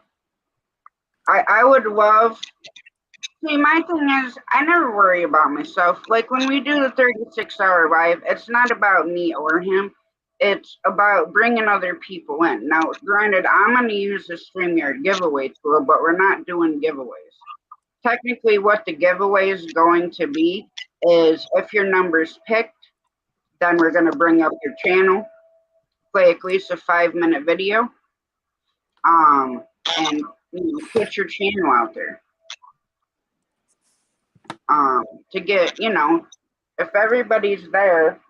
I would love. See, my thing is, I never worry about myself. Like when we do the 36-hour live, it's not about me or him. It's about bringing other people in. Now, granted, I'm going to use the StreamYard giveaway tool, but we're not doing giveaways. Technically, what the giveaway is going to be is if your number's picked, then we're going to bring up your channel, play at least a 5-minute video, and put your channel out there. To get, if everybody's there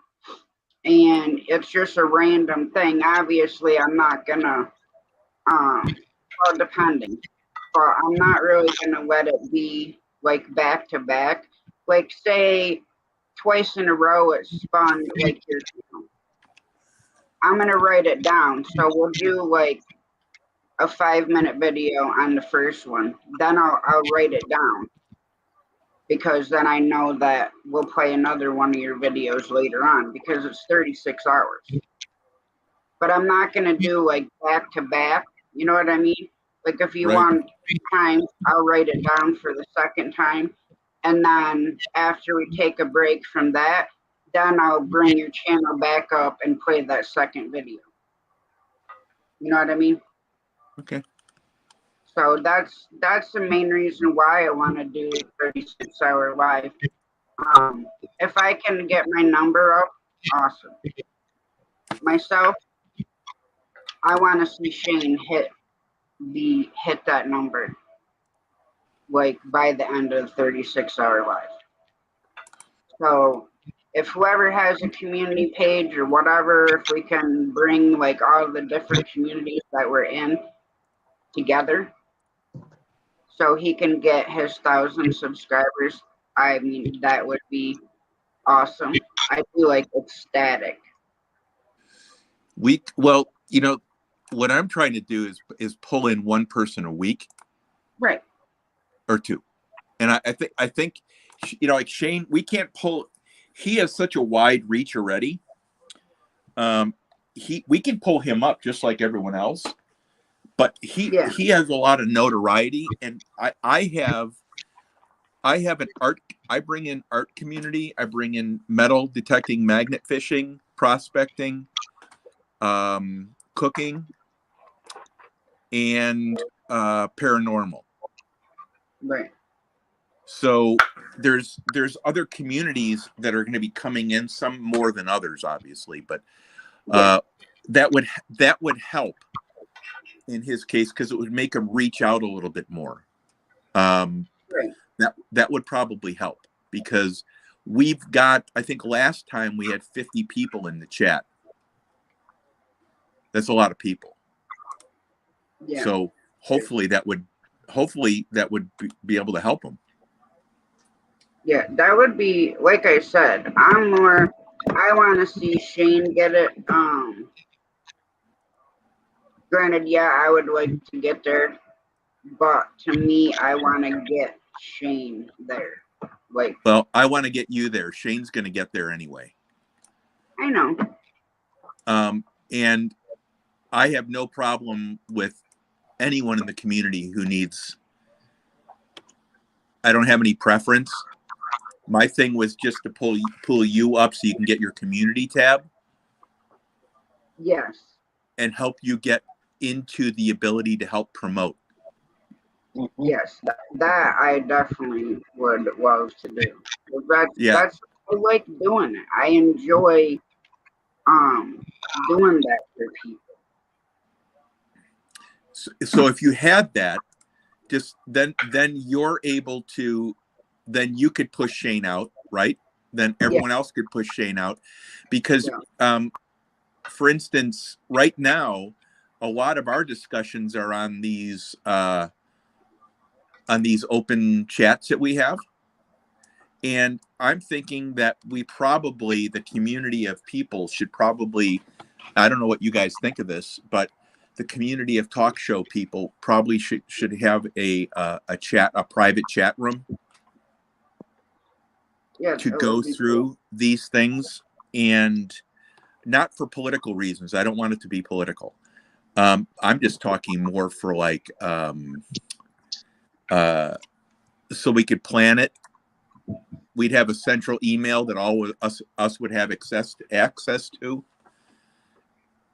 and it's just a random thing, obviously I'm not gonna, well, depending. but I'm not really gonna let it be like back to back. Like say twice in a row it spun like your channel. I'm gonna write it down. So we'll do like a 5-minute video on the first one. Then I'll write it down because then I know that we'll play another one of your videos later on because it's 36 hours. But I'm not gonna do like back to back. You know what I mean? Like if you Right. want 3 times, I'll write it down for the second time. And then after we take a break from that, then I'll bring your channel back up and play that second video. You know what I mean? Okay. So that's the main reason why I want to do 36-hour live. If I can get my number up, awesome. Myself, I want to see Shane hit that number like by the end of 36-hour live. So if whoever has a community page or whatever, if we can bring like all the different communities that we're in together so he can get his 1,000 subscribers, I mean, that would be awesome. I'd be like ecstatic. Well, you know, what I'm trying to do is pull in one person a week. Right. Or two. And I think, you know, like Shane, we can't pull, he has such a wide reach already. We can pull him up just like everyone else, but he has a lot of notoriety. And I have an art, I bring in art community. I bring in metal detecting, magnet fishing, prospecting, cooking, and paranormal. Right. So there's other communities that are going to be coming in, some more than others, obviously, but that would help in his case because it would make him reach out a little bit more. Right. That would probably help because we've got, I think last time we had 50 people in the chat. That's a lot of people. Yeah. So hopefully that would be able to help him. Yeah, that would be, like I said, I want to see Shane get it. Granted, yeah, I would like to get there, but to me, I want to get Shane there. Like, well, I want to get you there. Shane's going to get there anyway. I know. And I have no problem with anyone in the community who needs. I don't have any preference. My thing was just to pull you up so you can get your community tab. Yes. And help you get into the ability to help promote. Yes, that I definitely would love to do. That's I like doing it. I enjoy doing that for people. So if you had that, just then you're able to, then you could push Shane out, right? Then everyone else could push Shane out because for instance, right now, a lot of our discussions are on these open chats that we have. And I'm thinking that the community of people should probably, I don't know what you guys think of this, but the community of talk show people probably should have a private chat room to go through these things, and not for political reasons. I don't want it to be political. I'm just talking more for like, so we could plan it. We'd have a central email that all of us would have access to,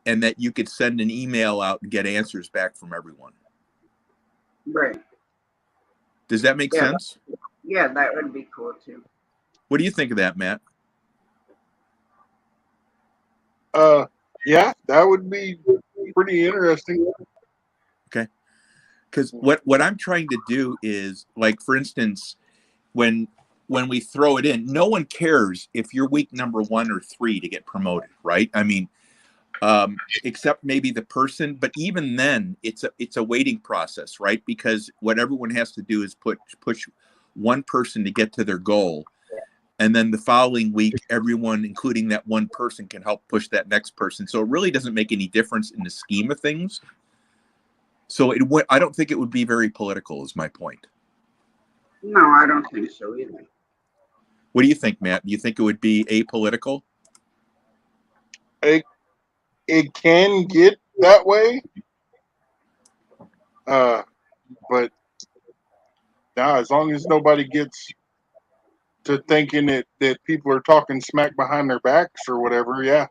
and that you could send an email out and get answers back from everyone. Right. Does that make sense? Yeah, that would be cool too. What do you think of that, Matt? Yeah, that would be pretty interesting. Okay. Because what I'm trying to do is, like, for instance, when we throw it in, no one cares if you're week number 1 or 3 to get promoted, right? I mean, except maybe the person. But even then, it's a waiting process, right? Because what everyone has to do is push one person to get to their goal. And then the following week, everyone, including that one person, can help push that next person. So it really doesn't make any difference in the scheme of things. So I don't think it would be very political, is my point. No, I don't think so either. What do you think, Matt? Do you think it would be apolitical? It can get that way, but now as long as nobody gets to thinking that people are talking smack behind their backs or whatever, yeah.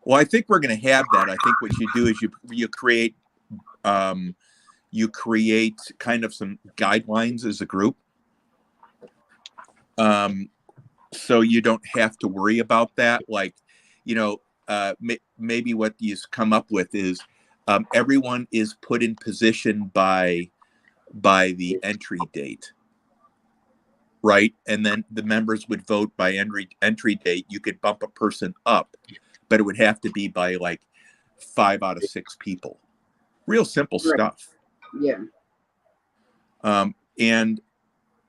Well, I think we're going to have that. I think what you do is you create kind of some guidelines as a group, so you don't have to worry about that. Like, maybe what you come up with is everyone is put in position by the entry date, right? And then the members would vote by entry date. You could bump a person up, but it would have to be by like 5 out of 6 people. Real simple stuff. Yeah. And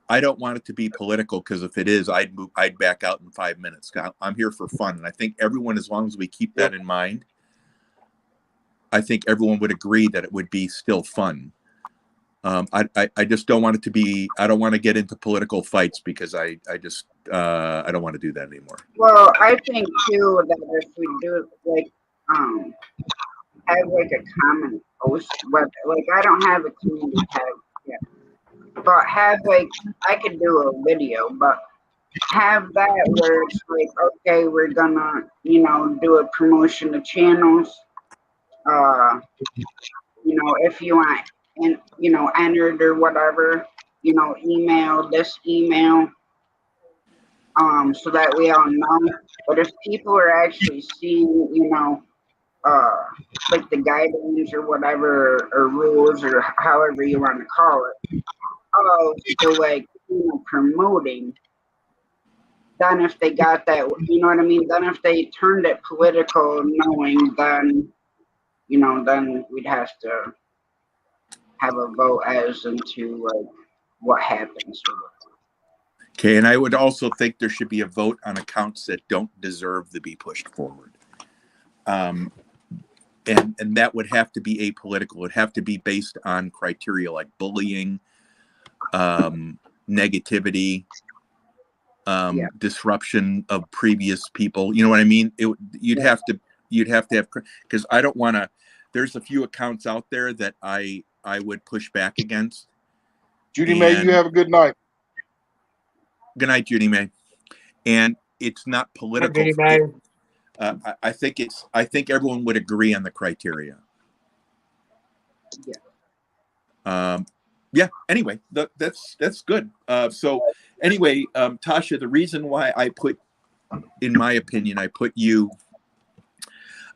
I don't want it to be political, because if it is, I'd back out in 5 minutes. I'm here for fun, and I think everyone, as long as we keep that in mind, I think everyone would agree that it would be still fun. I just don't want it to be. I don't want to get into political fights, because I don't want to do that anymore. Well, I think too that if we do like have like a common post, but like I don't have a community tag yet, but have like I could do a video, but have that where it's like, okay, we're gonna do a promotion of channels. If you want and entered or whatever, email this email, so that we all know. But if people are actually seeing, like the guidelines or whatever, or rules, or however you want to call it, so like promoting, then if they got that, you know what I mean? Then if they turned it political, knowing, then then we'd have to have a vote as into like what happens. Okay, and I would also think there should be a vote on accounts that don't deserve to be pushed forward. And that would have to be apolitical. It would have to be based on criteria like bullying, negativity, disruption of previous people. You know what I mean? You'd have to have, because I don't want to. There's a few accounts out there that I would push back against. Judy May, you have a good night. Good night, Judy May. And it's not political. I think everyone would agree on the criteria. Yeah. Anyway, that's good. So anyway, Tasha, the reason why in my opinion, I put you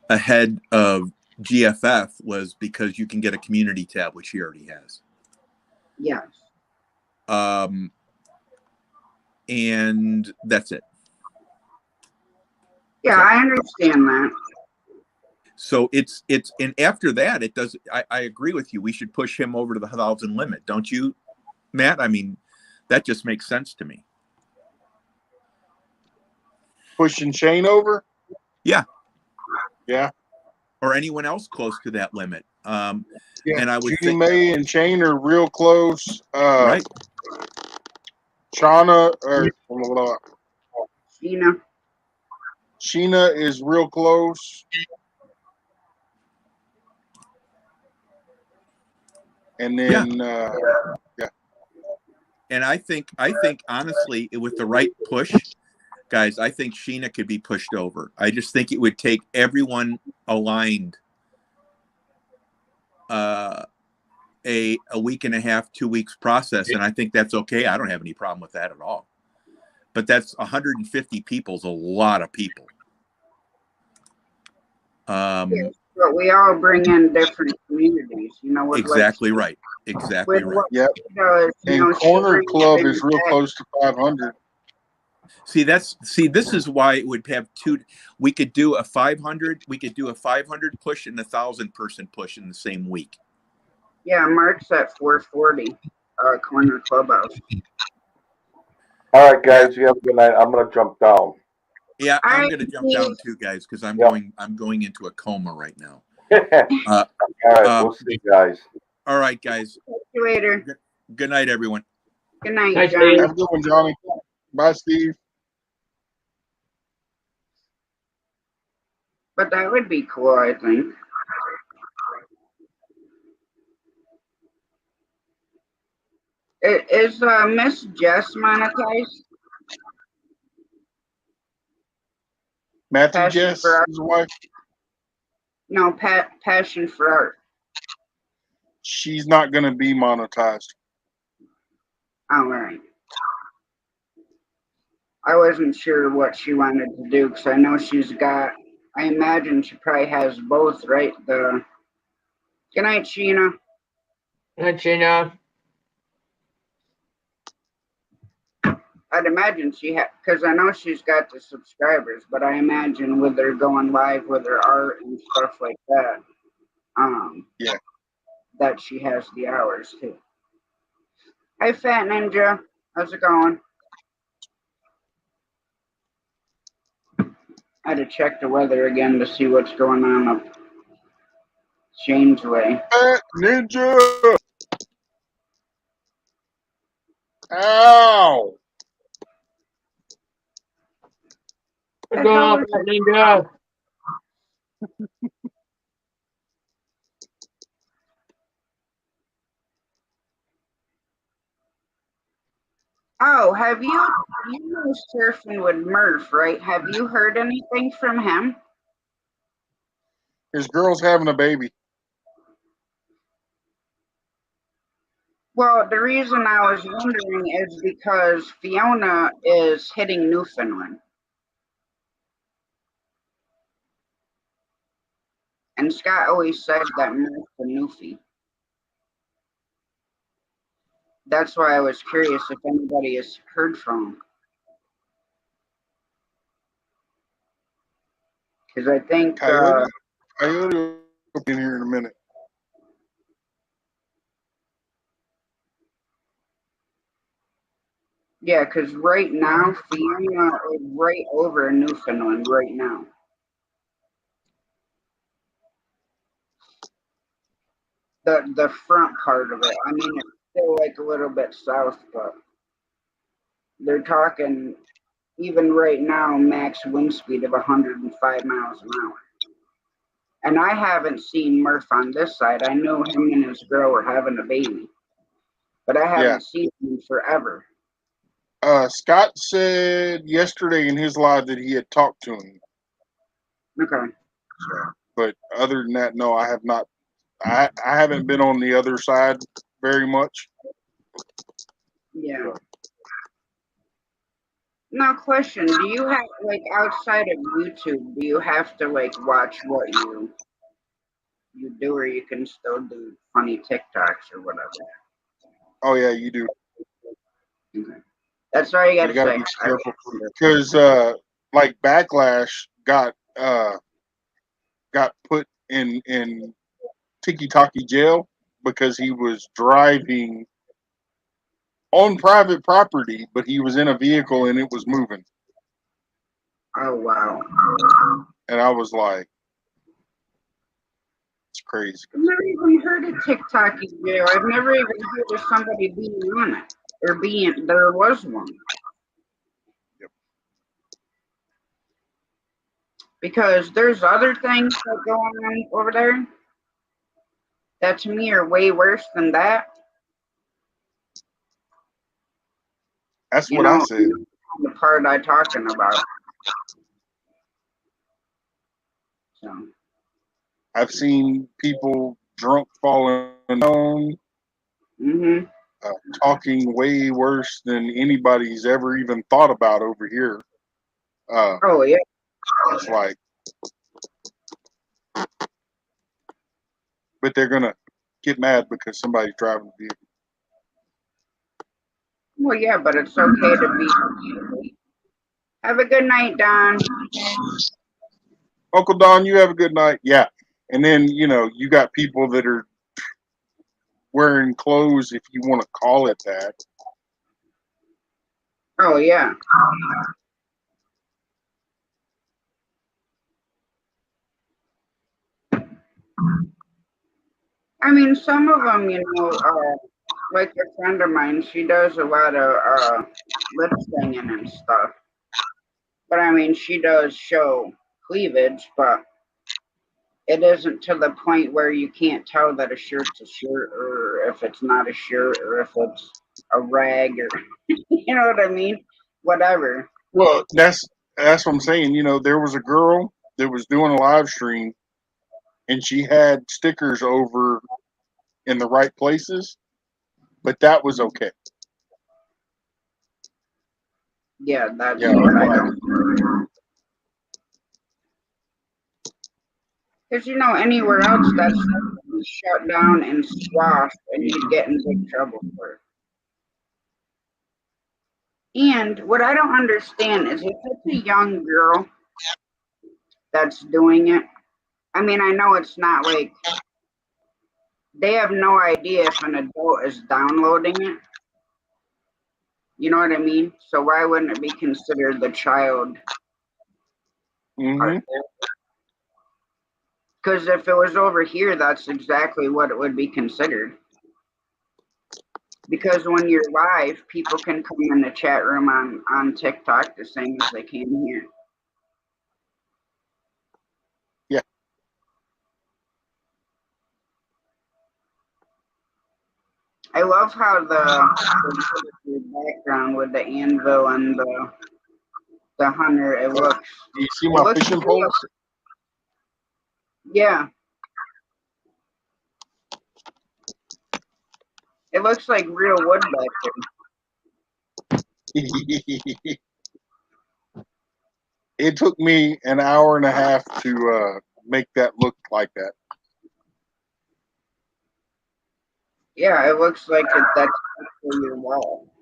ahead of GFF was because you can get a community tab, which he already has. Yes. And that's it. Yeah, so, I understand that. So it's and after that, it does. I agree with you. We should push him over to the 1,000 limit, don't you, Matt? I mean, that just makes sense to me. Pushing Shane over? Yeah. Yeah. Or anyone else close to that limit. Yeah. And I would Judy May and Shane are real close. Right. Shauna or Sheena is real close. And then yeah. And I think honestly, with the right push, guys, I think Sheena could be pushed over. I just think it would take everyone aligned a week and a half, 2 weeks process, and I think that's okay. I don't have any problem with that at all. But that's 150 people is a lot of people. Yes, but we all bring in different communities, Exactly right. Exactly right. Yep. And Corner Club is real close to 500. See, this is why it would have two. We could do a 500. We could do a 500 push and a 1,000-person push in the same week. Yeah, Mark's at 440, corner clubhouse. All right, guys. You have a good night. I'm gonna jump down. Yeah, I'm All going to right, jump down too, guys, because I'm Yep. going into a coma right now. All right, we'll see you guys. All right, guys. see you later. Good night, everyone. Good night, Nice Johnny. Have a good one, Johnny. Bye, Steve. But that would be cool, I think. Is Miss Jess monetized? Matthew Passion Jess, for art? his wife. No, Passion for Art. She's not going to be monetized. All right. I wasn't sure what she wanted to do because I know she's got. I imagine she probably has both, right? Good night, Sheena. Let you know. I'd imagine she had, because I know she's got the subscribers, but I imagine with her going live with her art and stuff like that, Yeah. that she has the hours too. Hi, Fat Ninja. How's it going? I had to check the weather again to see what's going on up Shane's way. Fat Ninja! Ow! What's going on, Fat Ninja? Oh, have you know surfing with Murph, right? Have you heard anything from him? His girl's having a baby. Well, the reason I was wondering is because Fiona is hitting Newfoundland. And Scott always said that Murph's a Newfie. That's why I was curious if anybody has heard from him. Because I think Coyote will be in here in a minute. yeah, because right now Fiona is right over Newfoundland right now. The front part of it. I mean, it's still like a little bit south, but they're talking even right now max wind speed of 105 miles an hour. And I haven't seen Murph on this side. I know him and his girl are having a baby, but I haven't seen him in forever. Scott said yesterday in his live that he had talked to him. Okay. But other than that, no, I have not. I haven't been on the other side very much. Yeah. Now, question: do you have like outside of YouTube? Do you have to like watch what you do, or you can still do funny TikToks or whatever? Oh yeah, you do. Okay. That's all you You got got to to say. be careful because like Backlash got put in Tiki Taki jail because he was driving on private property, but he was in a vehicle and it was moving. Oh wow! And I was like, it's crazy. I've never even heard of TikTok video. I've never even heard of somebody being on it or being there was one. Yep. Because there's other things that go on over there that to me are way worse than that. That's what I said. The part I'm talking about. So. I've seen people drunk falling down, talking way worse than anybody's ever even thought about over here. Oh yeah. It's like, but they're gonna get mad because somebody's driving the vehicle. Well, yeah, but it's okay to be. Have a good night, Don. Uncle Don, you have a good night. Yeah. And then, you got people that are wearing clothes, if you want to call it that. Oh, yeah. I mean, some of them, like a friend of mine, she does a lot of lip singing and stuff. But I mean, she does show cleavage, but it isn't to the point where you can't tell that a shirt's a shirt or if it's not a shirt or if it's a rag or you know what I mean? Whatever. Well, that's what I'm saying. There was a girl that was doing a live stream and she had stickers over in the right places, but that was okay. Yeah, that's Yeah. what I don't. Because anywhere else that stuff would be shut down and squashed and you'd get in big trouble for it. And what I don't understand is if it's a young girl that's doing it, I mean, I know it's not like they have no idea if an adult is downloading it. You know what I mean? So why wouldn't it be considered the child part? Because if it was over here, that's exactly what it would be considered. Because when you're live, people can come in the chat room on TikTok the same as they can here. Yeah. I love how the background with the anvil and the hunter, it looks. Do you see my fishing poles? Yeah. It looks like real wood back there. It took me an hour and a half to make that look like that. Yeah, it looks like that's for your wall.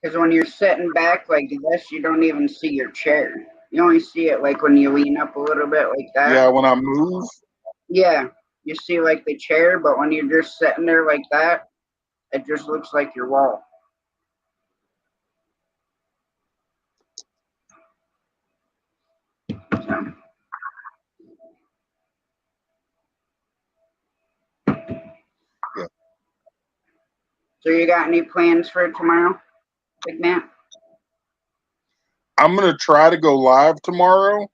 Because when you're sitting back like this, you don't even see your chair. You only see it like when you lean up a little bit like that. Yeah, when I move. Yeah, you see like the chair, but when you're just sitting there like that, it just looks like your wall. So. Yeah. So you got any plans for tomorrow, Big Matt? I'm gonna try to go live tomorrow.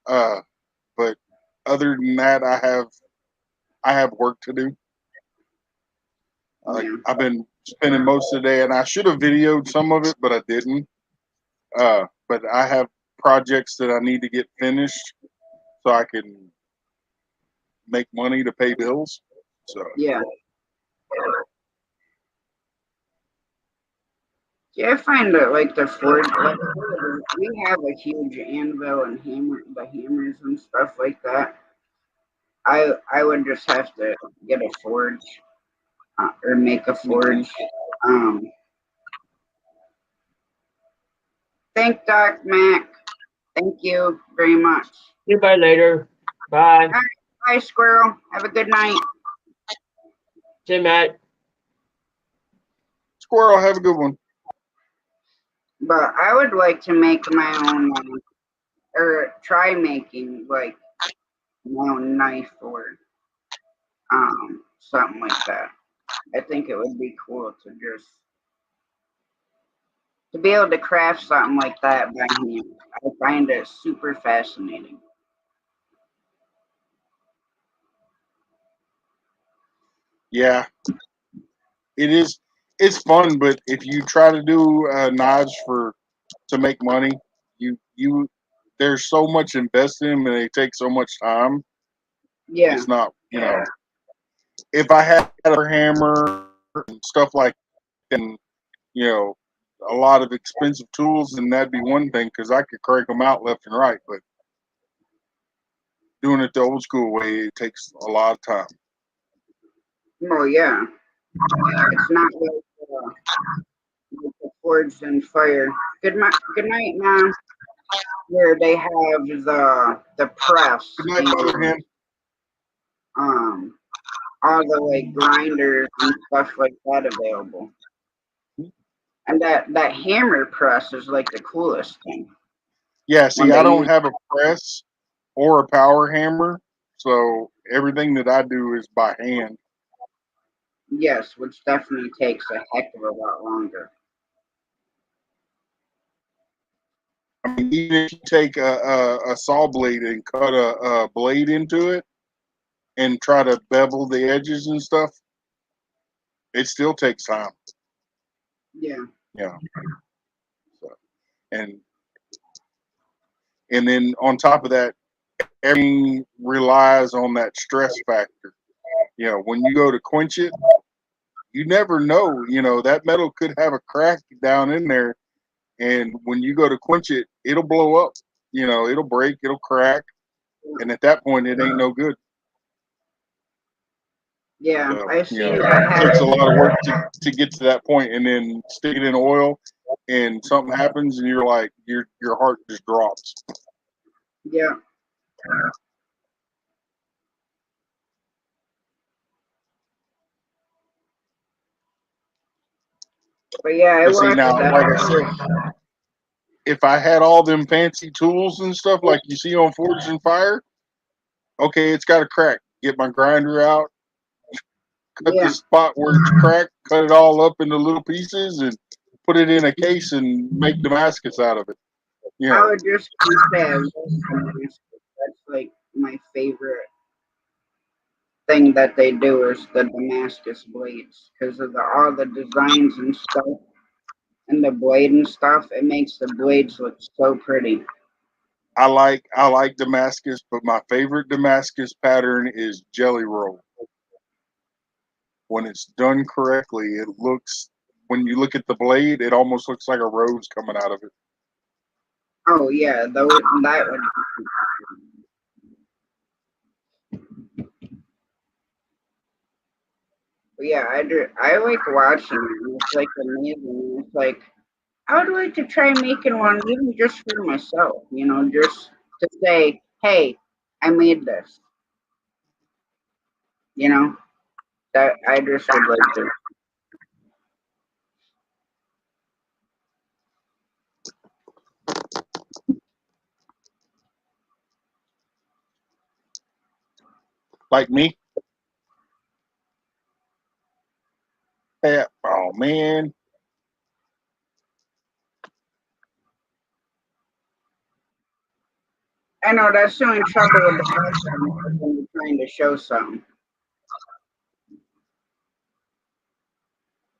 But other than that, I have work to do. Yeah. I've been spending most of the day, and I should have videoed some of it, but I didn't. But I have projects that I need to get finished so I can make money to pay bills. So Yeah. Yeah, I find that like the forge, like we have a huge anvil and the hammers and stuff like that. I would just have to get a forge or make a forge. Thank Doc Mac. Thank you very much. Goodbye later. Bye. All right, bye, Squirrel. Have a good night. See Matt. Squirrel, have a good one. But I would like to make my own, or try making like my own knife or something like that. I think it would be cool to just to be able to craft something like that by hand. I find it super fascinating. Yeah, it is. It's fun, but if you try to do knives to make money, you there's so much invested in them and they take so much time. Yeah. It's not, if I had a hammer and stuff like that, and, a lot of expensive tools, then that'd be one thing because I could crank them out left and right. But doing it the old school way, it takes a lot of time. Oh yeah. It's not like with the forged in fire. Good night, Mom. Where they have the press Good night, and Mother Hen. all the like grinders and stuff like that available. And that hammer press is like the coolest thing. Yeah, When see, I they don't use have a press or a power hammer, so everything that I do is by hand. yes, which definitely takes a heck of a lot longer. I mean, even if you take a saw blade and cut a blade into it and try to bevel the edges and stuff, it still takes time. Yeah. Yeah. So, and and then on top of that, everything relies on that stress factor. You know, when you go to quench it, you never know. You know, that metal could have a crack down in there, and when you go to quench it, it'll blow up. You know, it'll break, it'll crack, and at that point, it ain't no good. Yeah, So, I've you seen know, that it takes a happen. lot of work to get to that point, and then stick it in oil, and something happens, and you're like, your heart just drops. Yeah. But yeah, I But see, watched now, that. like I said, if I had all them fancy tools and stuff like you see on Forged in Fire, okay, it's got a crack. Get my grinder out, cut the Yeah, spot where it's cracked, cut it all up into little pieces, and put it in a case and make Damascus out of it. You I know, would just say I love Damascus. That's like my favorite thing that they do is the Damascus blades because of all the designs and stuff and the blade and stuff. It makes the blades look so pretty. I like Damascus, but my favorite Damascus pattern is Jelly Roll. When it's done correctly, it looks. When you look at the blade, it almost looks like a rose coming out of it. Oh yeah, though that would. But yeah, I do. I like watching it. It's like amazing. It's like I would like to try making one even just for myself. You know, just to say, hey, I made this. You know, that I just would like to. Like me. Yeah. Oh man. I know that's the only trouble with the background when you're trying to show something.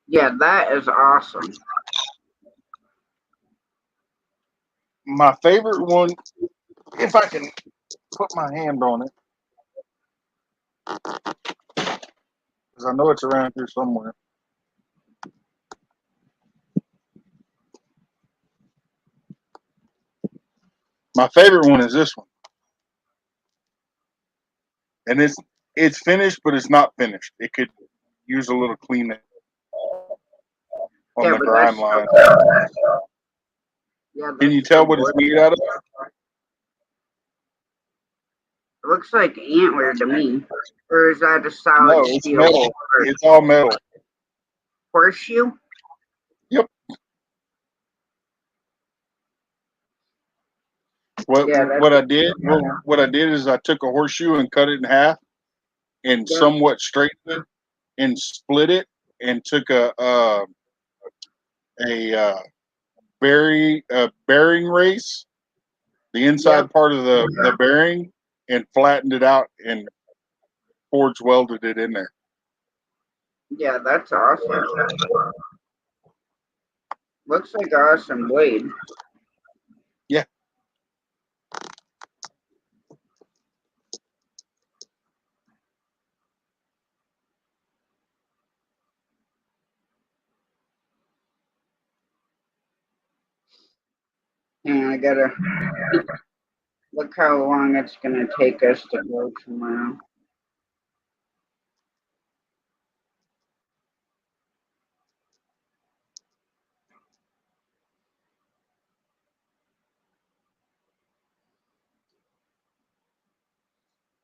Yeah, that is awesome. My favorite one, if I can put my hand on it, because I know it's around here somewhere. My favorite one is this one, and it's finished, but it's not finished. It could use a little cleaning on Yeah, the but grind that's line. yeah, Can you that's tell so what it's good. made out of? It looks like antler to me. Or is that a solid No, it's steel metal. It's all metal. horseshoe? Yep. What Yeah, what that's I did what I did is I took a horseshoe and cut it in half and yeah, somewhat straightened it and split it and took a bearing race, the yep, inside part of the bearing, and flattened it out and forge welded it in there. yeah, that's awesome. Looks like an awesome blade. Yeah. And I gotta look how long it's gonna take us to go tomorrow.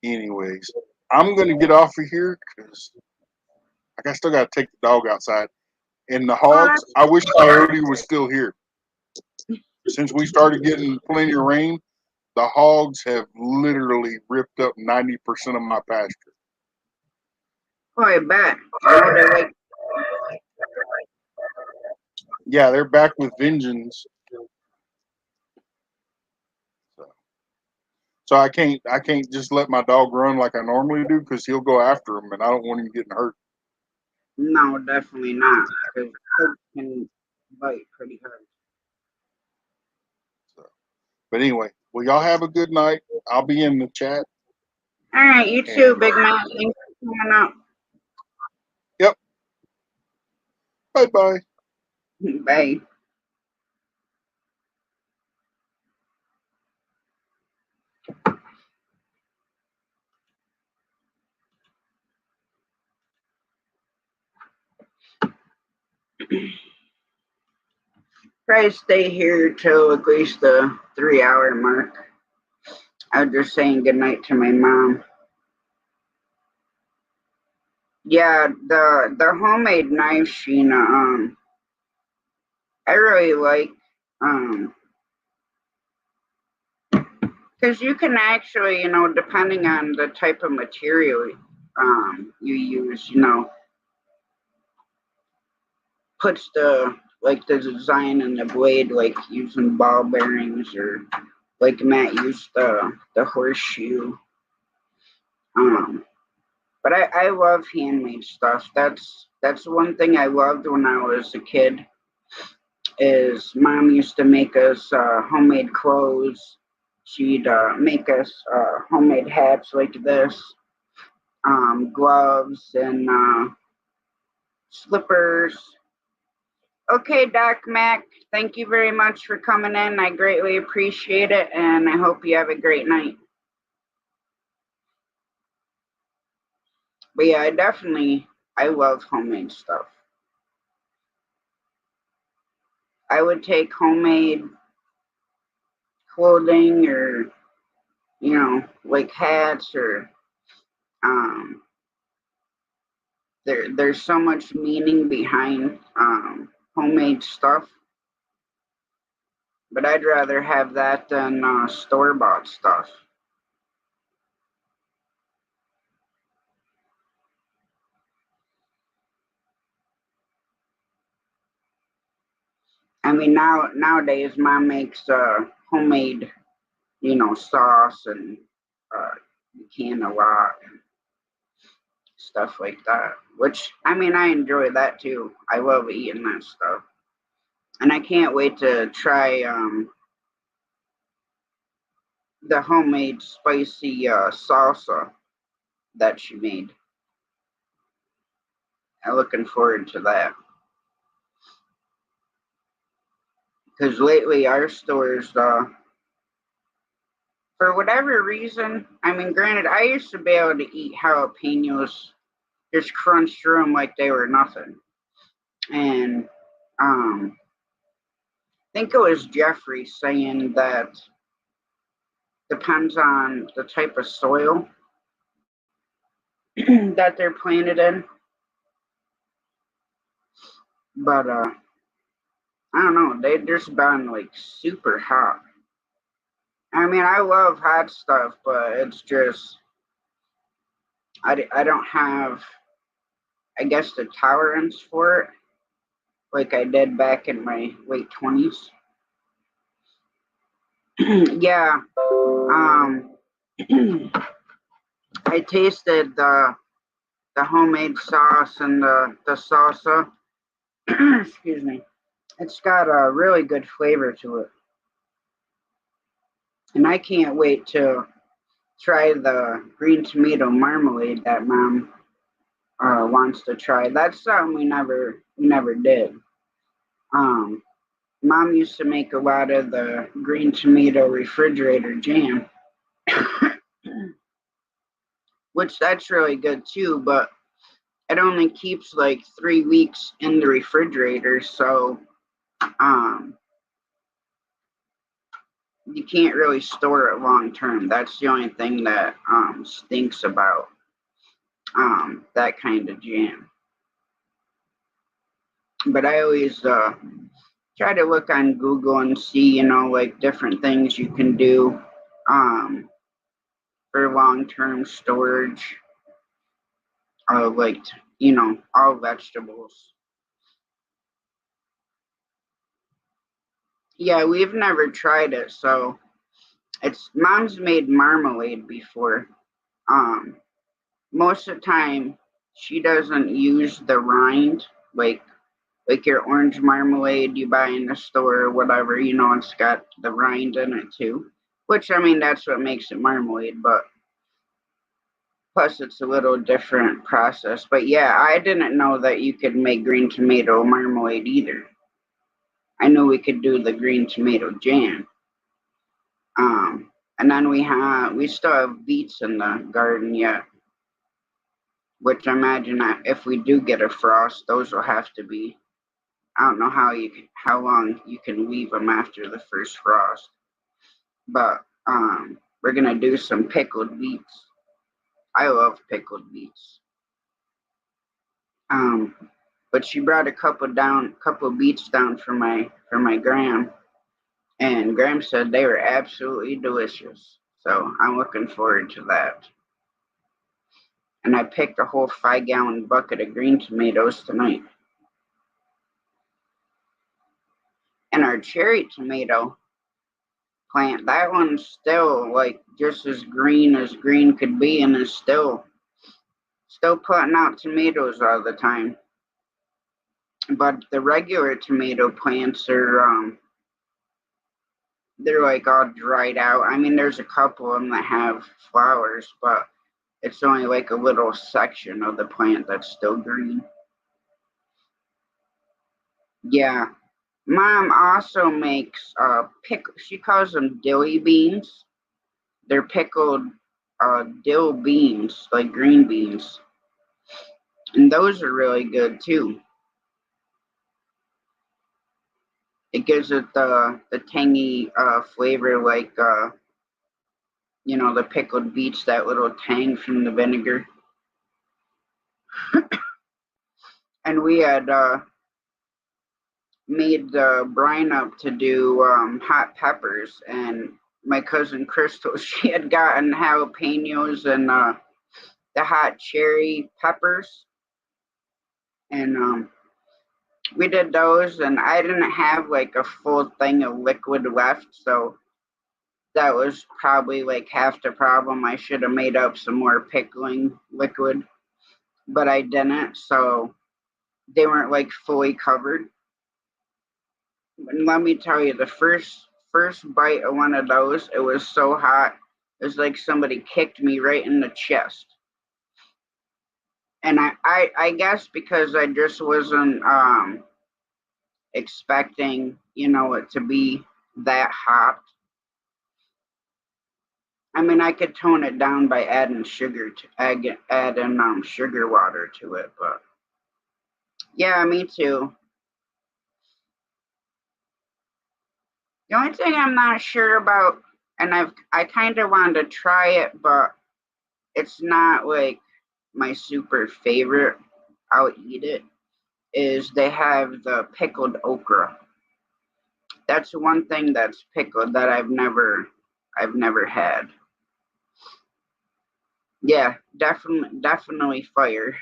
Anyways, I'm going to get off of here because I still got to take the dog outside. And the hogs, I wish Coyote was still here. Since we started getting plenty of rain, the hogs have literally ripped up 90% of my pasture. Oh, I bet. Oh, they're like, Yeah, they're back with vengeance. So I can't just let my dog run like I normally do because he'll go after him, and I don't want him getting hurt. no, definitely not. Because kids can bite pretty hard. So, but anyway, well, y'all have a good night. I'll be in the chat. All right, you too, And, Big Mac. Thanks for coming up. Yep. Bye-bye. Bye. Try to stay here till at least the 3 hour mark. I was just saying goodnight to my mom. Yeah, the homemade knife, Sheena, I really like, because you can actually, depending on the type of material, you use, puts the design in the blade, like using ball bearings, or like Matt used the horseshoe. But I love handmade stuff. That's one thing I loved when I was a kid. Is Mom used to make us homemade clothes. She'd make us homemade hats like this, gloves, and slippers. Okay, Doc Mac, thank you very much for coming in. I greatly appreciate it, and I hope you have a great night. But yeah, I love homemade stuff. I would take homemade clothing, or like hats, or there's so much meaning behind homemade stuff. But I'd rather have that than store-bought stuff. I mean, nowadays, Mom makes homemade, sauce, and can a lot, and stuff like that. Which, I mean, I enjoy that too. I love eating that stuff, and I can't wait to try the homemade spicy salsa that she made. I'm looking forward to that. Because lately our stores, for whatever reason, I mean, granted, I used to be able to eat jalapenos just crunch through them like they were nothing. And I think it was Jeffrey saying that depends on the type of soil that they're planted in. But I don't know, they've just been like super hot. I mean, I love hot stuff, but it's just, I don't have, I guess, the tolerance for it like I did back in my late 20s. Yeah. I tasted the homemade sauce and the salsa. Excuse me. It's got a really good flavor to it. And I can't wait to try the green tomato marmalade that Mom wants to try. That's something we never did. Mom used to make a lot of the green tomato refrigerator jam, which that's really good too, but it only keeps like 3 weeks in the refrigerator, so you can't really store it long term. That's the only thing that stinks about that kind of jam. But I always try to look on Google and see, like different things you can do um, for long-term storage of like, all vegetables. Yeah, we've never tried it, so Mom's made marmalade before. Um, Most of the time, she doesn't use the rind, like your orange marmalade you buy in the store or whatever, it's got the rind in it too. Which, I mean, that's what makes it marmalade, but plus it's a little different process. But yeah, I didn't know that you could make green tomato marmalade either. I knew we could do the green tomato jam. And then we still have beets in the garden yet, which I imagine that if we do get a frost, those will have to be. I don't know how long you can leave them after the first frost, but we're gonna do some pickled beets. I love pickled beets. Um, but she brought a couple beets down for my gram, and Graham said they were absolutely delicious. So I'm looking forward to that. And I picked a whole 5-gallon bucket of green tomatoes tonight. And our cherry tomato plant, that one's still like just as green could be, and is still putting out tomatoes all the time. But the regular tomato plants are they're like all dried out. I mean, there's a couple of them that have flowers, but it's only like a little section of the plant that's still green. Yeah. Mom also makes she calls them dilly beans. They're pickled dill beans, like green beans. And those are really good too. It gives it the tangy flavor, like the pickled beets, that little tang from the vinegar. And we had made the brine up to do hot peppers, and my cousin Crystal, she had gotten jalapenos and the hot cherry peppers, and we did those, and I didn't have like a full thing of liquid left, so that was probably like half the problem. I should have made up some more pickling liquid, but I didn't, so they weren't like fully covered. And let me tell you, the first bite of one of those, it was so hot. It was like somebody kicked me right in the chest. And I guess because I just wasn't expecting, it to be that hot. I mean, I could tone it down by adding sugar water to it, but yeah, me too. The only thing I'm not sure about, and I kind of wanted to try it, but it's not like my super favorite. I'll eat it. Is they have the pickled okra. That's one thing that's pickled that I've never had. Yeah, definitely fire.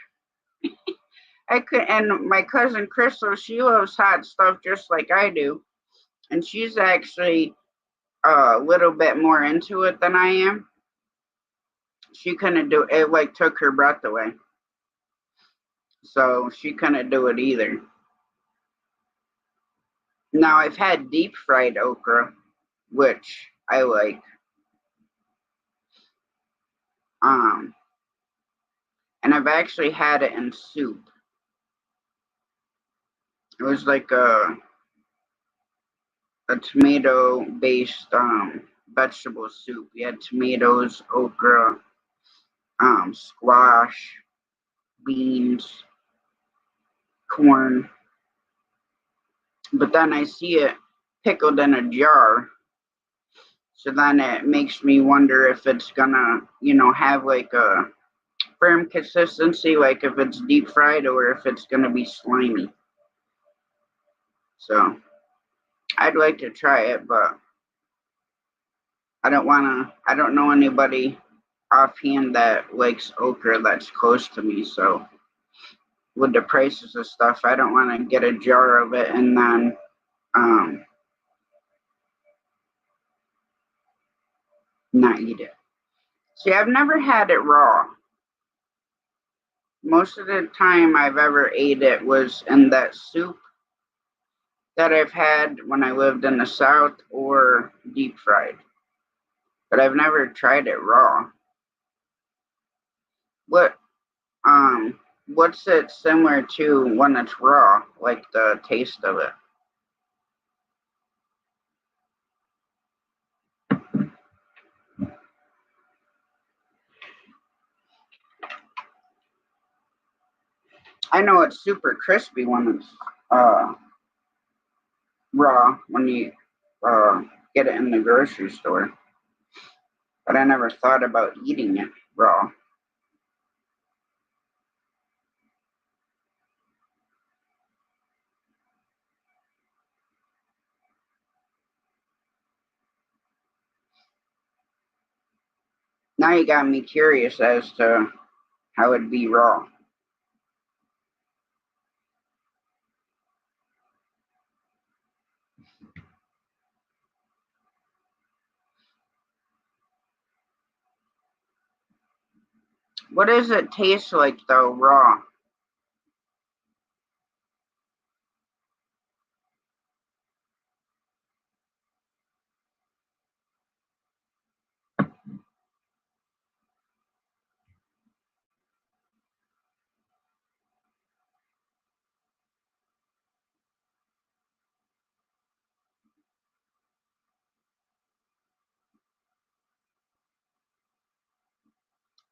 And my cousin Crystal, she loves hot stuff just like I do, and she's actually a little bit more into it than I am. She couldn't do it; like took her breath away, so she couldn't do it either. Now I've had deep fried okra, which I like. Um, and I've actually had it in soup. It was like a tomato based vegetable soup. You had tomatoes, okra, squash, beans, corn. But then I see it pickled in a jar, So then it makes me wonder if it's gonna, have like a firm consistency, like if it's deep fried or if it's gonna be slimy. So I'd like to try it, but I don't know anybody offhand that likes okra that's close to me. So with the prices of stuff, I don't want to get a jar of it and then not eat it. See, I've never had it raw. Most of the time I've ever ate it was in that soup that I've had when I lived in the South or deep fried. But I've never tried it raw. What what's it similar to when it's raw, like the taste of it? I know it's super crispy when it's raw when you get it in the grocery store. But I never thought about eating it raw. Now you got me curious as to how it'd be raw. What does it taste like though, raw?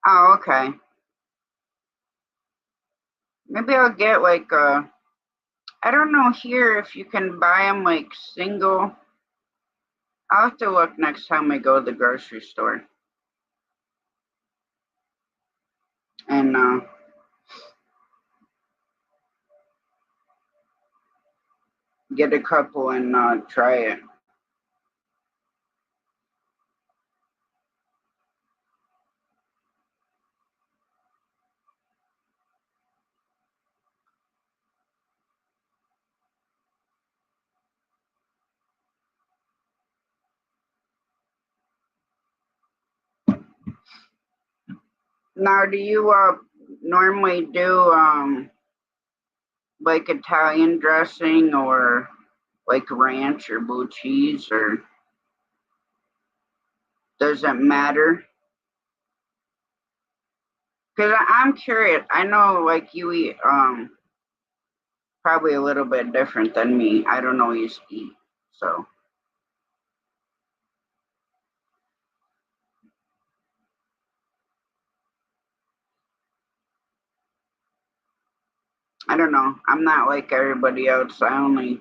Oh, okay. Maybe I'll get like I don't know here if you can buy them like single. I'll have to look next time I go to the grocery store and get a couple and try it. Now, do you normally do like Italian dressing or like ranch or blue cheese, or does it matter? Because I'm curious. I know like you eat probably a little bit different than me. I don't always eat, so I don't know. I'm not like everybody else. I only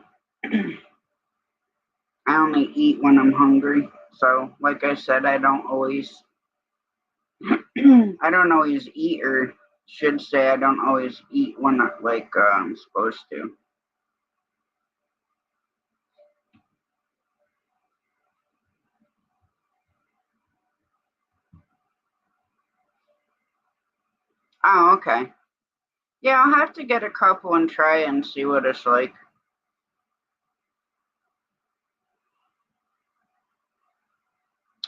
eat when I'm hungry. So, like I said, I don't always I don't always eat, or should say I don't always eat when I'm supposed to. Oh, okay. Yeah, I'll have to get a couple and try and see what it's like.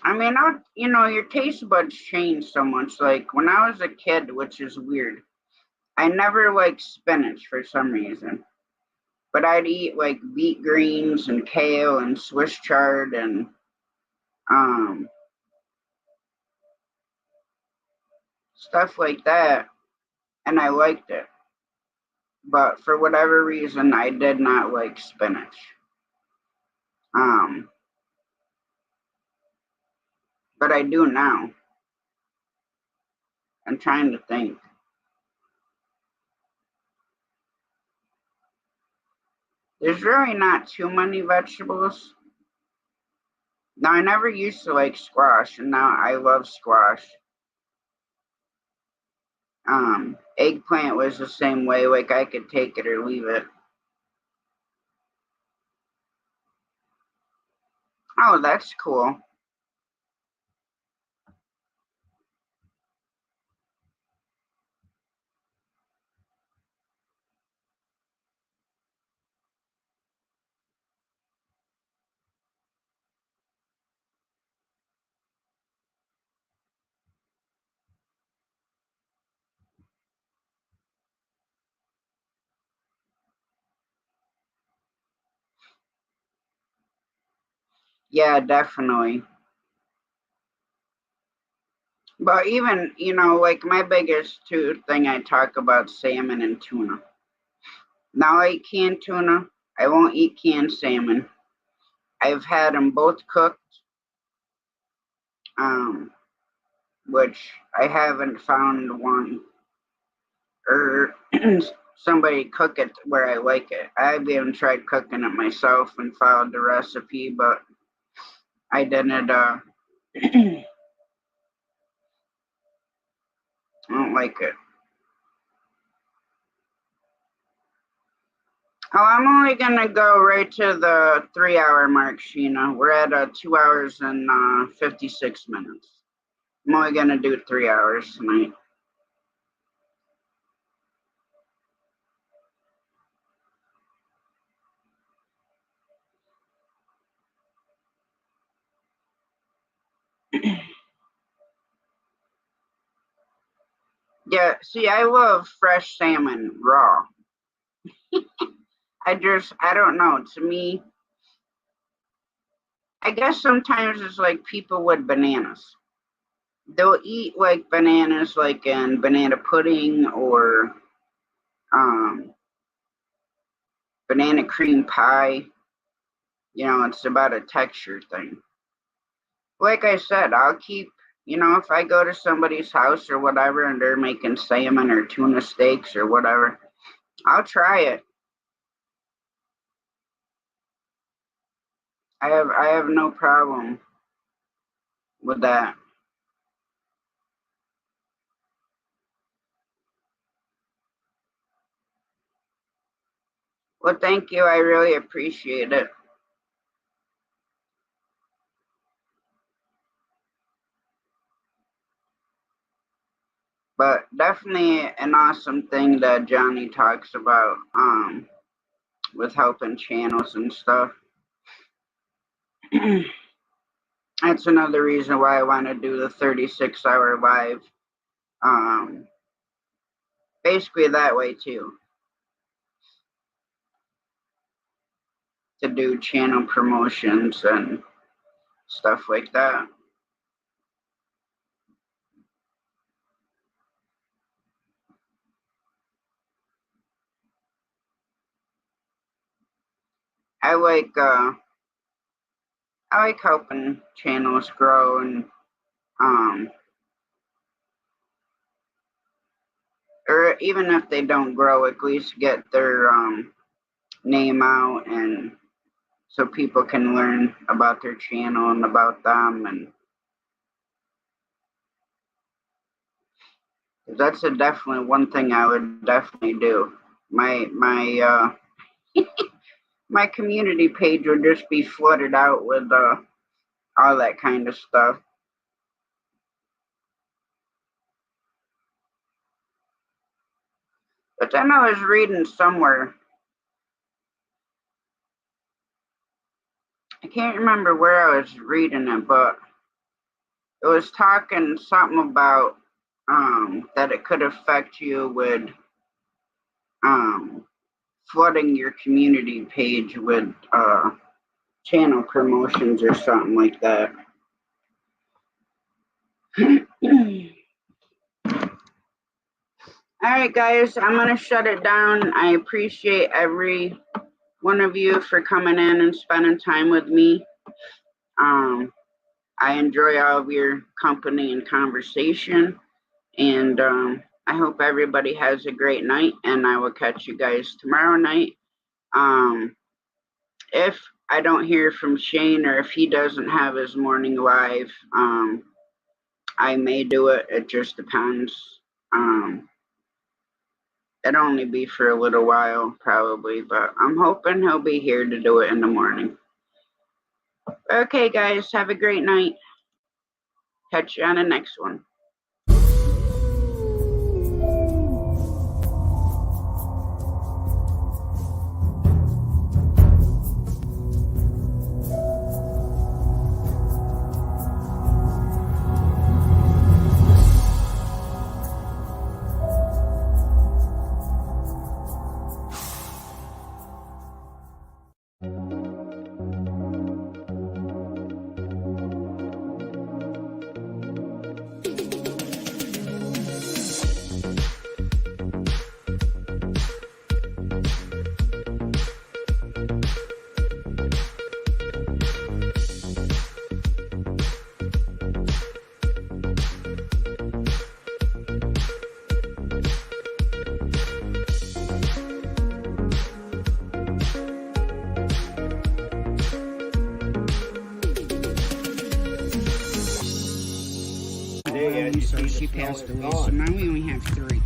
I mean, your taste buds change so much. Like when I was a kid, which is weird, I never liked spinach for some reason. But I'd eat like beet greens and kale and Swiss chard and um, stuff like that, and I liked it. But for whatever reason, I did not like spinach. Um, but I do now. I'm trying to think. There's really not too many vegetables Now, I never used to like squash, and now I love squash. Eggplant was the same way. Like, I could take it or leave it. Oh, that's cool. Yeah, definitely. But even, like my biggest two thing I talk about salmon and tuna. Now I eat canned tuna. I won't eat canned salmon. I've had them both cooked, which I haven't found one or somebody cook it where I like it. I've even tried cooking it myself and followed the recipe, but I didn't. I don't like it. Oh, I'm only gonna go right to the 3 hour mark, Sheena. We're at 2 hours and 56 minutes. I'm only gonna do 3 hours tonight. Yeah, see, I love fresh salmon raw. I don't know. To me, I guess sometimes it's like people with bananas. They'll eat like bananas, like in banana pudding or banana cream pie. It's about a texture thing. Like I said, I'll keep, if I go to somebody's house or whatever and they're making salmon or tuna steaks or whatever, I'll try it. I have no problem with that. Well, thank you. I really appreciate it. But definitely an awesome thing that Johnny talks about with helping channels and stuff. That's another reason why I want to do the 36-hour live. Basically that way too. To do channel promotions and stuff like that. I like helping channels grow and or even if they don't grow, at least get their name out and so people can learn about their channel and about them, and that's definitely one thing I would definitely do. My my community page would just be flooded out with all that kind of stuff. But then I was reading somewhere, I can't remember where I was reading it, but it was talking something about that it could affect you with flooding your community page with channel promotions or something like that. All right, guys, I'm going to shut it down. I appreciate every one of you for coming in and spending time with me. I enjoy all of your company and conversation, and I hope everybody has a great night, and I will catch you guys tomorrow night. If I don't hear from Shane, or if he doesn't have his morning live, I may do it. It just depends. It'll only be for a little while, probably, but I'm hoping he'll be here to do it in the morning. Okay, guys, have a great night. Catch you on the next one. So she passed away, so now we only have 3.